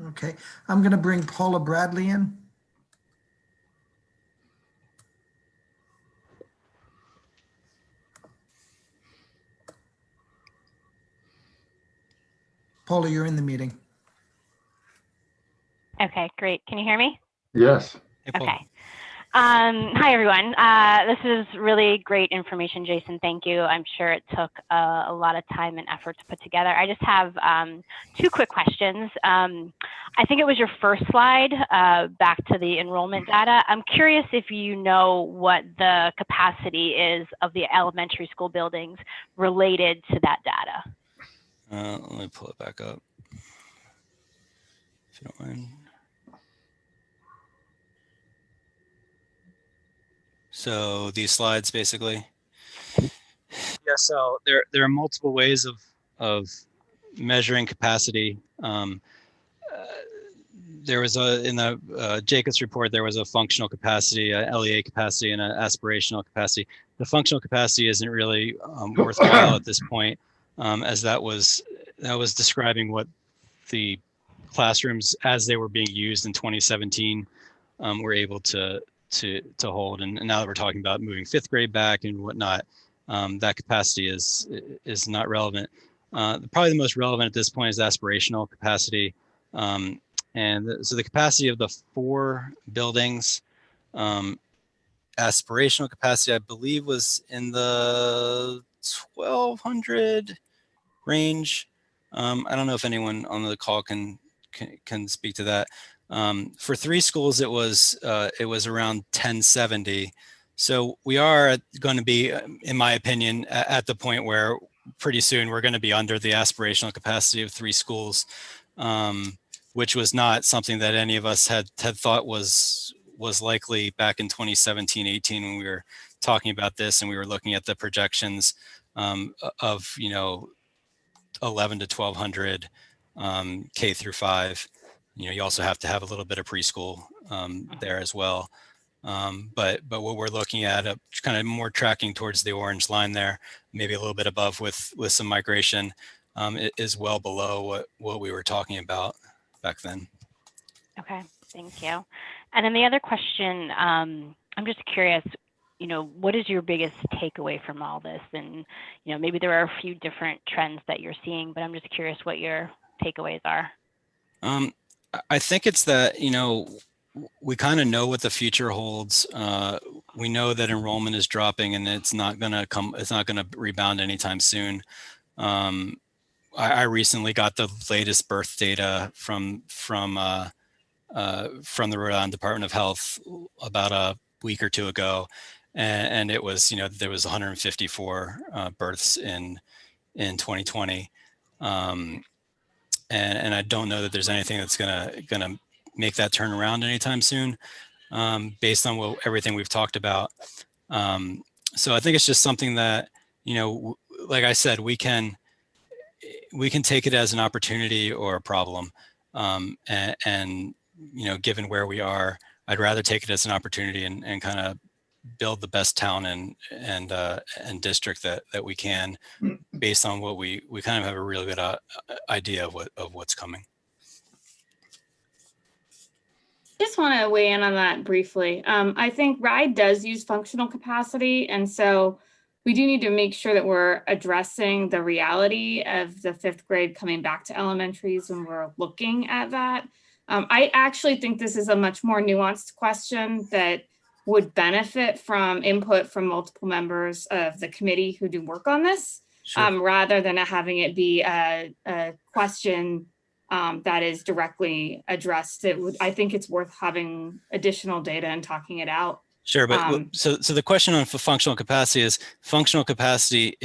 Okay, I'm going to bring Paula Bradley in. Paula, you're in the meeting.
Okay, great. Can you hear me?
Yes.
Hey, Paul.
Okay. Hi, everyone. This is really great information, Jason. Thank you. I'm sure it took a lot of time and effort to put together. I just have two quick questions. I think it was your first slide, back to the enrollment data. I'm curious if you know what the capacity is of the elementary school buildings related to that data.
Let me pull it back up. If you don't mind. So these slides basically. Yeah, so there are multiple ways of measuring capacity. There was in the Jacobs report, there was a functional capacity, a LEA capacity, and an aspirational capacity. The functional capacity isn't really worthwhile at this point, as that was describing what the classrooms as they were being used in 2017 were able to hold. And now that we're talking about moving fifth grade back and whatnot, that capacity is not relevant. Probably the most relevant at this point is aspirational capacity. So the capacity of the 4 buildings, aspirational capacity, I believe, was in the 1,200 range. I don't know if anyone on the call can speak to that. For 3 schools, it was around 1070. So we are going to be, in my opinion, at the point where pretty soon we're going to be under the aspirational capacity of 3 schools, which was not something that any of us had thought was likely back in 2017-18 when we were talking about this and we were looking at the projections of 11 to 1,200 K through 5. You also have to have a little bit of preschool there as well. But what we're looking at, kind of more tracking towards the orange line there, maybe a little bit above with some migration, is well below what we were talking about back then.
Okay, thank you. And then the other question, I'm just curious, what is your biggest takeaway from all this? And, maybe there are a few different trends that you're seeing, but I'm just curious what your takeaways are.
I think it's that, we kind of know what the future holds. We know that enrollment is dropping and it's not going to rebound anytime soon. I recently got the latest birth data from the Rhode Island Department of Health about a week or 2 ago, and it was there was 154 births in 2020, and I don't know that there's anything that's gonna make that turn around anytime soon, based on everything we've talked about. So I think it's just something that like I said, we can take it as an opportunity or a problem. And given where we are, I'd rather take it as an opportunity and kind of build the best town and district that we can, based on what we kind of have a really good idea of what's coming.
Just want to weigh in on that briefly. I think RIDE does use functional capacity, and so we do need to make sure that we're addressing the reality of the 5th grade coming back to elementaries when we're looking at that. I actually think this is a much more nuanced question that would benefit from input from multiple members of the committee who do work on this,
Sure.
rather than having it be a question that is directly addressed. I think it's worth having additional data and talking it out
Sure, but
So
so the question on functional capacity is functional capacity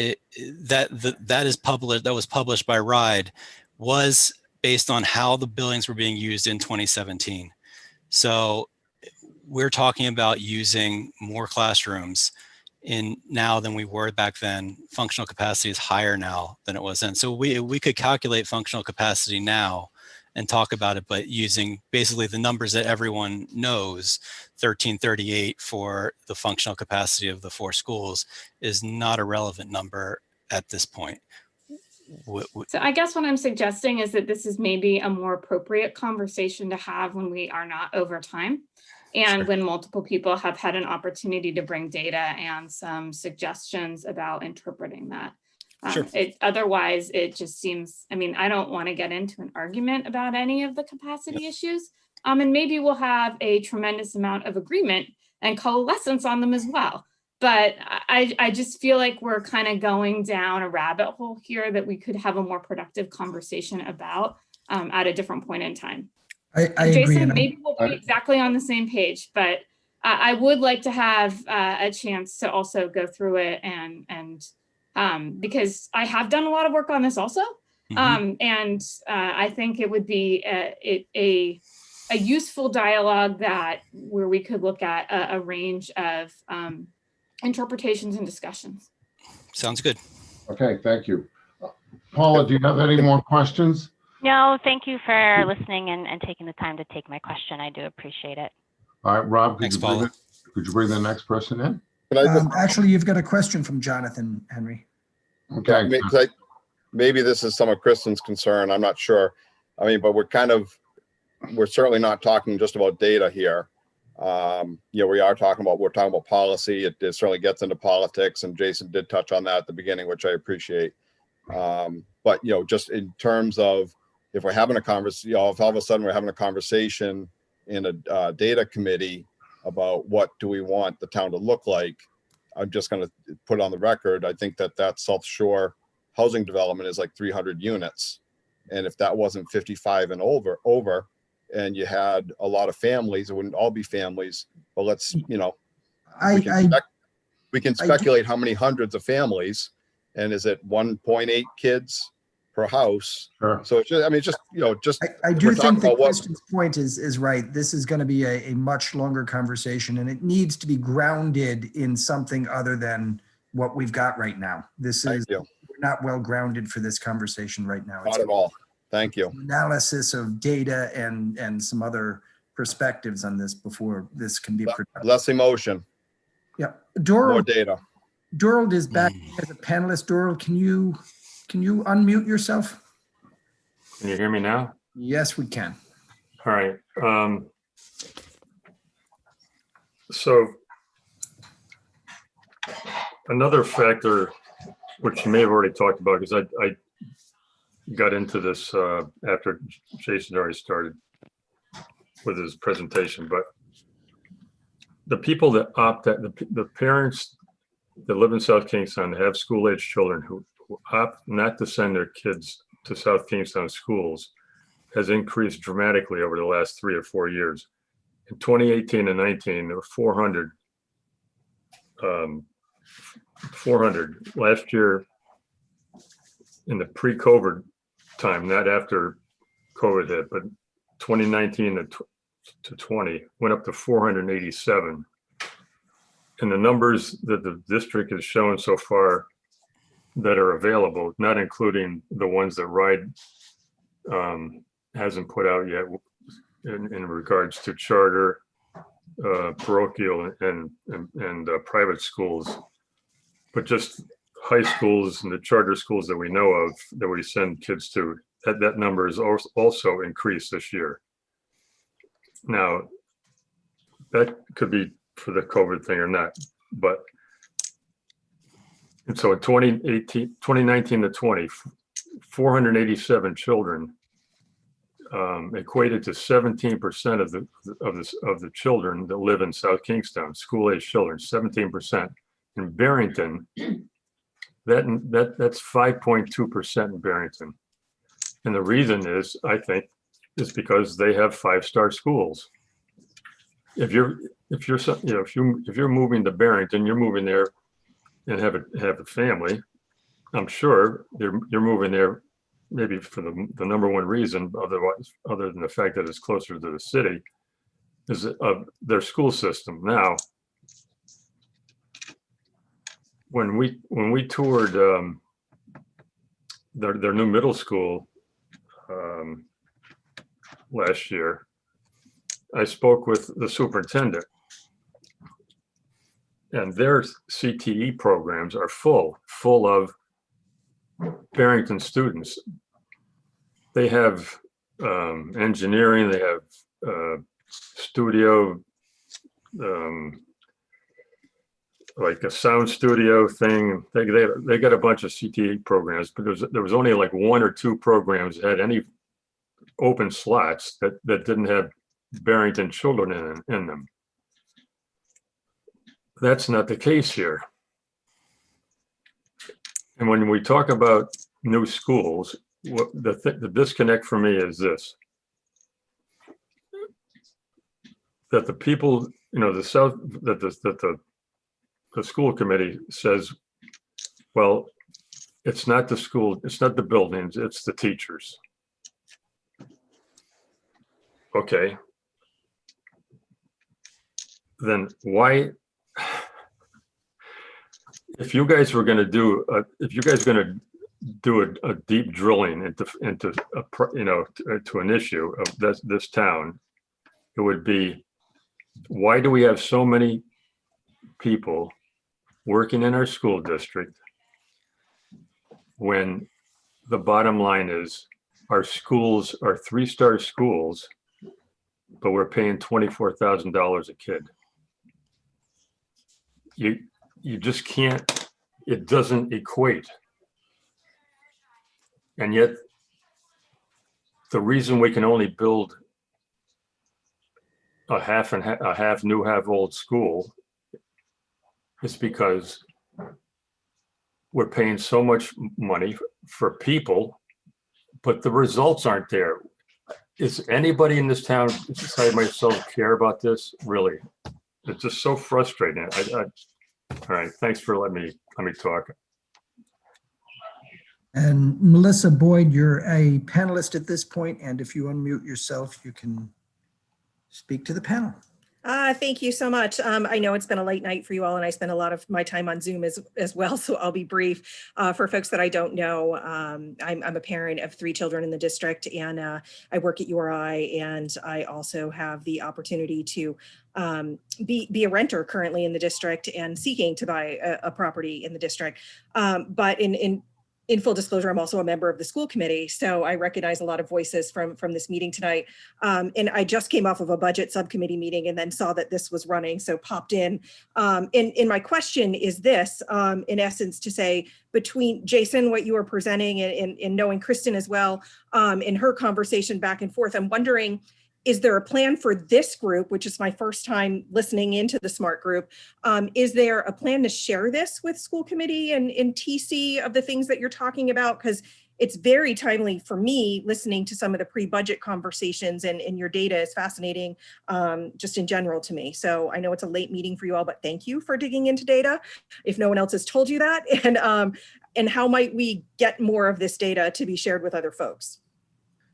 that is published, that was published by RIDE, was based on how the buildings were being used in 2017. So we're talking about using more classrooms in now than we were back then. Functional capacity is higher now than it was then. So we could calculate functional capacity now and talk about it, but using basically the numbers that everyone knows. 1338 for the functional capacity of the 4 schools is not a relevant number at this point.
So I guess what I'm suggesting is that this is maybe a more appropriate conversation to have when we are not over time and
Sure.
when multiple people have had an opportunity to bring data and some suggestions about interpreting that.
Sure.
Otherwise, it just seems, I mean, I don't want to get into an argument about any of the capacity issues. And maybe we'll have a tremendous amount of agreement and coalescence on them as well. But I just feel like we're kind of going down a rabbit hole here that we could have a more productive conversation about at a different point in time.
I agree.
Jason,
and
maybe we'll be exactly on the same page, but I would like to have a chance to also go through it and because I have done a lot of work on this also. And I think it would be a useful dialogue where we could look at a range of interpretations and discussions.
Sounds good.
Okay, thank you. Paula, do you have any more questions?
No, thank you for listening and taking the time to take my question. I do appreciate it.
All right, Rob,
Thanks, Paula.
could you bring the next person in?
Can I just,
Actually, you've got a question from Jonathan, Henry.
Okay,
maybe this is some of Kristen's concern, I'm not sure. I mean, but we're certainly not talking just about data here. We're talking about policy. It certainly gets into politics, and Jason did touch on that at the beginning, which I appreciate. But just in terms of if we're having a conversation, if all of a sudden we're having a conversation in a data committee about what do we want the town to look like, I'm just going to put on the record, I think that South Shore housing development is like 300 units. And if that wasn't 55 and over, and you had a lot of families, it wouldn't all be families, but let's, we can speculate how many hundreds of families, and is it 1.8 kids per house?
sure.
So it's just,
I do
we're talking
think that
about what-
Kristen's point is right. This is going to be a much longer conversation, and it needs to be grounded in something other than what we've got right now. This
Thank
is
you.
we're not well grounded for this conversation right now.
Not at all. Thank you.
Analysis of data and some other perspectives on this before this can be productive.
Less emotion,
Yeah,
more
Doral
data.
is back as a panelist. Doral, can you unmute yourself?
Can you hear me now?
Yes, we can.
All right. So another factor, which you may have already talked about, because I got into this after Jason already started with his presentation, but the people that opt out, the parents that live in South Kingstown, that have school-age children who opt not to send their kids to South Kingstown schools has increased dramatically over the last 3 or 4 years. In 2018 and 19, there were 400. 400 last year in the pre-COVID time, not after COVID hit, but 2019 to 20 went up to 487. And the numbers that the district has shown so far that are available, not including the ones that RIDE hasn't put out yet in regards to charter, parochial and private schools, but just high schools and the charter schools that we know of that we send kids to, that number is also increased this year. Now, that could be for the COVID thing or not, but and so in 2019 to 20, 487 children equated to 17% of the children that live in South Kingstown, school-age children, 17%. In Barrington, that's 5.2% in Barrington. And the reason is, I think, is because they have 5-star schools. If you're if you're, if you're moving to Barrington, you're moving there and have a family. I'm sure you're moving there maybe for the number one reason, other than the fact that it's closer to the city, is their school system. Now, when we toured their new middle school last year, I spoke with the superintendent, and their CTE programs are full of Barrington students. They have engineering, they have studio, like a sound studio thing. They got a bunch of CTE programs, because there was only like 1 or 2 programs that had any open slots that didn't have Barrington children in them. That's not the case here. And when we talk about new schools, the disconnect for me is this: that the people, the school committee says, well, it's not the school, it's not the buildings, it's the teachers. Okay. Then why, if you guys were going to do, a deep drilling into to an issue of this town, it would be, why do we have so many people working in our school district when the bottom line is our schools are 3-star schools, but we're paying $24,000 a kid? You just can't, it doesn't equate. And yet the reason we can only build a half new, half old school is because we're paying so much money for people, but the results aren't there. Is anybody in this town, besides myself, care about this? Really? It's just so frustrating. All right, thanks for letting me talk.
And Melissa Boyd, you're a panelist at this point, and if you unmute yourself, you can speak to the panel.
Thank you so much. I know it's been a late night for you all, and I spend a lot of my time on Zoom as well, so I'll be brief. For folks that I don't know, I'm a parent of 3 children in the district, and I work at URI, and I also have the opportunity to be a renter currently in the district and seeking to buy a property in the district. But in full disclosure, I'm also a member of the school committee, so I recognize a lot of voices from this meeting tonight. And I just came off of a budget subcommittee meeting and then saw that this was running, so popped in. And my question is this, in essence, to say, between Jason, what you were presenting, and knowing Kristen as well, in her conversation back and forth, I'm wondering, is there a plan for this group, which is my first time listening into the SMART group? Is there a plan to share this with school committee and TC of the things that you're talking about? Because it's very timely for me listening to some of the pre-budget conversations, and your data is fascinating just in general to me. So I know it's a late meeting for you all, but thank you for digging into data, if no one else has told you that. And how might we get more of this data to be shared with other folks?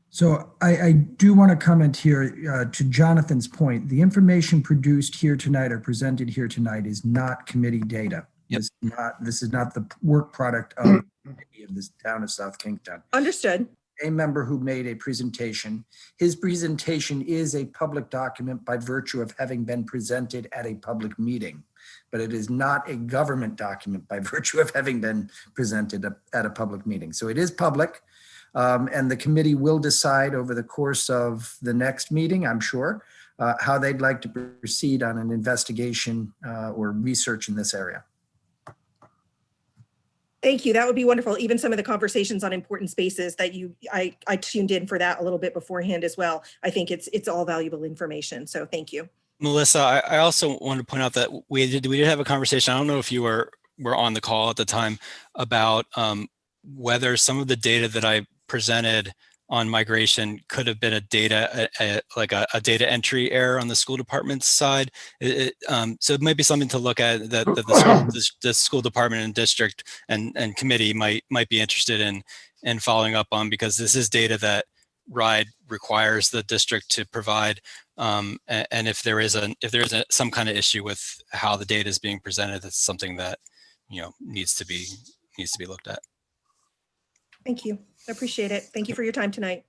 So I do want to comment here to Jonathan's point. The information produced here tonight or presented here tonight is not committee data.
Yep.
This is not the work product of this town of South Kingstown.
Understood.
A member who made a presentation. His presentation is a public document by virtue of having been presented at a public meeting, but it is not a government document by virtue of having been presented at a public meeting. So it is public. And the committee will decide over the course of the next meeting, I'm sure, how they'd like to proceed on an investigation or research in this area.
Thank you. That would be wonderful. Even some of the conversations on important spaces that I tuned in for that a little bit beforehand as well. I think it's all valuable information. So thank you.
Melissa, I also want to point out that we did have a conversation. I don't know if you were on the call at the time about whether some of the data that I presented on migration could have been a data, a data entry error on the school department's side. So it might be something to look at that the school department and district and committee might be interested in following up on, because this is data that RIDE requires the district to provide. And if there is some kind of issue with how the data is being presented, that's something that, needs to be looked at.
Thank you. I appreciate it. Thank you for your time tonight.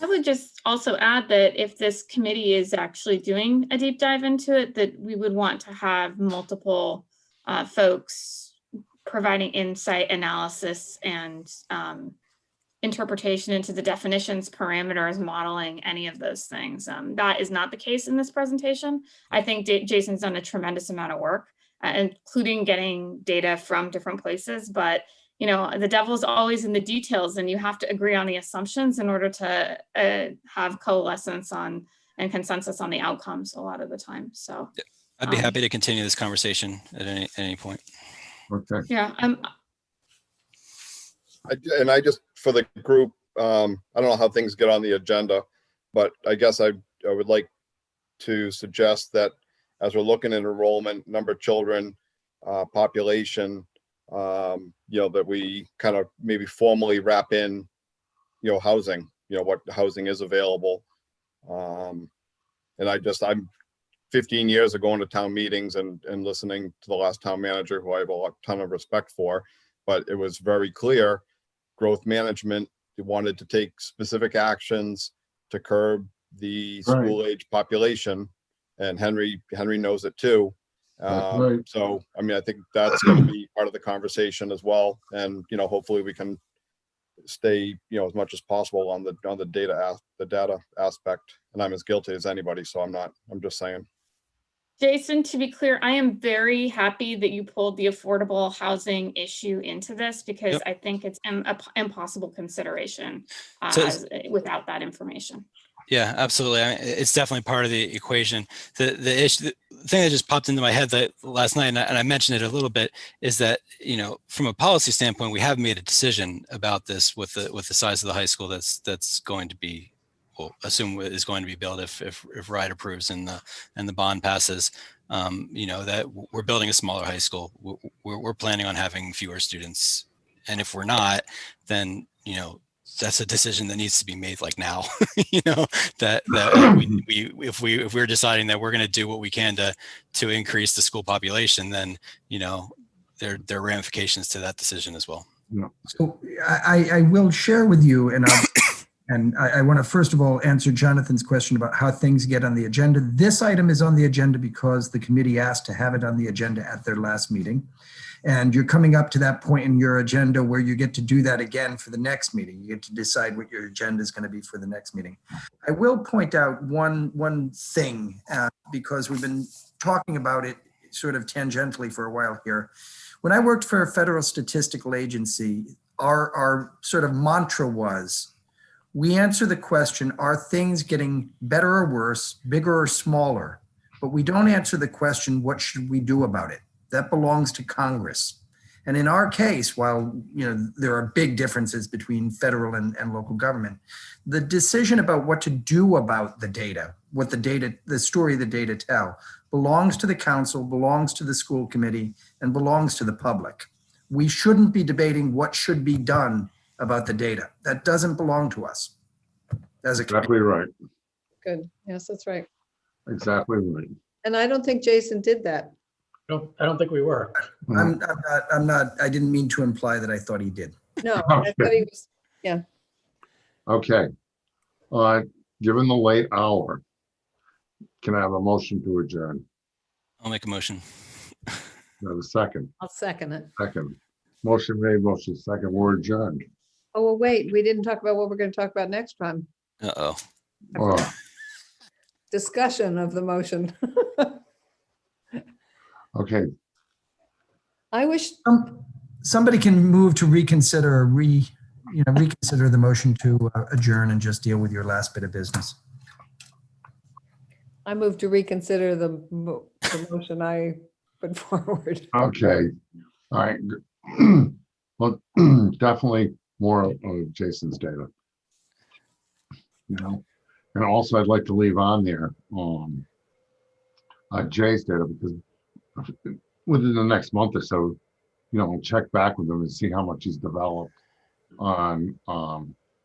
I would just also add that if this committee is actually doing a deep dive into it, that we would want to have multiple folks providing insight, analysis, and interpretation into the definitions, parameters, modeling, any of those things. That is not the case in this presentation. I think Jason's done a tremendous amount of work, including getting data from different places, but the devil's always in the details, and you have to agree on the assumptions in order to have coalescence on and consensus on the outcomes a lot of the time. So
I'd be happy to continue this conversation at any point.
Okay.
Yeah.
I just, for the group, I don't know how things get on the agenda, but I guess I would like to suggest that as we're looking at enrollment, number of children, population, that we kind of maybe formally wrap in, housing, what housing is available. And I'm 15 years of going to town meetings and listening to the last town manager, who I have a ton of respect for, but it was very clear growth management wanted to take specific actions to curb the school age population. And Henry knows it too.
Right.
So, I think that's going to be part of the conversation as well. And, hopefully we can stay, as much as possible on the data aspect. And I'm as guilty as anybody. So I'm just saying.
Jason, to be clear, I am very happy that you pulled the affordable housing issue into this, because I think it's an impossible consideration without that information.
Yeah, absolutely. It's definitely part of the equation. The thing that just popped into my head that last night, and I mentioned it a little bit, is that from a policy standpoint, we have made a decision about this with the size of the high school that's going to be, we'll assume is going to be built if RIDE approves and the bond passes. That we're building a smaller high school. We're planning on having fewer students, and if we're not, then that's a decision that needs to be made like now. If we're deciding that we're going to do what we can to increase the school population, then there are ramifications to that decision as well.
Yeah.
So I will share with you, and I want to first of all answer Jonathan's question about how things get on the agenda. This item is on the agenda because the committee asked to have it on the agenda at their last meeting. And you're coming up to that point in your agenda where you get to do that again for the next meeting. You get to decide what your agenda is going to be for the next meeting. I will point out one thing, because we've been talking about it sort of tangentially for a while here. When I worked for a federal statistical agency, our sort of mantra was, we answer the question, are things getting better or worse, bigger or smaller? But we don't answer the question, what should we do about it? That belongs to Congress. And in our case, while there are big differences between federal and local government, the decision about what to do about the data, the story the data tell, belongs to the council, belongs to the school committee, and belongs to the public. We shouldn't be debating what should be done about the data. That doesn't belong to us as a committee.
Exactly right.
Good. Yes, that's right.
Exactly right.
And I don't think Jason did that.
I don't think we were.
I didn't mean to imply that I thought he did.
No, I thought he was, yeah.
Okay. Given the late hour, can I have a motion to adjourn?
I'll make a motion.
Do I have a second?
I'll second it.
Second. Motion made, motion second. We're adjourned.
Oh, well, wait, we didn't talk about what we're going to talk about next time.
Uh-oh.
Oh,
Discussion of the motion.
okay.
I wish,
Somebody can move to reconsider or reconsider the motion to adjourn and just deal with your last bit of business.
I move to reconsider the motion I put forward.
Okay. All right. Well, definitely more of Jason's data. you know? And also I'd like to leave on there, Jay's data, because within the next month or so, you know, check back with him and see how much he's developed on,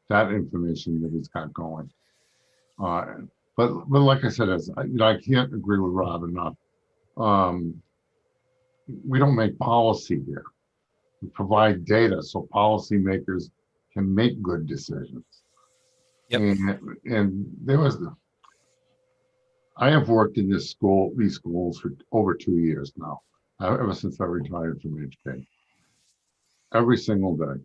that information that he's got going. But like I said, I can't agree with Rob enough. We don't make policy here. We provide data so policymakers can make good decisions.
Yep.
And I have worked in these schools for over 2 years now, ever since I retired from HK. Every single day,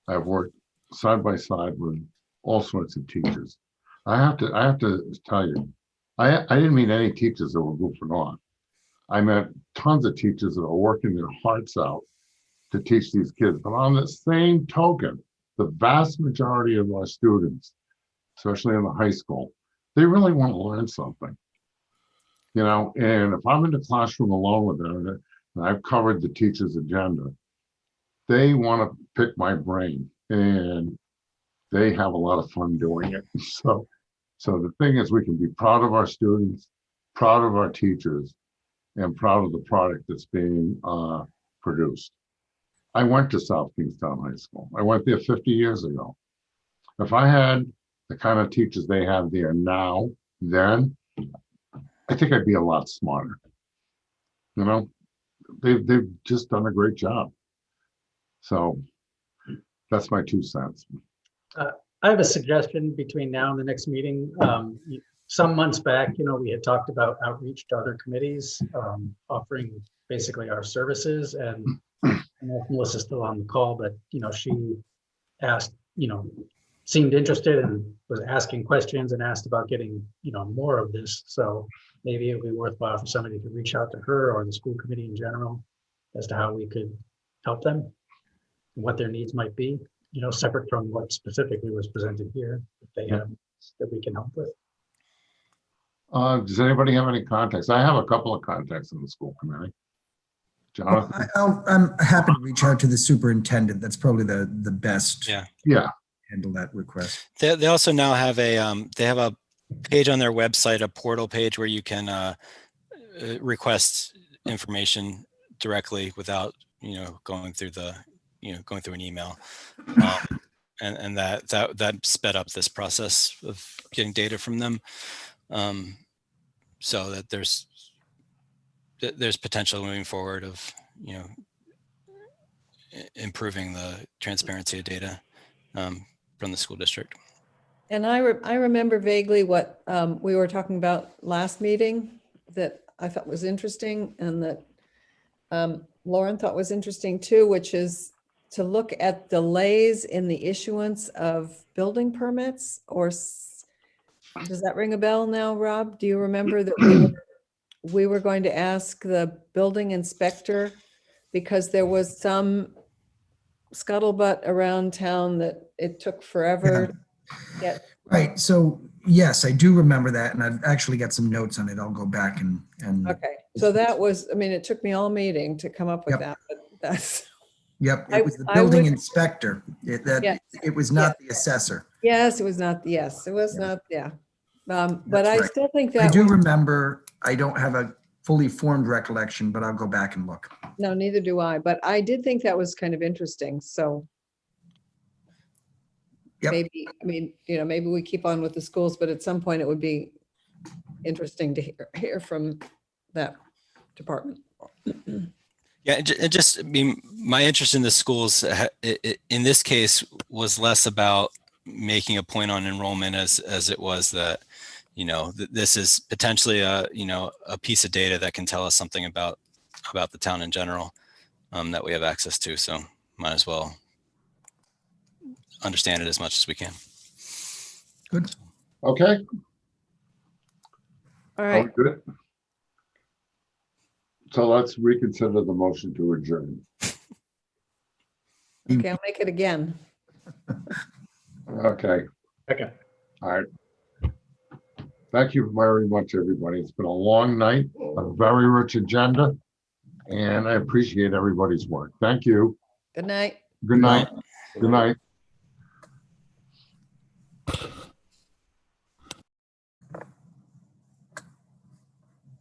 I've worked side by side with all sorts of teachers. I have to tell you, I didn't meet any teachers that were goofing off. I met tons of teachers that are working their hearts out to teach these kids. But on the same token, the vast majority of our students, especially in the high school, they really want to learn something. You know, and if I'm in the classroom alone with them, and I've covered the teacher's agenda, they want to pick my brain, and they have a lot of fun doing it. So the thing is, we can be proud of our students, proud of our teachers, and proud of the product that's being produced. I went to South Kingstown High School. I went there 50 years ago. If I had the kind of teachers they have there now, then I think I'd be a lot smarter. You know, they've just done a great job. So that's my 2 cents.
I have a suggestion between now and the next meeting. Some months back, you know, we had talked about outreach to other committees, offering basically our services. And I don't know if Melissa's still on the call, but, you know, she asked, you know, seemed interested and was asking questions and asked about getting, you know, more of this. So maybe it would be worthwhile for somebody to reach out to her or the school committee in general as to how we could help them, what their needs might be, you know, separate from what specifically was presented here, if they have that we can help with.
Does anybody have any contacts? I have a couple of contacts in the school committee. Jonathan?
I'm happy to reach out to the superintendent. That's probably the best.
Yeah.
Handle that request.
They also now have they have a page on their website, a portal page where you can request information directly without, you know, going through an email. And that sped up this process of getting data from them. So that there's potential moving forward of, you know, improving the transparency of data from the school district.
And I remember vaguely what we were talking about last meeting that I thought was interesting, and that Lauren thought was interesting too, which is to look at delays in the issuance of building permits. Or does that ring a bell now, Rob? Do you remember that we were going to ask the building inspector, because there was some scuttlebutt around town that it took forever to get.
Right. So yes, I do remember that, and I've actually got some notes on it. I'll go back and.
Okay. So that was, I mean, it took me all meeting to come up with
Yep.
that, but that's.
Yep,
I-
it was the
I
building
would-
inspector.
Yeah.
It was not the assessor.
Yes, it was not, yes, it was
Yeah.
not, yeah. But
That's
I
right.
still think
I
that,
do remember, I don't have a fully formed recollection, but I'll go back and look.
no, neither do I, but I did think that was kind of interesting, so.
Yep.
Maybe, I mean, you know, maybe we keep on with the schools, but at some point it would be interesting to hear from that department.
Yeah, it just, I mean, my interest in the schools in this case was less about making a point on enrollment as it was that, you know, this is potentially a piece of data that can tell us something about the town in general that we have access to. So might as well understand it as much as we can.
Good.
Okay.
All right,
Good. So let's reconsider the motion to adjourn.
okay, I'll make it again.
Okay.
Okay.
All right. Thank you very much, everybody. It's been a long night, a very rich agenda, and I appreciate everybody's work. Thank you.
Good night.
Good night. Good night.